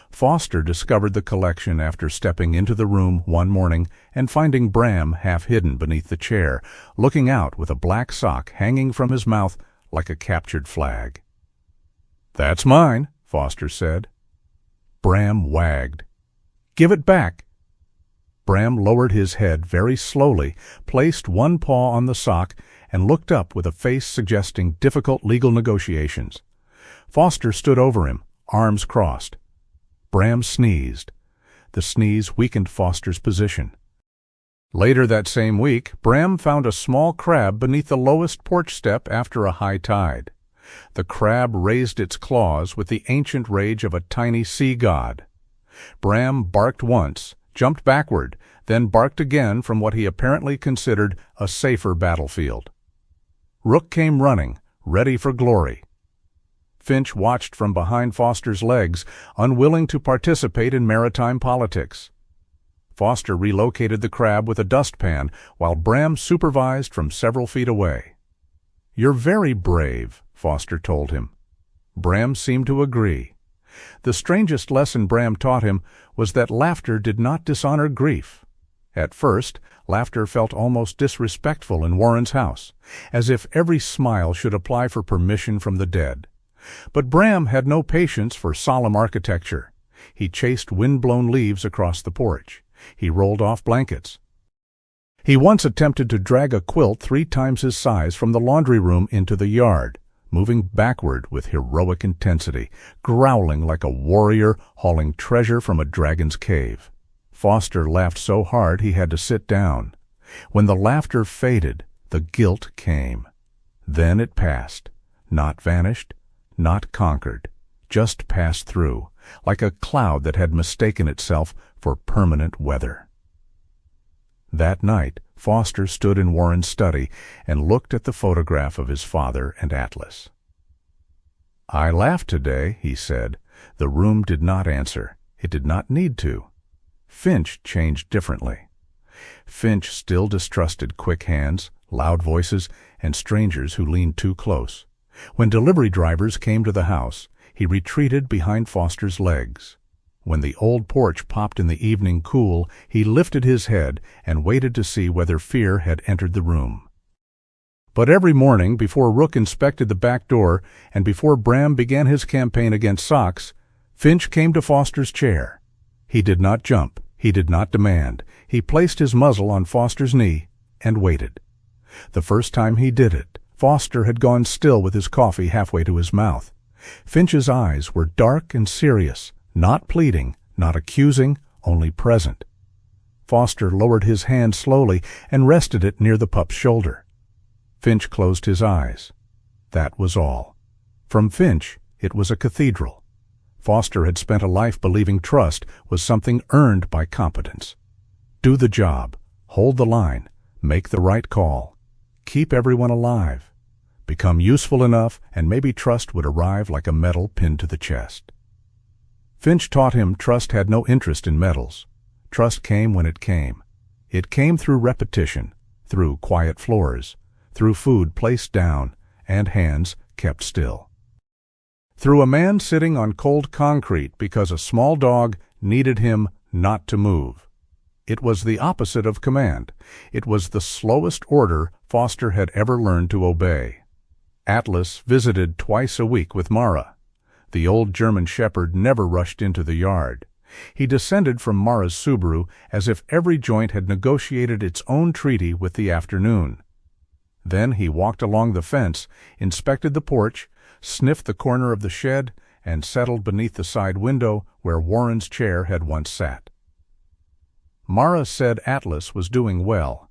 Foster discovered the collection after stepping into the room one morning and finding Bram half hidden beneath the chair, looking out with a black sock hanging from his mouth like a captured flag. "That's mine," Foster said. Bram wagged. "Give it back." Bram lowered his head very slowly, placed one paw on the sock, and looked up with a face suggesting difficult legal negotiations. Foster stood over him, arms crossed. Bram sneezed. The sneeze weakened Foster's position. Later that same week, Bram found a small crab beneath the lowest porch step after a high tide. The crab raised its claws with the ancient rage of a tiny sea god. Bram barked once, jumped backward, then barked again from what he apparently considered a safer battlefield. Rook came running, ready for glory. Finch watched from behind Foster's legs, unwilling to participate in maritime politics. Foster relocated the crab with a dustpan, while Bram supervised from several feet away. "You're very brave," Foster told him. Bram seemed to agree. The strangest lesson Bram taught him was that laughter did not dishonor grief. At first, laughter felt almost disrespectful in Warren's house, as if every smile should apply for permission from the dead. But Bram had no patience for solemn architecture. He chased wind-blown leaves across the porch. He rolled off blankets. He once attempted to drag a quilt 3 times his size from the laundry room into the yard, moving backward with heroic intensity, growling like a warrior hauling treasure from a dragon's cave. Foster laughed so hard he had to sit down. When the laughter faded, the guilt came. Then it passed, not vanished, not conquered, just passed through, like a cloud that had mistaken itself for permanent weather. That night, Foster stood in Warren's study and looked at the photograph of his father and Atlas. "I laughed today," he said. The room did not answer. It did not need to. Finch changed differently. Finch still distrusted quick hands, loud voices, and strangers who leaned too close. When delivery drivers came to the house, he retreated behind Foster's legs. When the old porch popped in the evening cool, he lifted his head and waited to see whether fear had entered the room. But every morning, before Rook inspected the back door and before Bram began his campaign against socks, Finch came to Foster's chair. He did not jump. He did not demand. He placed his muzzle on Foster's knee and waited. The first time he did it, Foster had gone still with his coffee halfway to his mouth. Finch's eyes were dark and serious, not pleading, not accusing, only present. Foster lowered his hand slowly and rested it near the pup's shoulder. Finch closed his eyes. That was all. From Finch, it was a cathedral. Foster had spent a life believing trust was something earned by competence. Do the job, hold the line, make the right call, keep everyone alive, become useful enough, and maybe trust would arrive like a medal pinned to the chest. Finch taught him trust had no interest in medals. Trust came when it came. It came through repetition, through quiet floors, through food placed down and hands kept still. Through a man sitting on cold concrete because a small dog needed him not to move. It was the opposite of command. It was the slowest order Foster had ever learned to obey. Atlas visited twice a week with Mara. The old German shepherd never rushed into the yard. He descended from Mara's Subaru as if every joint had negotiated its own treaty with the afternoon. Then he walked along the fence, inspected the porch, sniffed the corner of the shed, and settled beneath the side window where Warren's chair had once sat. Mara said Atlas was doing well.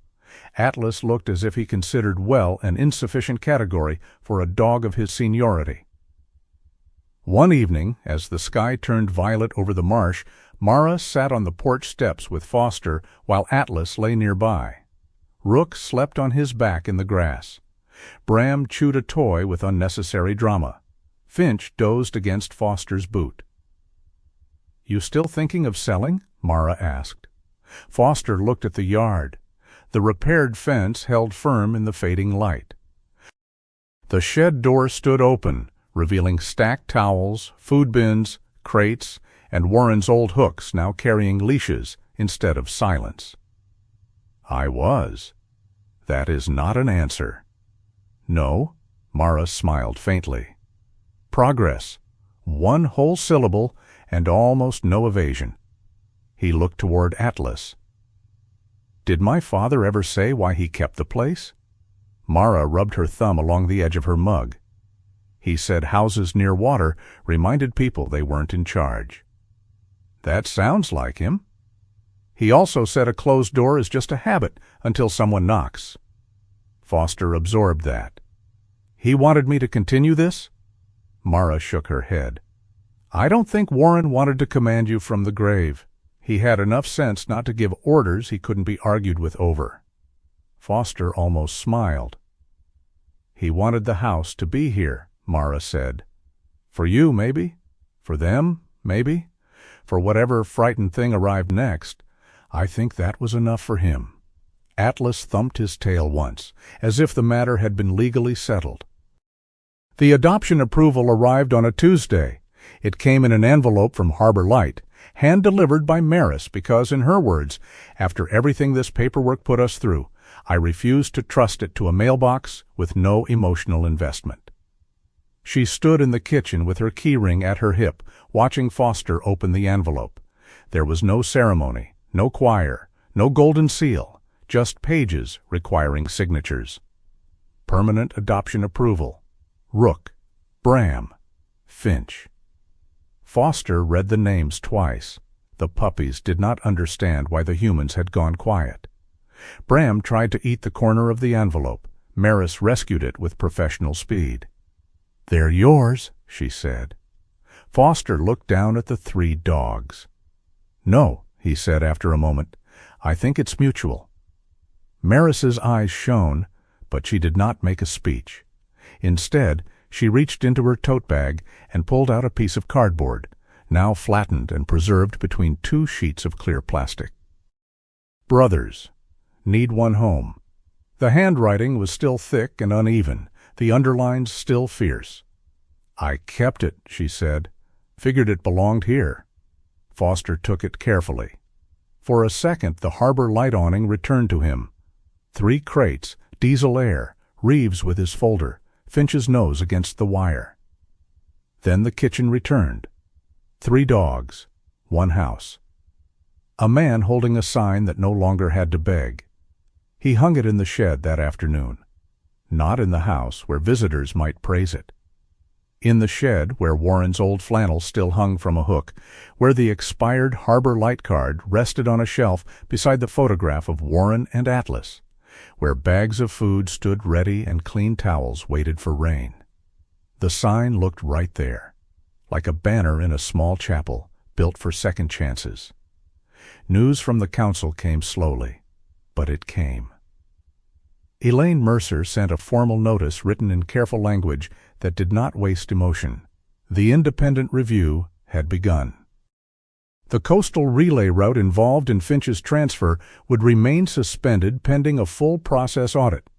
Atlas looked as if he considered well an insufficient category for a dog of his seniority. One evening, as the sky turned violet over the marsh, Mara sat on the porch steps with Foster while Atlas lay nearby. Rook slept on his back in the grass. Bram chewed a toy with unnecessary drama. Finch dozed against Foster's boot. "You still thinking of selling?" Mara asked. Foster looked at the yard. The repaired fence held firm in the fading light. The shed door stood open, revealing stacked towels, food bins, crates, and Warren's old hooks now carrying leashes instead of silence. "I was." "That is not an answer." "No?" Mara smiled faintly. "Progress. One whole syllable and almost no evasion." He looked toward Atlas. Did my father ever say why he kept the place? Mara rubbed her thumb along the edge of her mug. He said houses near water reminded people they weren't in charge. That sounds like him. He also said a closed door is just a habit until someone knocks. Foster absorbed that. He wanted me to continue this? Mara shook her head. I don't think Warren wanted to command you from the grave. He had enough sense not to give orders he couldn't be argued with over. Foster almost smiled. He wanted the house to be here, Mara said. For you, maybe. For them, maybe. For whatever frightened thing arrived next, I think that was enough for him. Atlas thumped his tail once, as if the matter had been legally settled. The adoption approval arrived on a Tuesday. It came in an envelope from Harbor Light, hand-delivered by Maris because, in her words, after everything this paperwork put us through, I refused to trust it to a mailbox with no emotional investment. She stood in the kitchen with her keyring at her hip, watching Foster open the envelope. There was no ceremony, no choir, no golden seal, just pages requiring signatures. Permanent adoption approval. Rook, Bram, Finch. Foster read the names twice. The puppies did not understand why the humans had gone quiet. Bram tried to eat the corner of the envelope. Maris rescued it with professional speed. They're yours, she said. Foster looked down at the 3 dogs. No, he said after a moment. I think it's mutual. Maris's eyes shone, but she did not make a speech. Instead, she reached into her tote bag and pulled out a piece of cardboard, now flattened and preserved between 2 sheets of clear plastic. Brothers. Need one home. The handwriting was still thick and uneven, the underlines still fierce. I kept it, she said. Figured it belonged here. Foster took it carefully. For a second, the Harbor Light awning returned to him. 3 crates, diesel air, Reeves with his folder, Finch's nose against the wire. Then the kitchen returned. 3 dogs, 1 house. A man holding a sign that no longer had to beg. He hung it in the shed that afternoon. Not in the house where visitors might praise it. In the shed where Warren's old flannel still hung from a hook, where the expired Harbor Light card rested on a shelf beside the photograph of Warren and Atlas, where bags of food stood ready and clean towels waited for rain. The sign looked right there, like a banner in a small chapel built for second chances. News from the council came slowly, but it came. Elaine Mercer sent a formal notice written in careful language that did not waste emotion. The independent review had begun. The coastal relay route involved in Finch's transfer would remain suspended pending a full process audit.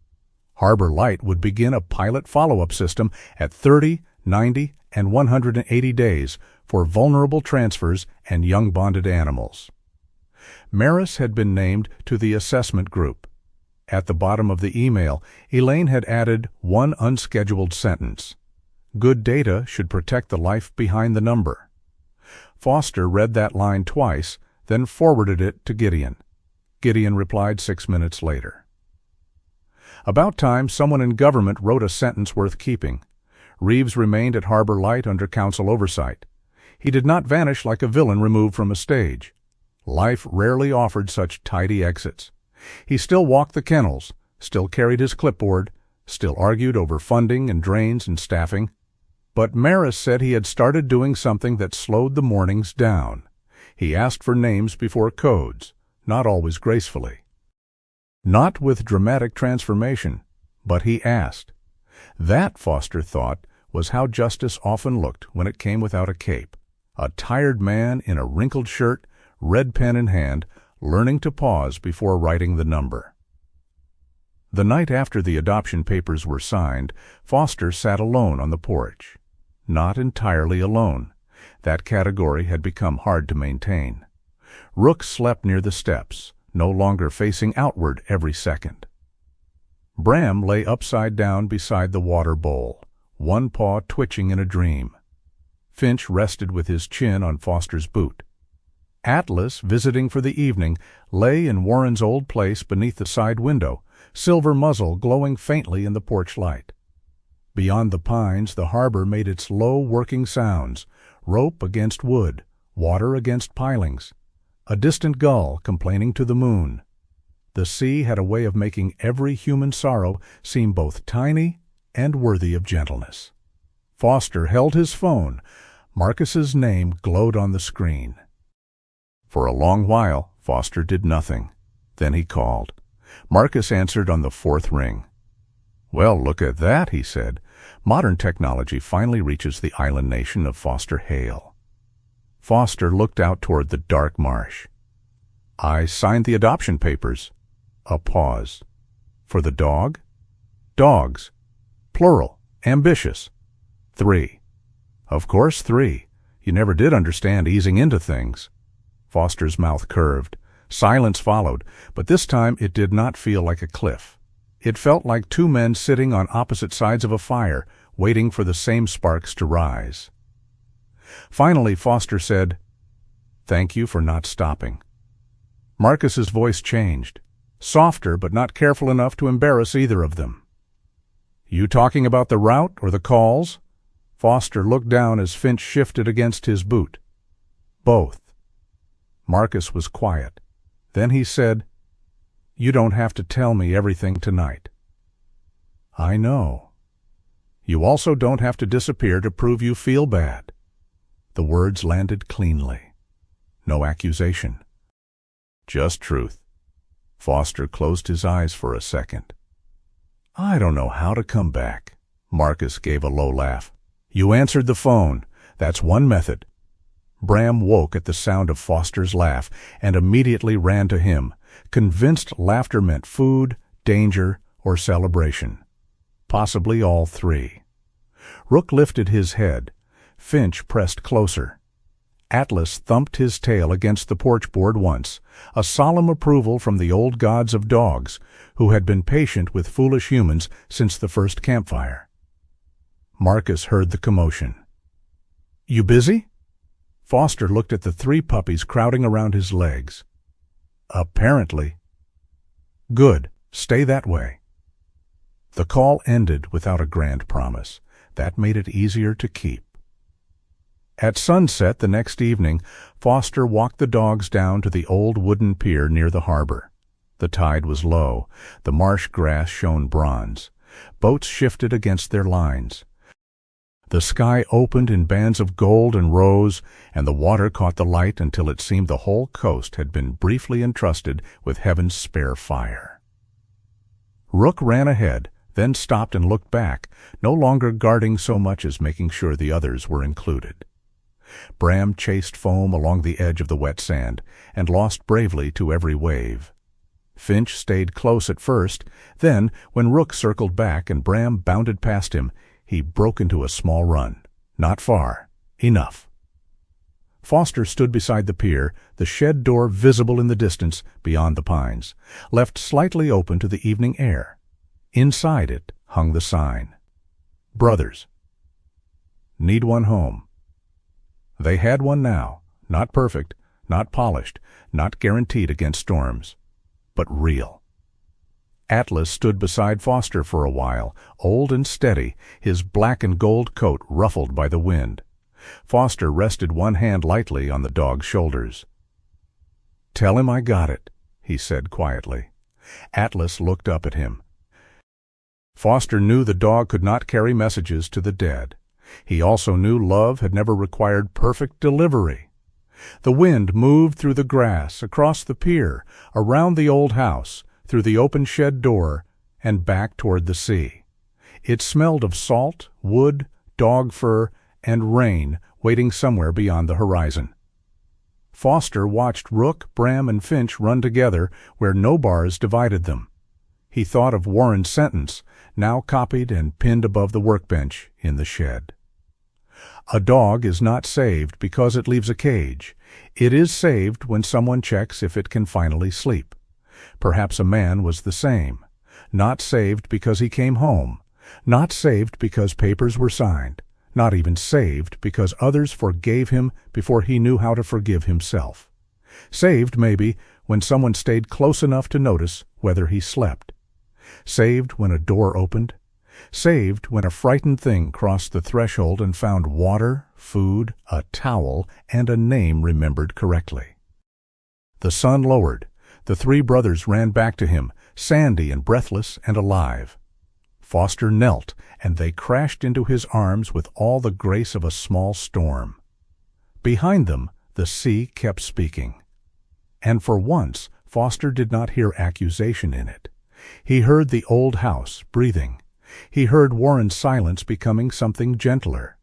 Harbor Light would begin a pilot follow-up system at 30, 90, and 180 days for vulnerable transfers and young bonded animals. Maris had been named to the assessment group. At the bottom of the email, Elaine had added 1 unscheduled sentence. Good data should protect the life behind the number. Foster read that line twice, then forwarded it to Gideon. Gideon replied 6 minutes later. About time someone in government wrote a sentence worth keeping. Reeves remained at Harbor Light under council oversight. He did not vanish like a villain removed from a stage. Life rarely offered such tidy exits. He still walked the kennels, still carried his clipboard, still argued over funding and drains and staffing. But Maris said he had started doing something that slowed the mornings down. He asked for names before codes, not always gracefully. Not with dramatic transformation, but he asked. That, Foster thought, was how justice often looked when it came without a cape. A tired man in a wrinkled shirt, red pen in hand, learning to pause before writing the number. The night after the adoption papers were signed, Foster sat alone on the porch. Not entirely alone. That category had become hard to maintain. Rook slept near the steps, no longer facing outward every second. Bram lay upside down beside the water bowl, one paw twitching in a dream. Finch rested with his chin on Foster's boot. Atlas, visiting for the evening, lay in Warren's old place beneath the side window, silver muzzle glowing faintly in the porch light. Beyond the pines, the harbor made its low working sounds, rope against wood, water against pilings, a distant gull complaining to the moon. The sea had a way of making every human sorrow seem both tiny and worthy of gentleness. Foster held his phone. Marcus's name glowed on the screen. For a long while, Foster did nothing. Then he called. Marcus answered on the fourth ring. "Well, look at that," he said. "Modern technology finally reaches the island nation of Foster Hale." Foster looked out toward the dark marsh. "I signed the adoption papers." A pause. "For the dog?" "Dogs. Plural. Ambitious. 3. "Of course 3. You never did understand easing into things." Foster's mouth curved. Silence followed, but this time it did not feel like a cliff. It felt like two men sitting on opposite sides of a fire, waiting for the same sparks to rise. Finally, Foster said, "Thank you for not stopping." Marcus's voice changed, softer but not careful enough to embarrass either of them. "You talking about the route or the calls?" Foster looked down as Finch shifted against his boot. "Both." Marcus was quiet. Then he said, "You don't have to tell me everything tonight." "I know." "You also don't have to disappear to prove you feel bad." The words landed cleanly. No accusation. Just truth. Foster closed his eyes for a second. "I don't know how to come back." Marcus gave a low laugh. "You answered the phone. That's one method." Bram woke at the sound of Foster's laugh and immediately ran to him, convinced laughter meant food, danger, or celebration. Possibly all three. Rook lifted his head. Finch pressed closer. Atlas thumped his tail against the porch board once, a solemn approval from the old gods of dogs, who had been patient with foolish humans since the first campfire. Marcus heard the commotion. "You busy?" Foster looked at the 3 puppies crowding around his legs. "Apparently." "Good. Stay that way." The call ended without a grand promise. That made it easier to keep. At sunset the next evening, Foster walked the dogs down to the old wooden pier near the harbor. The tide was low. The marsh grass shone bronze. Boats shifted against their lines. The sky opened in bands of gold and rose, and the water caught the light until it seemed the whole coast had been briefly entrusted with heaven's spare fire. Rook ran ahead, then stopped and looked back, no longer guarding so much as making sure the others were included. Bram chased foam along the edge of the wet sand, and lost bravely to every wave. Finch stayed close at first, then, when Rook circled back and Bram bounded past him, he broke into a small run. Not far. Enough. Foster stood beside the pier, the shed door visible in the distance beyond the pines, left slightly open to the evening air. Inside it hung the sign. Brothers. Need one home. They had one now, not perfect, not polished, not guaranteed against storms, but real. Atlas stood beside Foster for a while, old and steady, his black and gold coat ruffled by the wind. Foster rested one hand lightly on the dog's shoulders. "Tell him I got it," he said quietly. Atlas looked up at him. Foster knew the dog could not carry messages to the dead. He also knew love had never required perfect delivery. The wind moved through the grass, across the pier, around the old house, through the open shed door, and back toward the sea. It smelled of salt, wood, dog fur, and rain waiting somewhere beyond the horizon. Foster watched Rook, Bram, and Finch run together where no bars divided them. He thought of Warren's sentence, now copied and pinned above the workbench in the shed. A dog is not saved because it leaves a cage. It is saved when someone checks if it can finally sleep. Perhaps a man was the same. Not saved because he came home. Not saved because papers were signed. Not even saved because others forgave him before he knew how to forgive himself. Saved, maybe, when someone stayed close enough to notice whether he slept. Saved when a door opened. Saved when a frightened thing crossed the threshold and found water, food, a towel, and a name remembered correctly. The sun lowered. The three brothers ran back to him, sandy and breathless and alive. Foster knelt, and they crashed into his arms with all the grace of a small storm. Behind them, the sea kept speaking. And for once, Foster did not hear accusation in it. He heard the old house breathing. He heard Warren's silence becoming something gentler.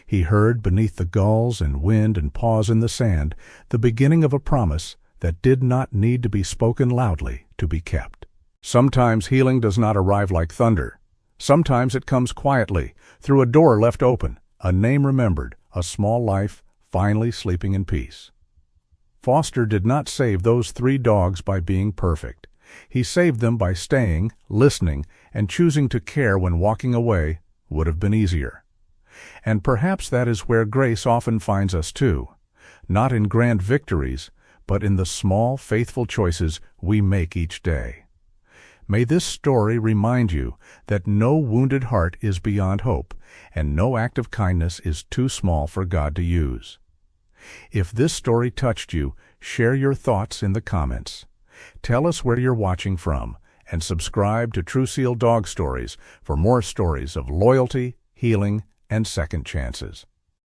He heard, beneath the gulls and wind and pause in the sand, the beginning of a promise that did not need to be spoken loudly to be kept. Sometimes healing does not arrive like thunder. Sometimes it comes quietly, through a door left open, a name remembered, a small life finally sleeping in peace. Foster did not save those three dogs by being perfect. He saved them by staying, listening, and choosing to care when walking away would have been easier. And perhaps that is where grace often finds us too, not in grand victories, but in the small, faithful choices we make each day. May this story remind you that no wounded heart is beyond hope, and no act of kindness is too small for God to use. If this story touched you, share your thoughts in the comments. Tell us where you're watching from, and subscribe to True Seal Dog Stories for more stories of loyalty, healing, and second chances.